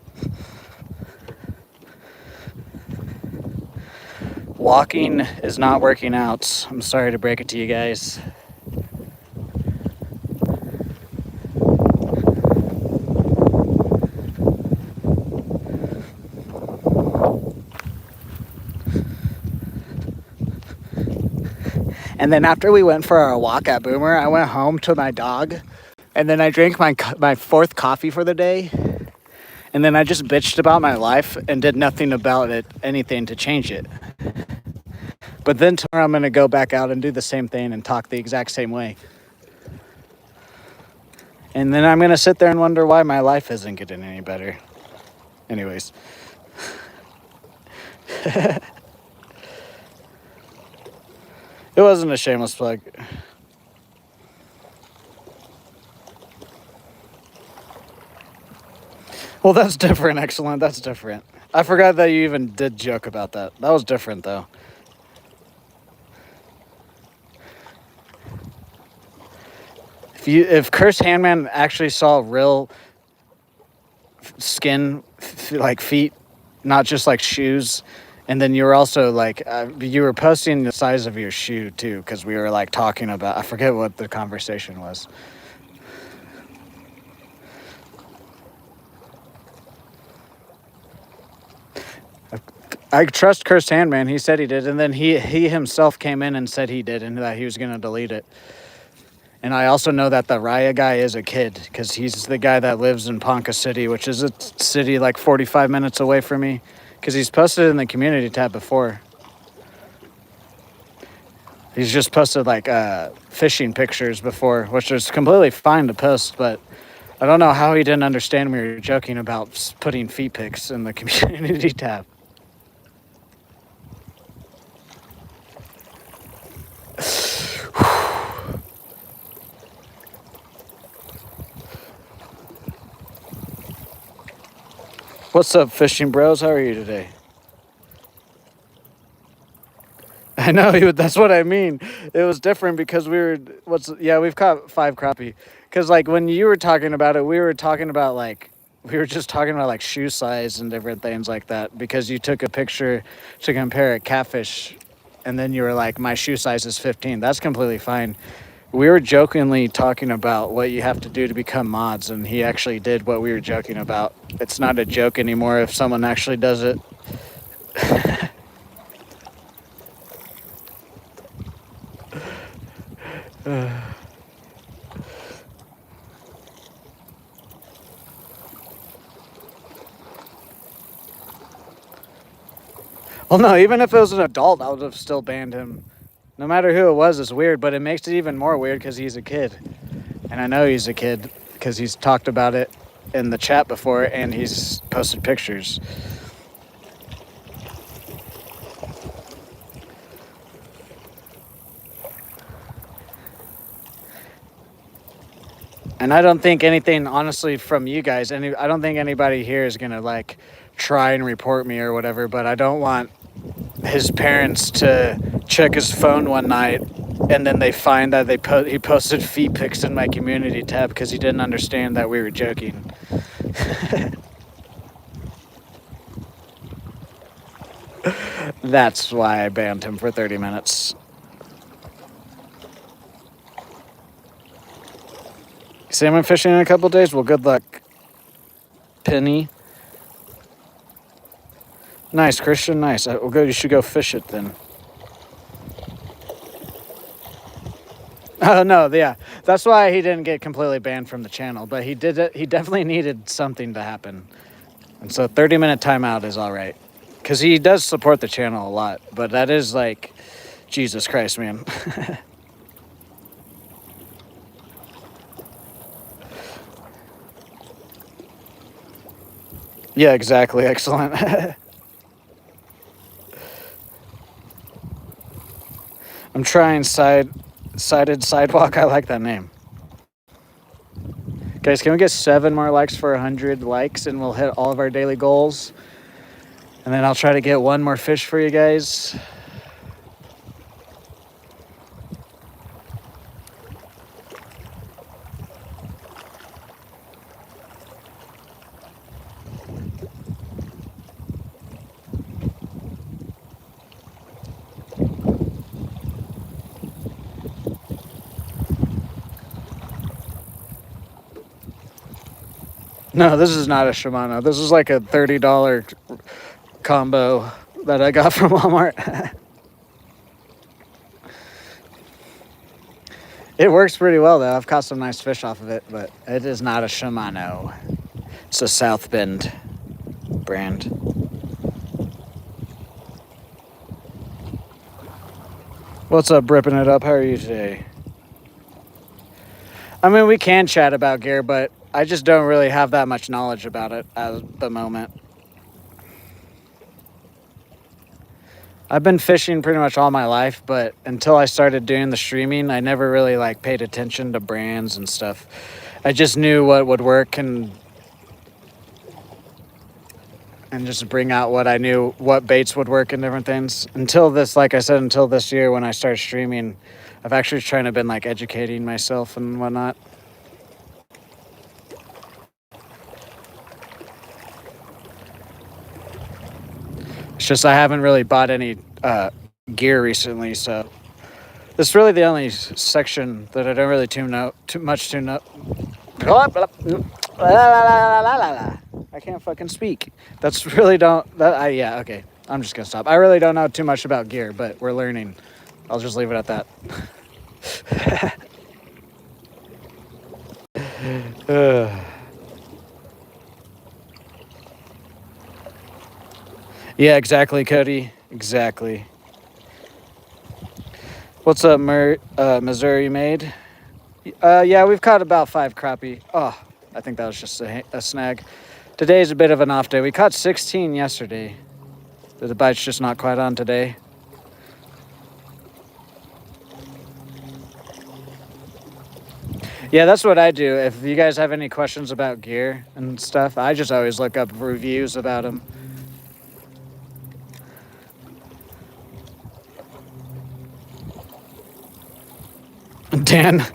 Walking is not working out. I'm sorry to break it to you guys. And then after we went for our walk at Boomer, I went home to my dog. And then I drank my fourth coffee for the day. And then I just bitched about my life and did nothing about it, anything to change it. But then tomorrow I'm going to go back out and do the same thing and talk the exact same way. And then I'm going to sit there and wonder why my life isn't getting any better. Anyways. It wasn't a shameless plug. Well, that's different. Excellent. That's different. I forgot that you even did joke about that. That was different, though. If Cursed Handman actually saw real skin, like feet, not just like shoes, And then you were also like, you were posting the size of your shoe too, because we were like talking about, I forget what the conversation was. I trust Cursed Hand, man. He said he did, and then he himself came in and said he did, and that he was gonna delete it. And I also know that the Raya guy is a kid, because he's the guy that lives in Ponca City, which is a city like 45 minutes away from me, because he's posted in the community tab before. He's just posted like fishing pictures before, which is completely fine to post, but I don't know how he didn't understand we were joking about putting feet pics in the community tab. What's up, fishing bros? How are you today? I know, that's what I mean. It was different because we've caught 5 crappie. Because like when you were talking about it, we were just talking about like shoe size and different things like that. Because you took a picture to compare a catfish, and then you were like, my shoe size is 15. That's completely fine. We were jokingly talking about what you have to do to become mods, and he actually did what we were joking about. It's not a joke anymore if someone actually does it. Well, no, even if it was an adult, I would have still banned him. No matter who it was, it's weird, but it makes it even more weird because he's a kid. And I know he's a kid because he's talked about it in the chat before and he's posted pictures. And I don't think anything, honestly, from you guys, I don't think anybody here is going to like try and report me or whatever, but I don't want his parents to check his phone one night and then they find that he posted feet pics in my community tab because he didn't understand that we were joking. That's why I banned him for 30 minutes. Salmon fishing in a couple days? Well, good luck, Penny. Nice, Christian, nice. You should go fish it then. Oh, no, yeah. That's why he didn't get completely banned from the channel, but he definitely needed something to happen. And so 30-minute timeout is all right. Because he does support the channel a lot, but that is like, Jesus Christ, man. Yeah, exactly. Excellent. I'm trying sided sidewalk. I like that name. Guys, can we get 7 more likes for 100 likes and we'll hit all of our daily goals? And then I'll try to get 1 more fish for you guys. No, this is not a Shimano. This is like a $30 combo that I got from Walmart. It works pretty well, though. I've caught some nice fish off of it, but it is not a Shimano. It's a South Bend brand. What's up, ripping it up? How are you today? I mean, we can chat about gear, but I just don't really have that much knowledge about it at the moment. I've been fishing pretty much all my life, but until I started doing the streaming, I never really like paid attention to brands and stuff. I just knew what would work and just bring out what I knew, what baits would work and different things. Until this, like I said, until this year when I started streaming, I've actually trying to been like educating myself and whatnot. It's just I haven't really bought any gear recently, so this is really the only section that I don't really tune out too much tune up. I can't fucking speak. That's really don't that I yeah, okay. I'm just gonna stop. I really don't know too much about gear, but we're learning. I'll just leave it at that. Yeah, exactly, Cody. Exactly. What's up, Missouri Made? Yeah, we've caught about 5 crappie. Oh, I think that was just a snag. Today's a bit of an off day. We caught 16 yesterday. The bite's just not quite on today. Yeah, that's what I do. If you guys have any questions about gear and stuff, I just always look up reviews about them. Dan,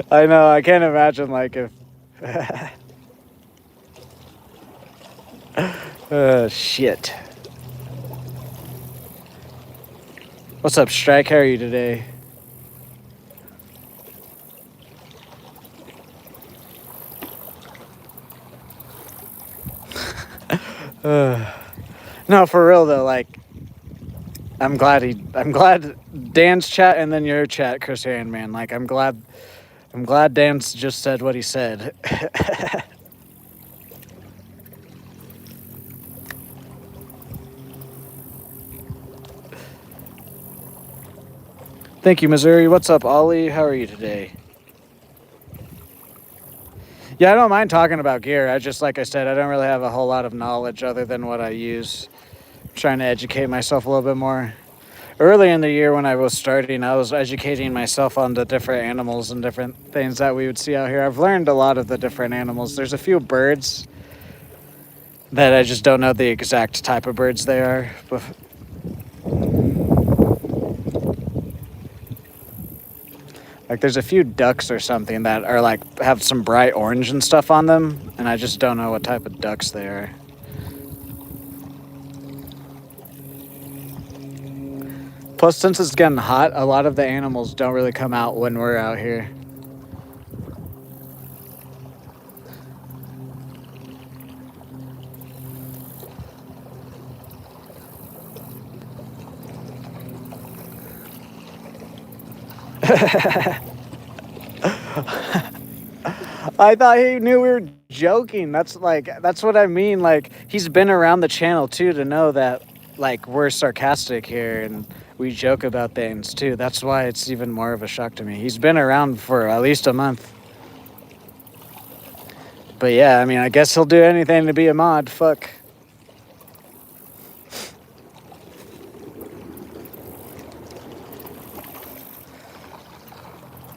I know. I can't imagine like if. Shit. What's up, Strike? How are you today? No, for real though. Like, I'm glad Dan's chat and then your chat, Chris Handman. Like, I'm glad Dan's just said what he said. Thank you, Missouri. What's up, Ollie? How are you today? Yeah, I don't mind talking about gear. I just, like I said, I don't really have a whole lot of knowledge other than what I use. I'm trying to educate myself a little bit more. Early in the year when I was starting, I was educating myself on the different animals and different things that we would see out here. I've learned a lot of the different animals. There's a few birds that I just don't know the exact type of birds they are. Like there's a few ducks or something that are like have some bright orange and stuff on them, and I just don't know what type of ducks they are. Plus, since it's getting hot, a lot of the animals don't really come out when we're out here. I thought he knew we were joking. That's what I mean. Like, he's been around the channel too to know that like we're sarcastic here and we joke about things too. That's why it's even more of a shock to me. He's been around for at least a month. But yeah, I mean, I guess he'll do anything to be a mod. Fuck.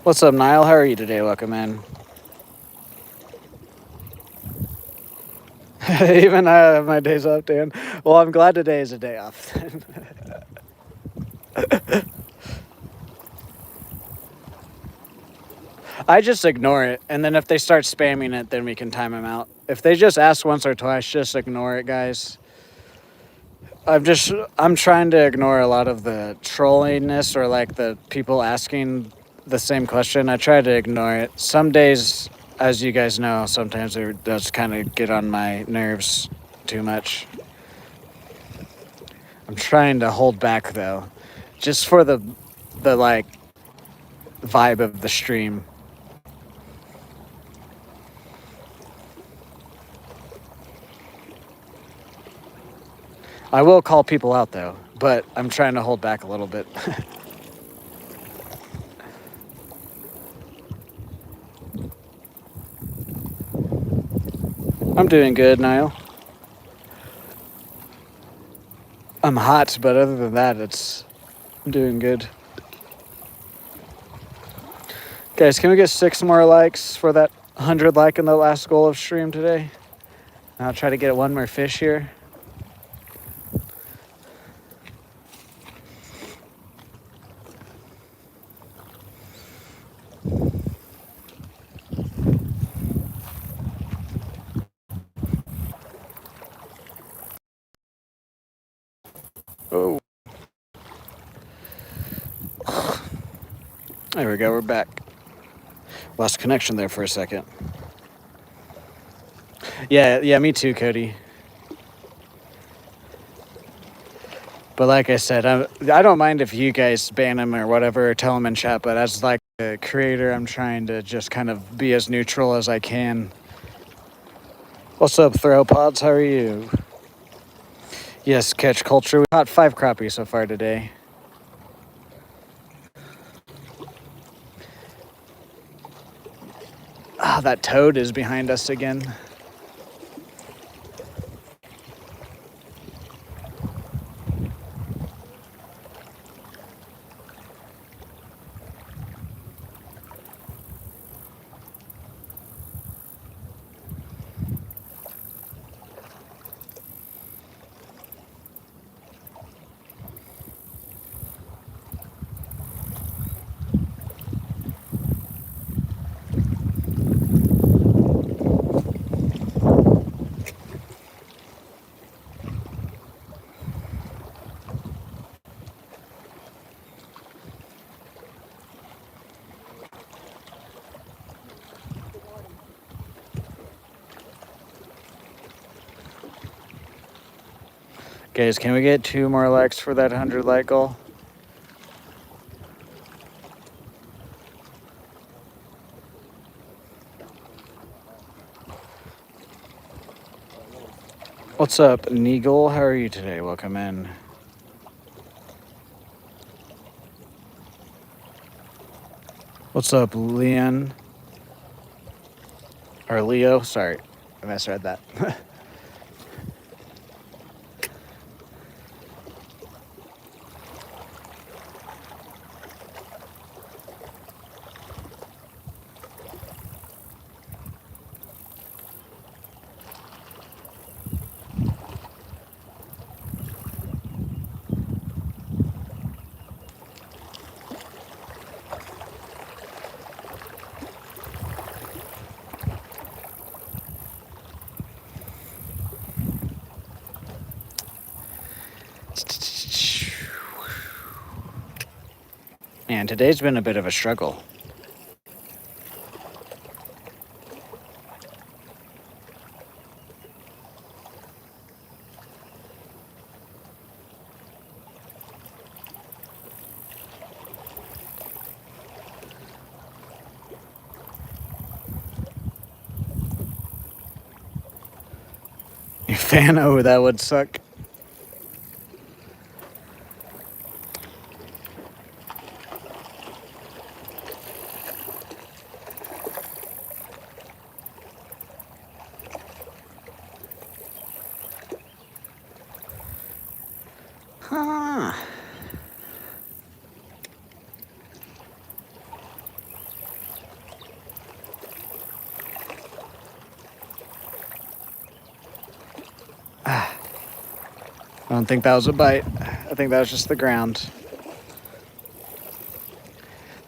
What's up, Niall? How are you today? Welcome in. Even I have my days off, Dan. Well, I'm glad today is a day off. I just ignore it, and then if they start spamming it, then we can time them out. If they just ask once or twice, just ignore it, guys. I'm trying to ignore a lot of the trollingness or like the people asking the same question. I try to ignore it. Some days, as you guys know, sometimes it does kind of get on my nerves too much. I'm trying to hold back though, just for the like vibe of the stream. I will call people out though, but I'm trying to hold back a little bit. I'm doing good, Niall. I'm hot, but other than that, I'm doing good. Guys, can we get 6 more likes for that 100 like in the last goal of stream today? I'll try to get 1 more fish here. There we go, we're back. Lost connection there for a second. Yeah, me too, Cody. But like I said, I don't mind if you guys ban him or whatever, or tell him in chat, but as like a creator, I'm trying to just kind of be as neutral as I can. What's up, Throwpods? How are you? Yes, catch culture. We caught 5 crappie so far today. Ah, that toad is behind us again. Guys, can we get 2 more likes for that 100 like goal? What's up, Neagle? How are you today? Welcome in. What's up, Leon? Or Leo? Sorry, I misread that. Man, today's been a bit of a struggle. You fan? Oh, that would suck. Huh. I don't think that was a bite. I think that was just the ground.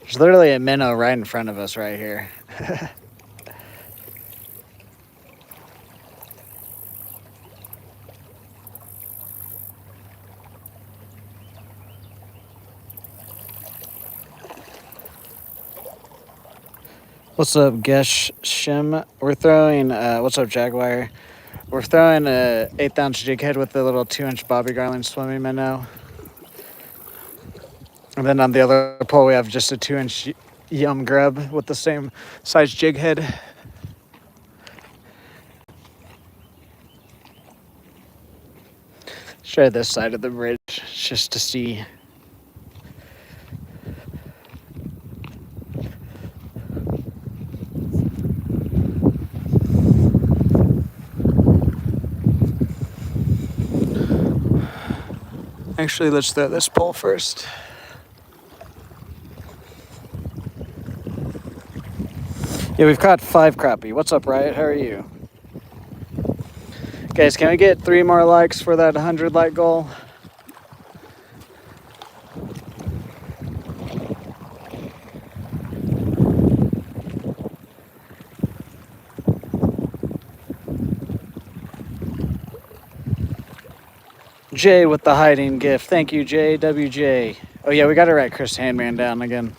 There's literally a minnow right in front of us right here. What's up, Gesh Shim? We're throwing, what's up, Jaguar? We're throwing a 1/8 ounce jig head with the little 2-inch Bobby Garland swimming minnow. And then on the other pole, we have just a 2-inch yum grub with the same size jig head. Let's try this side of the bridge just to see. Actually, let's throw this pole first. Yeah, we've caught 5 crappie. What's up, Riot? How are you? Guys, can we get 3 more likes for that 100 like goal? Jay with the hiding gift. Thank you, Jay. WJ. Oh, yeah, we got to write Chris Handman down again.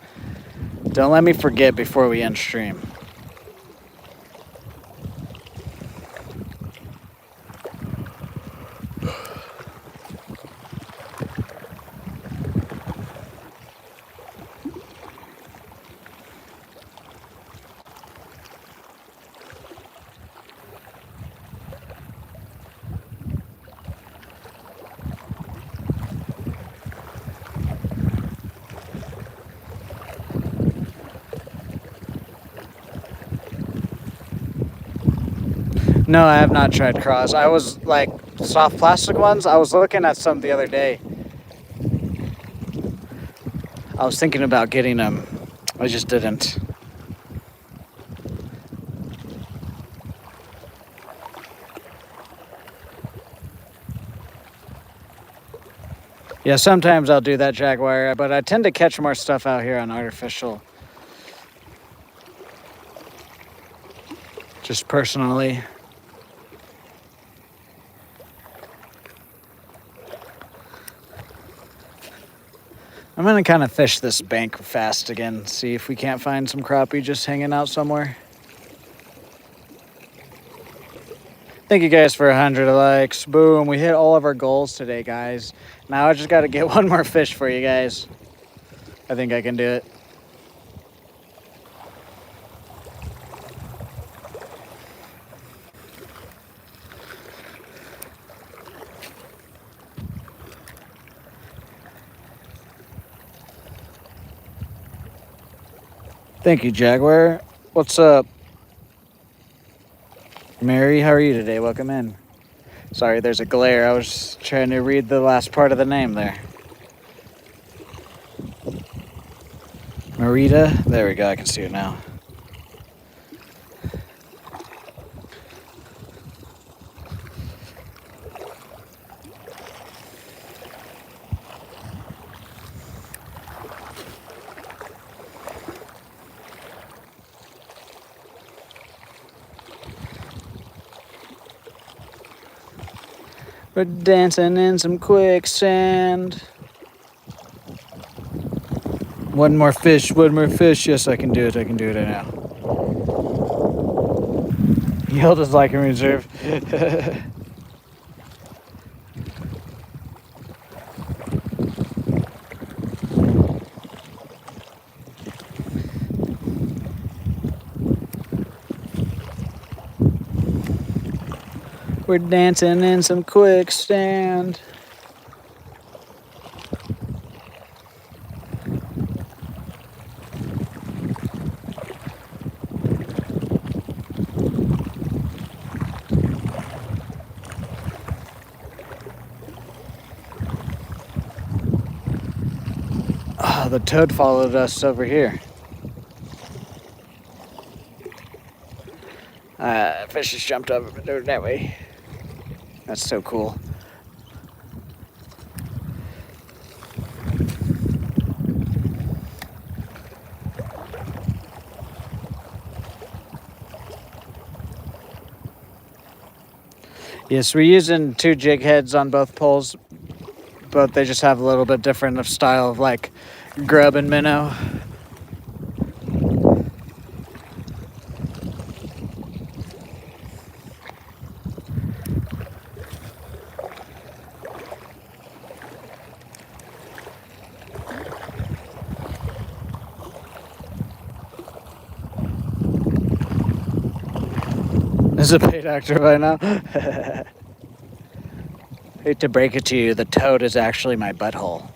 Don't let me forget before we end stream. No, I have not tried cross. I was like soft plastic ones. I was looking at some the other day. I was thinking about getting them. I just didn't. Yeah, sometimes I'll do that, Jaguar, but I tend to catch more stuff out here on artificial. Just personally. I'm gonna kind of fish this bank fast again, see if we can't find some crappie just hanging out somewhere. Thank you guys for 100 likes. Boom, we hit all of our goals today, guys. Now I just gotta get one more fish for you guys. I think I can do it. Thank you, Jaguar. What's up? Mary, how are you today? Welcome in. Sorry, there's a glare. I was trying to read the last part of the name there. Marita? There we go, I can see it now. We're dancing in some quicksand. One more fish, one more fish. Yes, I can do it. I can do it now. Yield is like in reserve. We're dancing in some quicksand. Oh, the toad followed us over here. Fish just jumped over that way. That's so cool. Yes, we're using 2 jig heads on both poles, but they just have a little bit different of style of like grub and minnow. Is a paid actor by now. Hate to break it to you, the toad is actually my butthole.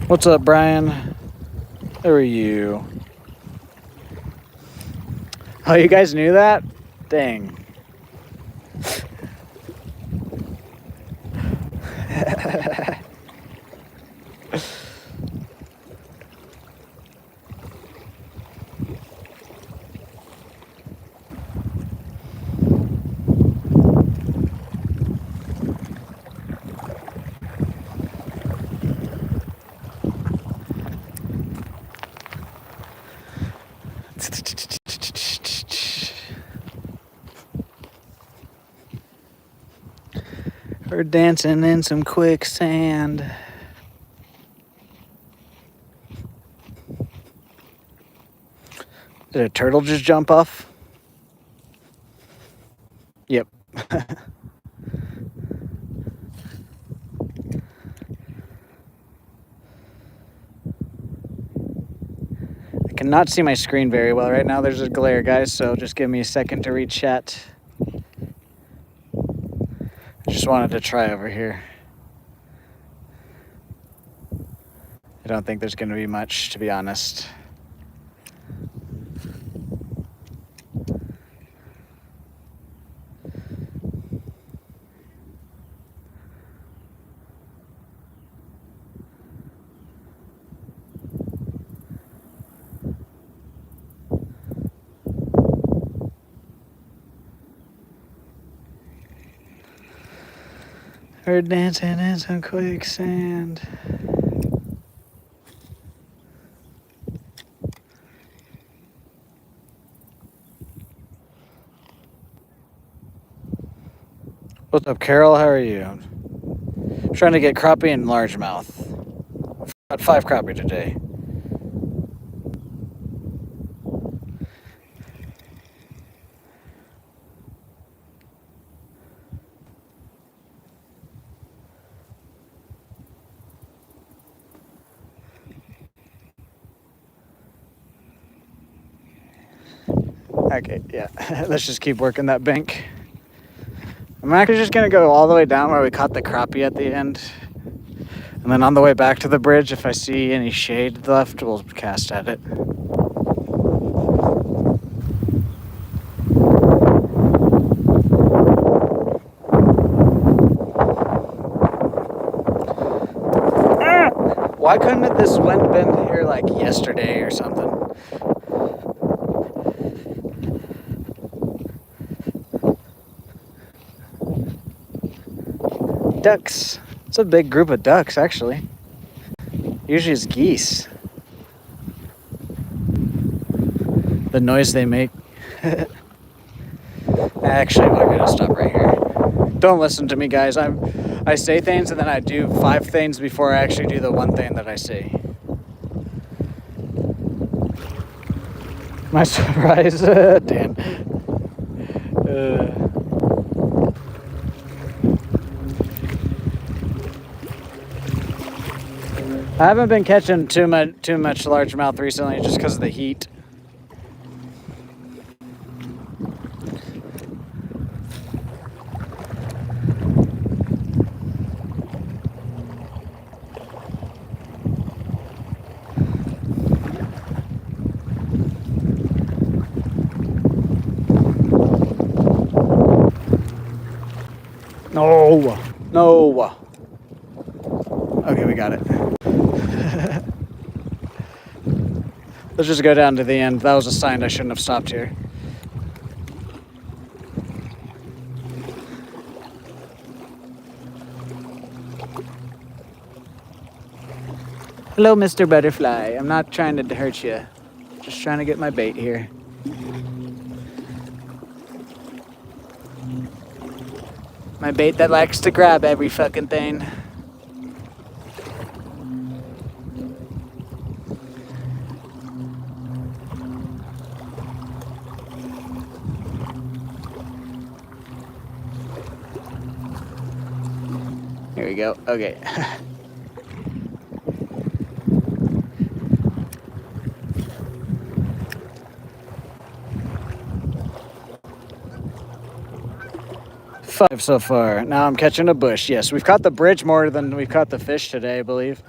What's up, Brian? How are you? Oh, you guys knew that? Dang. We're dancing in some quicksand. Did a turtle just jump off? Yep. I cannot see my screen very well right now. There's a glare, guys, so just give me a second to read chat. I just wanted to try over here. I don't think there's going to be much, to be honest. We're dancing in some quicksand. What's up, Carol? How are you? I'm trying to get crappie and largemouth. I've got 5 crappie today. Okay, yeah. Let's just keep working that bank. I'm actually just going to go all the way down where we caught the crappie at the end. And then on the way back to the bridge, if I see any shade left, we'll cast at it. Why couldn't this wind been here like yesterday or something? Ducks. It's a big group of ducks, actually. Usually it's geese. The noise they make. Actually, we're gonna stop right here. Don't listen to me, guys. I say things and then I do 5 things before I actually do the one thing that I say. My surprise, Dan. I haven't been catching too much largemouth recently just because of the heat. No. Okay, we got it. Let's just go down to the end. That was a sign I shouldn't have stopped here. Hello, Mr. Butterfly. I'm not trying to hurt you. Just trying to get my bait here. My bait that likes to grab every fucking thing. Here we go. Okay. Five so far. Now I'm catching a bush. Yes, we've caught the bridge more than we've caught the fish today, I believe.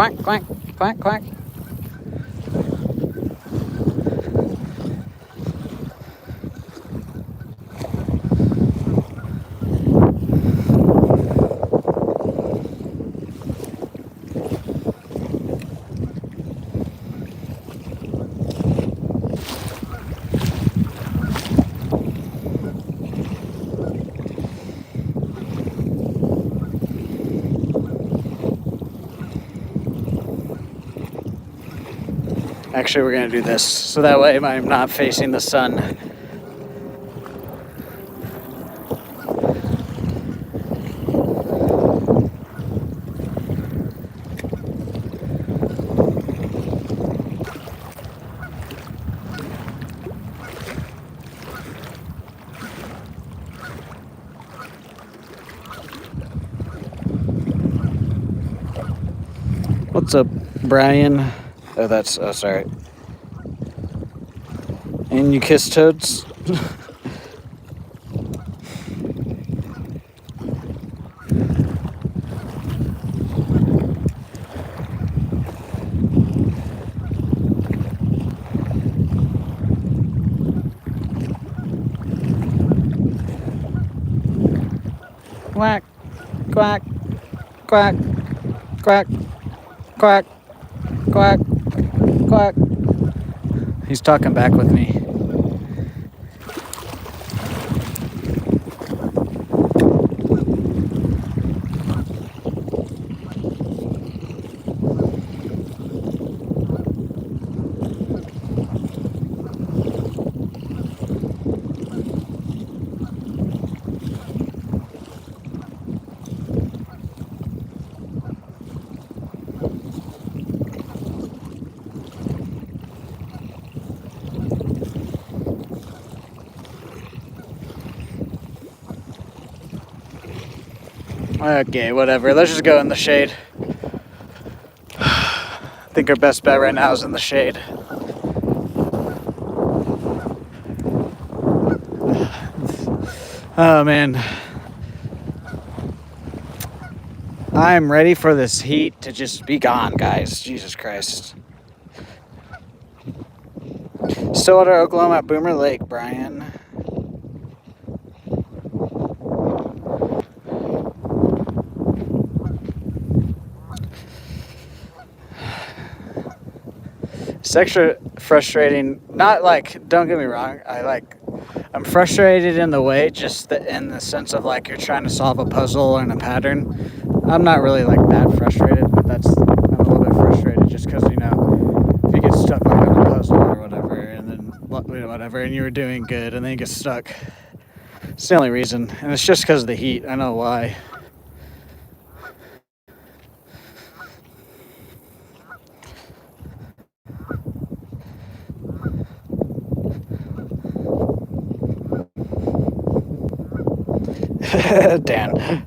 Quack, quack, quack, quack. Actually, we're gonna do this so that way I'm not facing the sun. What's up, Brian? Oh, sorry. And you kiss toads? Quack, quack, quack, quack, quack, quack, quack. He's talking back with me. Okay, whatever. Let's just go in the shade. I think our best bet right now is in the shade. Oh, man. I'm ready for this heat to just be gone, guys. Jesus Christ. Stillwater, Oklahoma at Boomer Lake, Brian. It's extra frustrating. Not like, don't get me wrong. I'm frustrated in the way, just in the sense of like you're trying to solve a puzzle and a pattern. I'm not really like that frustrated, but I'm a little bit frustrated just because, you know, if you get stuck on a puzzle or whatever, and then whatever, and you were doing good, and then you get stuck. It's the only reason, and it's just because of the heat. I know why. Dan.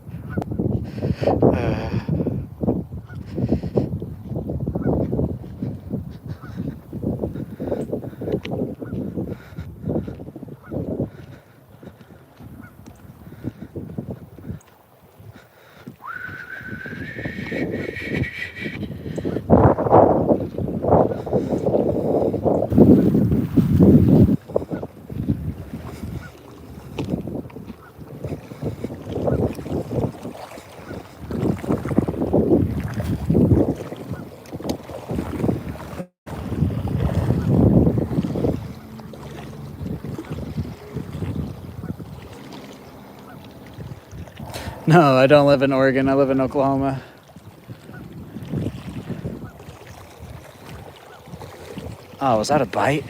No, I don't live in Oregon. I live in Oklahoma. Oh, was that a bite?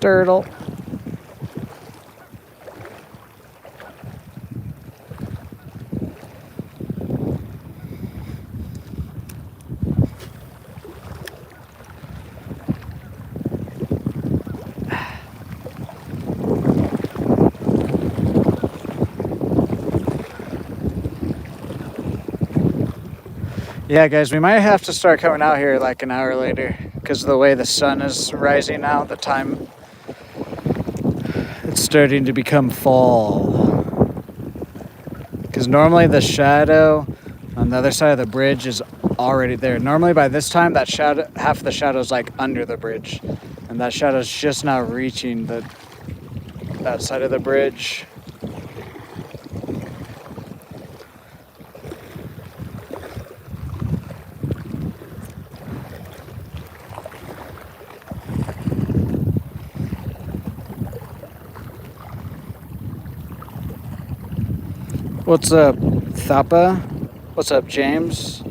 Turtle. Yeah, guys, we might have to start coming out here like an hour later because of the way the sun is rising now. The time it's starting to become fall. Because normally the shadow on the other side of the bridge is already there. Normally by this time, that shadow, half the shadow is like under the bridge, and that shadow is just now reaching that side of the bridge. What's up, Thapa? What's up, James?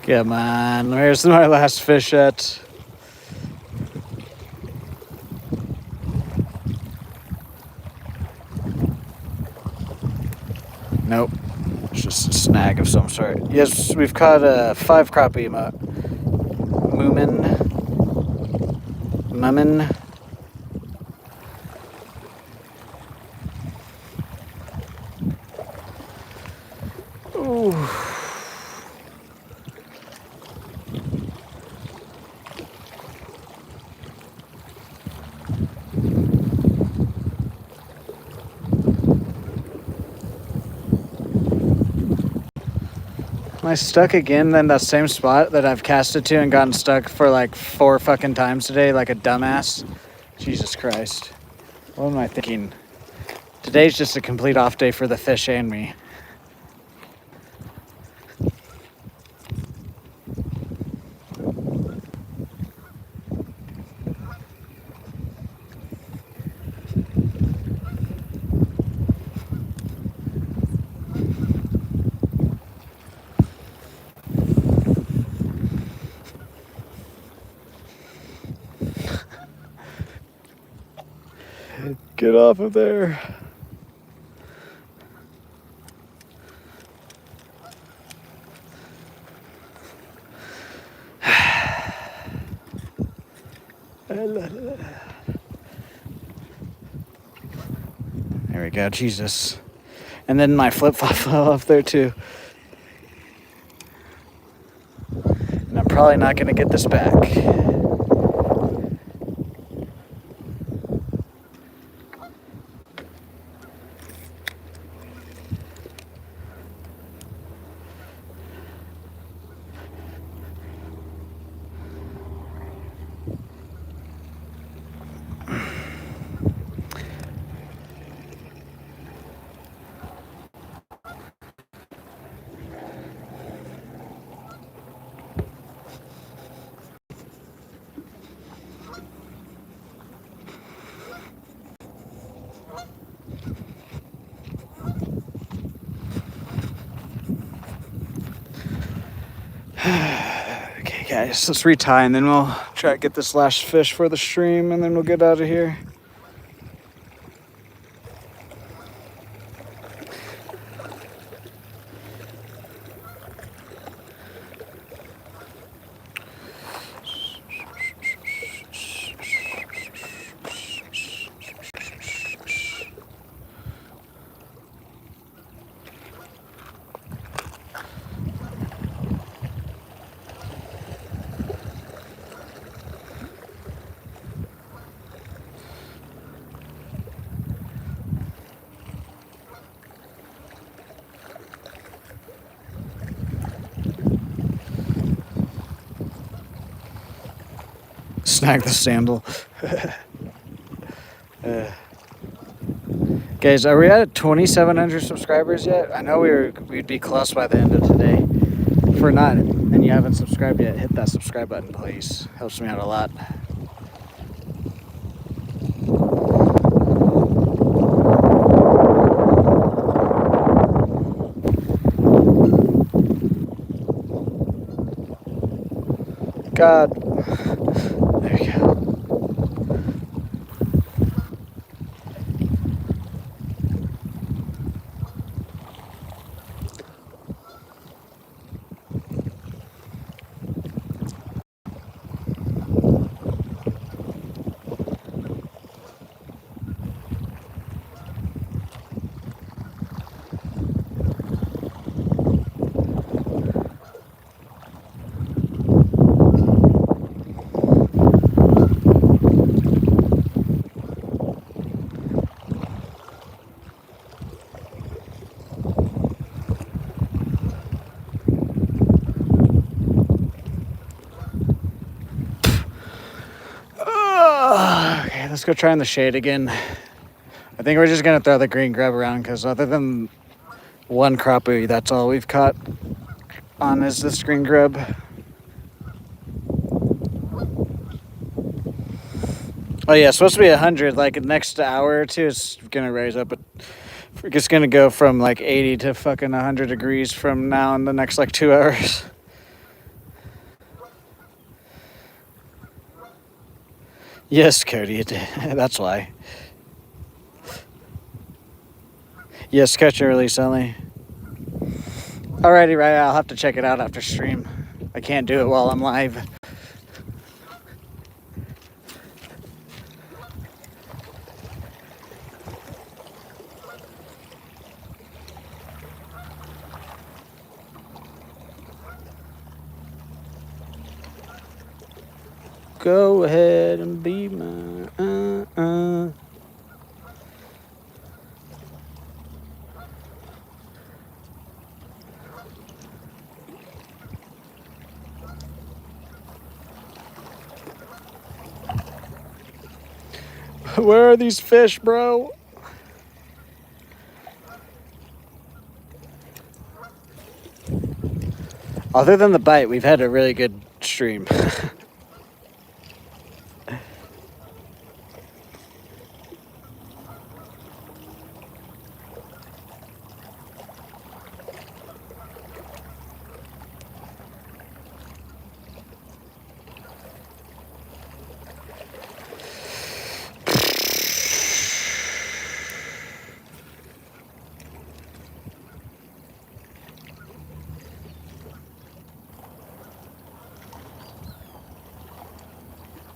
Come on, where's my last fish at? Nope, it's just a snag of some sort. Yes, we've caught 5 crappie, mummin. Ooh. Am I stuck again in that same spot that I've casted to and gotten stuck for like 4 fucking times today like a dumbass? Jesus Christ. What am I thinking? Today's just a complete off day for the fish and me. Get off of there. There we go, Jesus. And then my flip-flop fell off there too. And I'm probably not gonna get this back. Okay, guys, let's retie and then we'll try to get this last fish for the stream and then we'll get out of here. Snag the sandal. Guys, are we at 2,700 subscribers yet? I know we'd be close by the end of today. If we're not, and you haven't subscribed yet, hit that subscribe button, please. Helps me out a lot. God. There you go. Okay, let's go try in the shade again. I think we're just gonna throw the green grub around because other than one crappie, that's all we've caught on is this green grub. Oh yeah, it's supposed to be 100. Like the next hour or two, it's gonna raise up. But it's gonna go from like 80 to fucking 100 degrees from now in the next like 2 hours. Yes, Cody, it did. That's why. Yes, catch and release only. Alrighty, right. I'll have to check it out after stream. I can't do it while I'm live. Go ahead and be my Where are these fish, bro? Other than the bite, we've had a really good stream.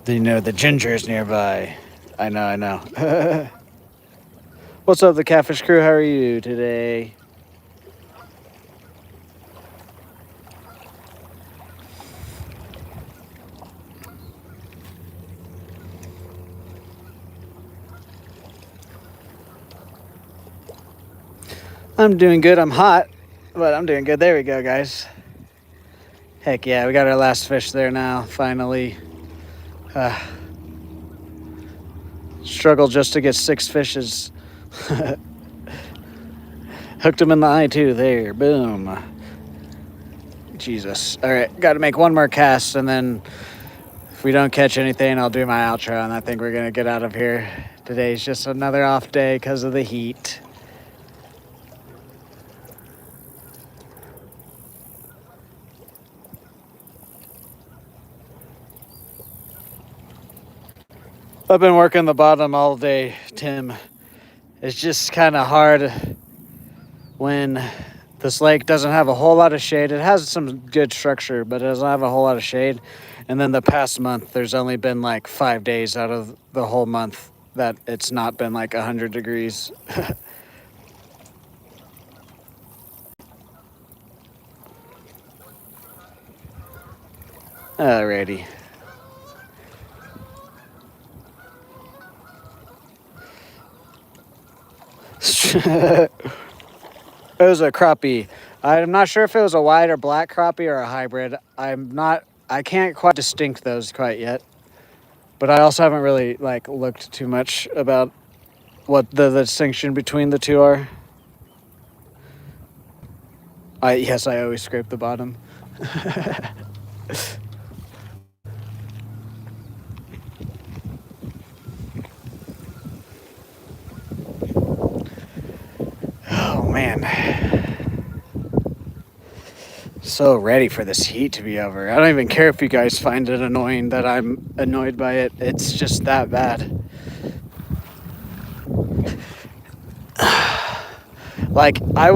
You know, the ginger is nearby. I know. What's up, the Catfish crew? How are you today? I'm doing good. I'm hot, but I'm doing good. There we go, guys. Heck yeah, we got our last fish there now, finally. Struggle just to get 6 fishes. Hooked them in the eye too. There, boom. Jesus. All right, got to make one more cast, and then if we don't catch anything, I'll do my outro, and I think we're gonna get out of here. Today's just another off day because of the heat. I've been working the bottom all day, Tim. It's just kind of hard when this lake doesn't have a whole lot of shade. It has some good structure, but it doesn't have a whole lot of shade. And then the past month, there's only been like 5 days out of the whole month that it's not been like 100 degrees. Alrighty. It was a crappie. I'm not sure if it was a white or black crappie or a hybrid. I can't quite distinct those quite yet. But I also haven't really like looked too much about what the distinction between the two are. Yes, I always scrape the bottom. Oh man. So ready for this heat to be over. I don't even care if you guys find it annoying that I'm annoyed by it. It's just that bad. Like I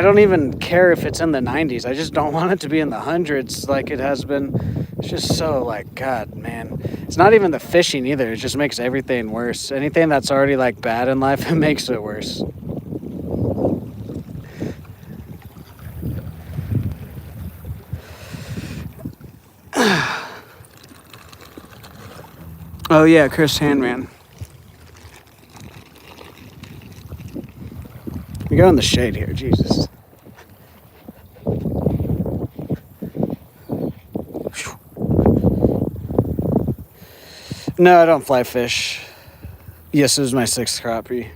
don't even care if it's in the 90s. I just don't want it to be in the hundreds like it has been. It's just so like, God, man. It's not even the fishing either. It just makes everything worse. Anything that's already like bad in life, it makes it worse. Oh yeah, Chris Handman. We go in the shade here, Jesus. No, I don't fly fish. Yes, it was my 6th crappie.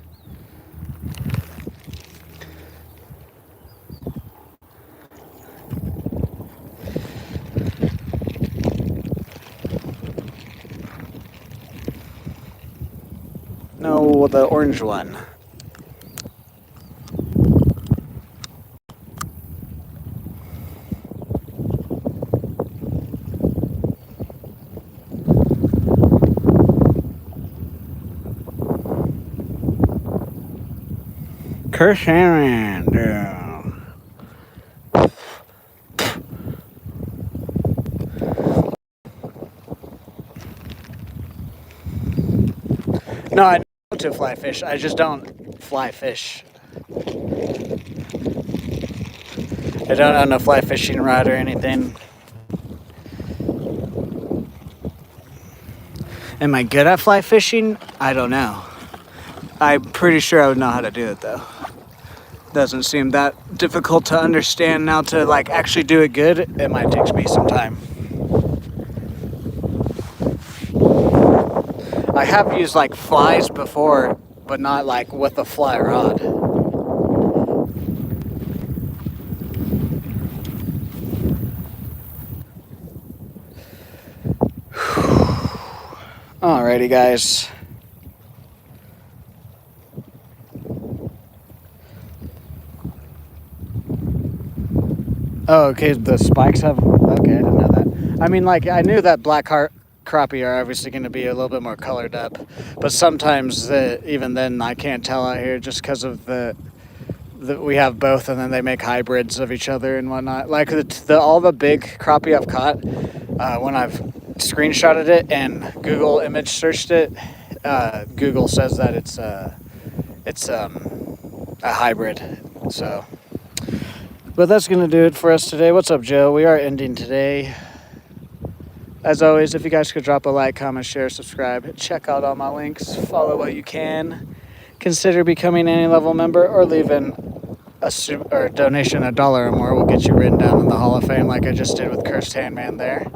No, the orange one. Chris Handman. No, I know to fly fish. I just don't fly fish. I don't own a fly fishing rod or anything. Am I good at fly fishing? I don't know. I'm pretty sure I would know how to do it though. Doesn't seem that difficult to understand. Now to like actually do it good, it might take me some time. I have used like flies before, but not like with a fly rod. Alrighty, guys. Oh, okay. The spikes have. Okay, I didn't know that. I mean, like I knew that black crappie are obviously going to be a little bit more colored up, but sometimes even then I can't tell out here just because of the we have both, and then they make hybrids of each other and whatnot. Like all the big crappie I've caught, when I've screenshotted it and Google image searched it, Google says that it's a hybrid. So, but that's gonna do it for us today. What's up, Joe? We are ending today. As always, if you guys could drop a like, comment, share, subscribe, check out all my links, follow what you can, consider becoming any level member, or leaving a donation $1 or more will get you written down in the Hall of Fame like I just did with Cursed Handman there.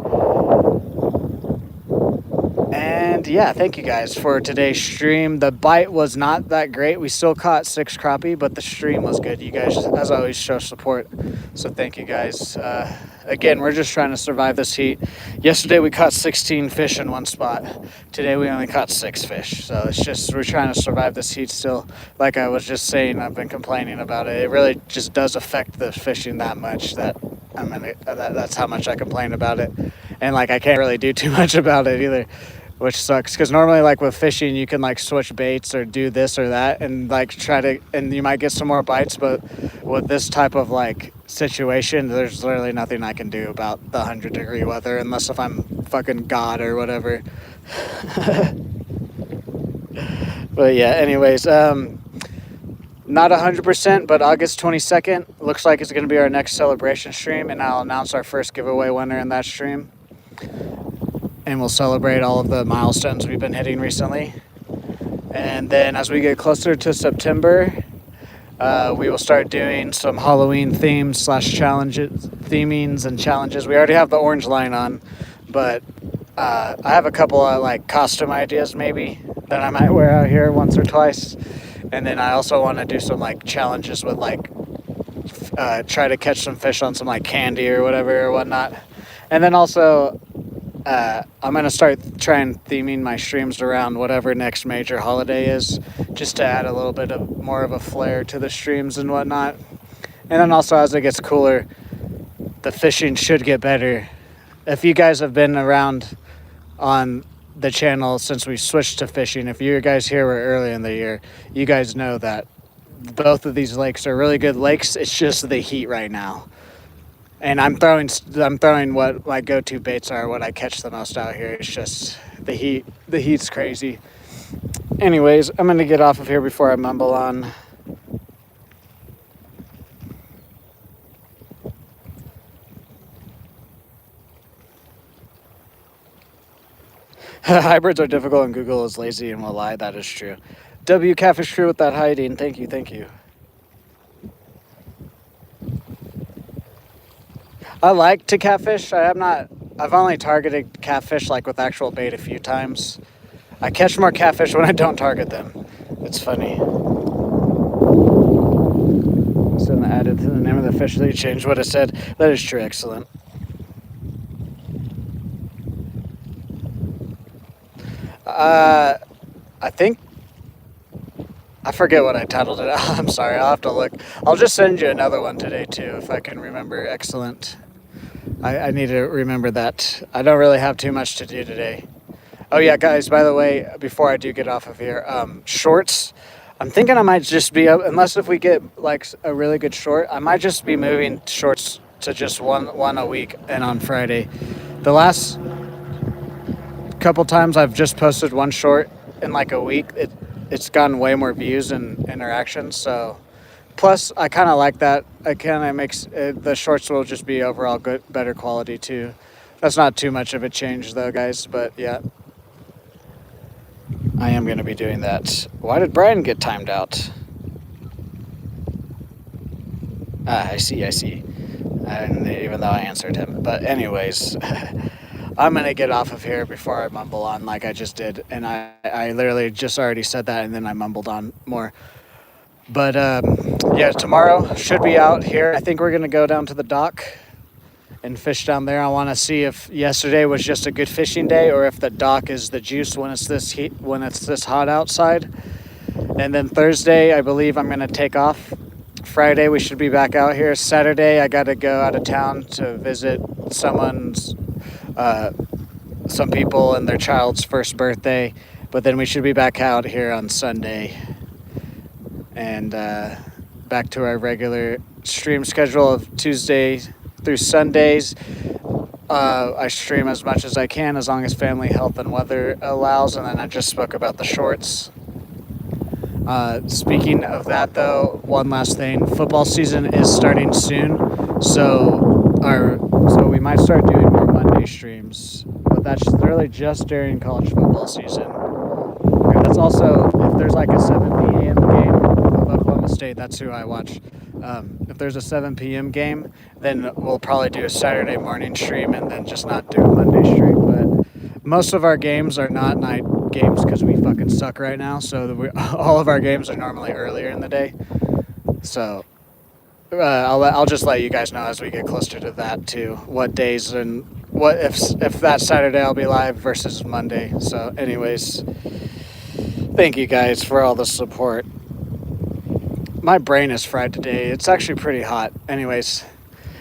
And yeah, thank you guys for today's stream. The bite was not that great. We still caught 6 crappie, but the stream was good. You guys, as always, show support. So thank you guys. Again, we're just trying to survive this heat. Yesterday we caught 16 fish in one spot. Today we only caught 6 fish. So it's just, we're trying to survive this heat still. Like I was just saying, I've been complaining about it. It really just does affect the fishing that much that that's how much I complain about it. And like I can't really do too much about it either, which sucks, because normally like with fishing you can like switch baits or do this or that and like and you might get some more bites, but with this type of like situation there's literally nothing I can do about the 100-degree weather unless if I'm fucking God or whatever. But yeah, anyways, not 100%, but August 22nd looks like it's going to be our next celebration stream, and I'll announce our first giveaway winner in that stream. And we'll celebrate all of the milestones we've been hitting recently. And then as we get closer to September, we will start doing some Halloween themes / challenges, themings and challenges. We already have the orange line on, but I have a couple of like costume ideas maybe that I might wear out here once or twice, and then I also want to do some like challenges with like try to catch some fish on some like candy or whatever or whatnot, and then also I'm gonna start trying theming my streams around whatever next major holiday is, just to add a little bit of more of a flair to the streams and whatnot. And then also as it gets cooler, the fishing should get better. If you guys have been around on the channel since we switched to fishing, if you guys here were early in the year, you guys know that both of these lakes are really good lakes. It's just the heat right now. And I'm throwing what my go-to baits are, what I catch the most out here. It's just the heat. The heat's crazy. Anyways, I'm gonna get off of here before I mumble on. Hybrids are difficult and Google is lazy and will lie. That is true. W Catfish Crew with that hiding. Thank you, thank you. I like to catfish. I've only targeted catfish like with actual bait a few times. I catch more catfish when I don't target them. It's funny. So added to the name of the fish that you changed what it said. That is true, excellent. I think I forget what I titled it. I'm sorry, I'll have to look. I'll just send you another one today too if I can remember. Excellent. I need to remember that. I don't really have too much to do today. Oh yeah, guys, by the way, before I do get off of here, shorts. I'm thinking I might just be, unless if we get like a really good short, I might just be moving shorts to just one a week and on Friday. The last couple times I've just posted one short in like a week. It's gotten way more views and interactions. So plus I kind of like that. It kind of makes the shorts will just be overall good, better quality too. That's not too much of a change though, guys, but yeah. I am going to be doing that. Why did Brian get timed out? I see. And even though I answered him. But anyways, I'm going to get off of here before I mumble on like I just did. And I literally just already said that and then I mumbled on more. But yeah, tomorrow should be out here. I think we're going to go down to the dock and fish down there. I want to see if yesterday was just a good fishing day or if the dock is the juice when it's this heat, when it's this hot outside. And then Thursday, I believe I'm going to take off. Friday, we should be back out here. Saturday, I got to go out of town to visit some people and their child's first birthday. But then we should be back out here on Sunday and back to our regular stream schedule of Tuesday through Sundays. I stream as much as I can as long as family, health, and weather allows. And then I just spoke about the shorts. Speaking of that, though, one last thing. Football season is starting soon. So we might start doing more Monday streams. But that's literally just during college football season. And that's also, if there's like a 7 p.m. game of Oklahoma State, that's who I watch. If there's a 7 p.m. game, then we'll probably do a Saturday morning stream and then just not do a Monday stream. But most of our games are not night games because we fucking suck right now. So all of our games are normally earlier in the day. So I'll just let you guys know as we get closer to that too, what days and what if that Saturday I'll be live versus Monday. So anyways, thank you guys for all the support. My brain is fried today. It's actually pretty hot. Anyways,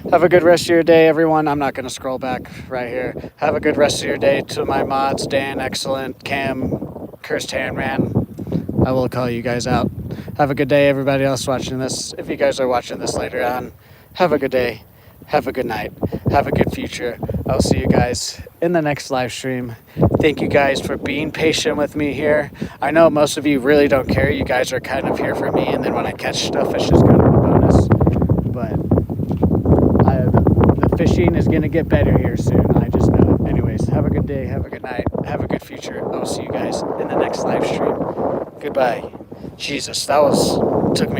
have a good rest of your day, everyone. I'm not going to scroll back right here. Have a good rest of your day to my mods, Dan, Excellent, Cam, Cursed Handman. I will call you guys out. Have a good day, everybody else watching this. If you guys are watching this later on, have a good day. Have a good night. Have a good future. I'll see you guys in the next live stream. Thank you guys for being patient with me here. I know most of you really don't care. You guys are kind of here for me, and then when I catch stuff, it's just kind of a bonus. But the fishing is going to get better here soon. I just know it. Anyways, have a good day. Have a good night. Have a good future. I'll see you guys in the next live stream. Goodbye. Jesus, took me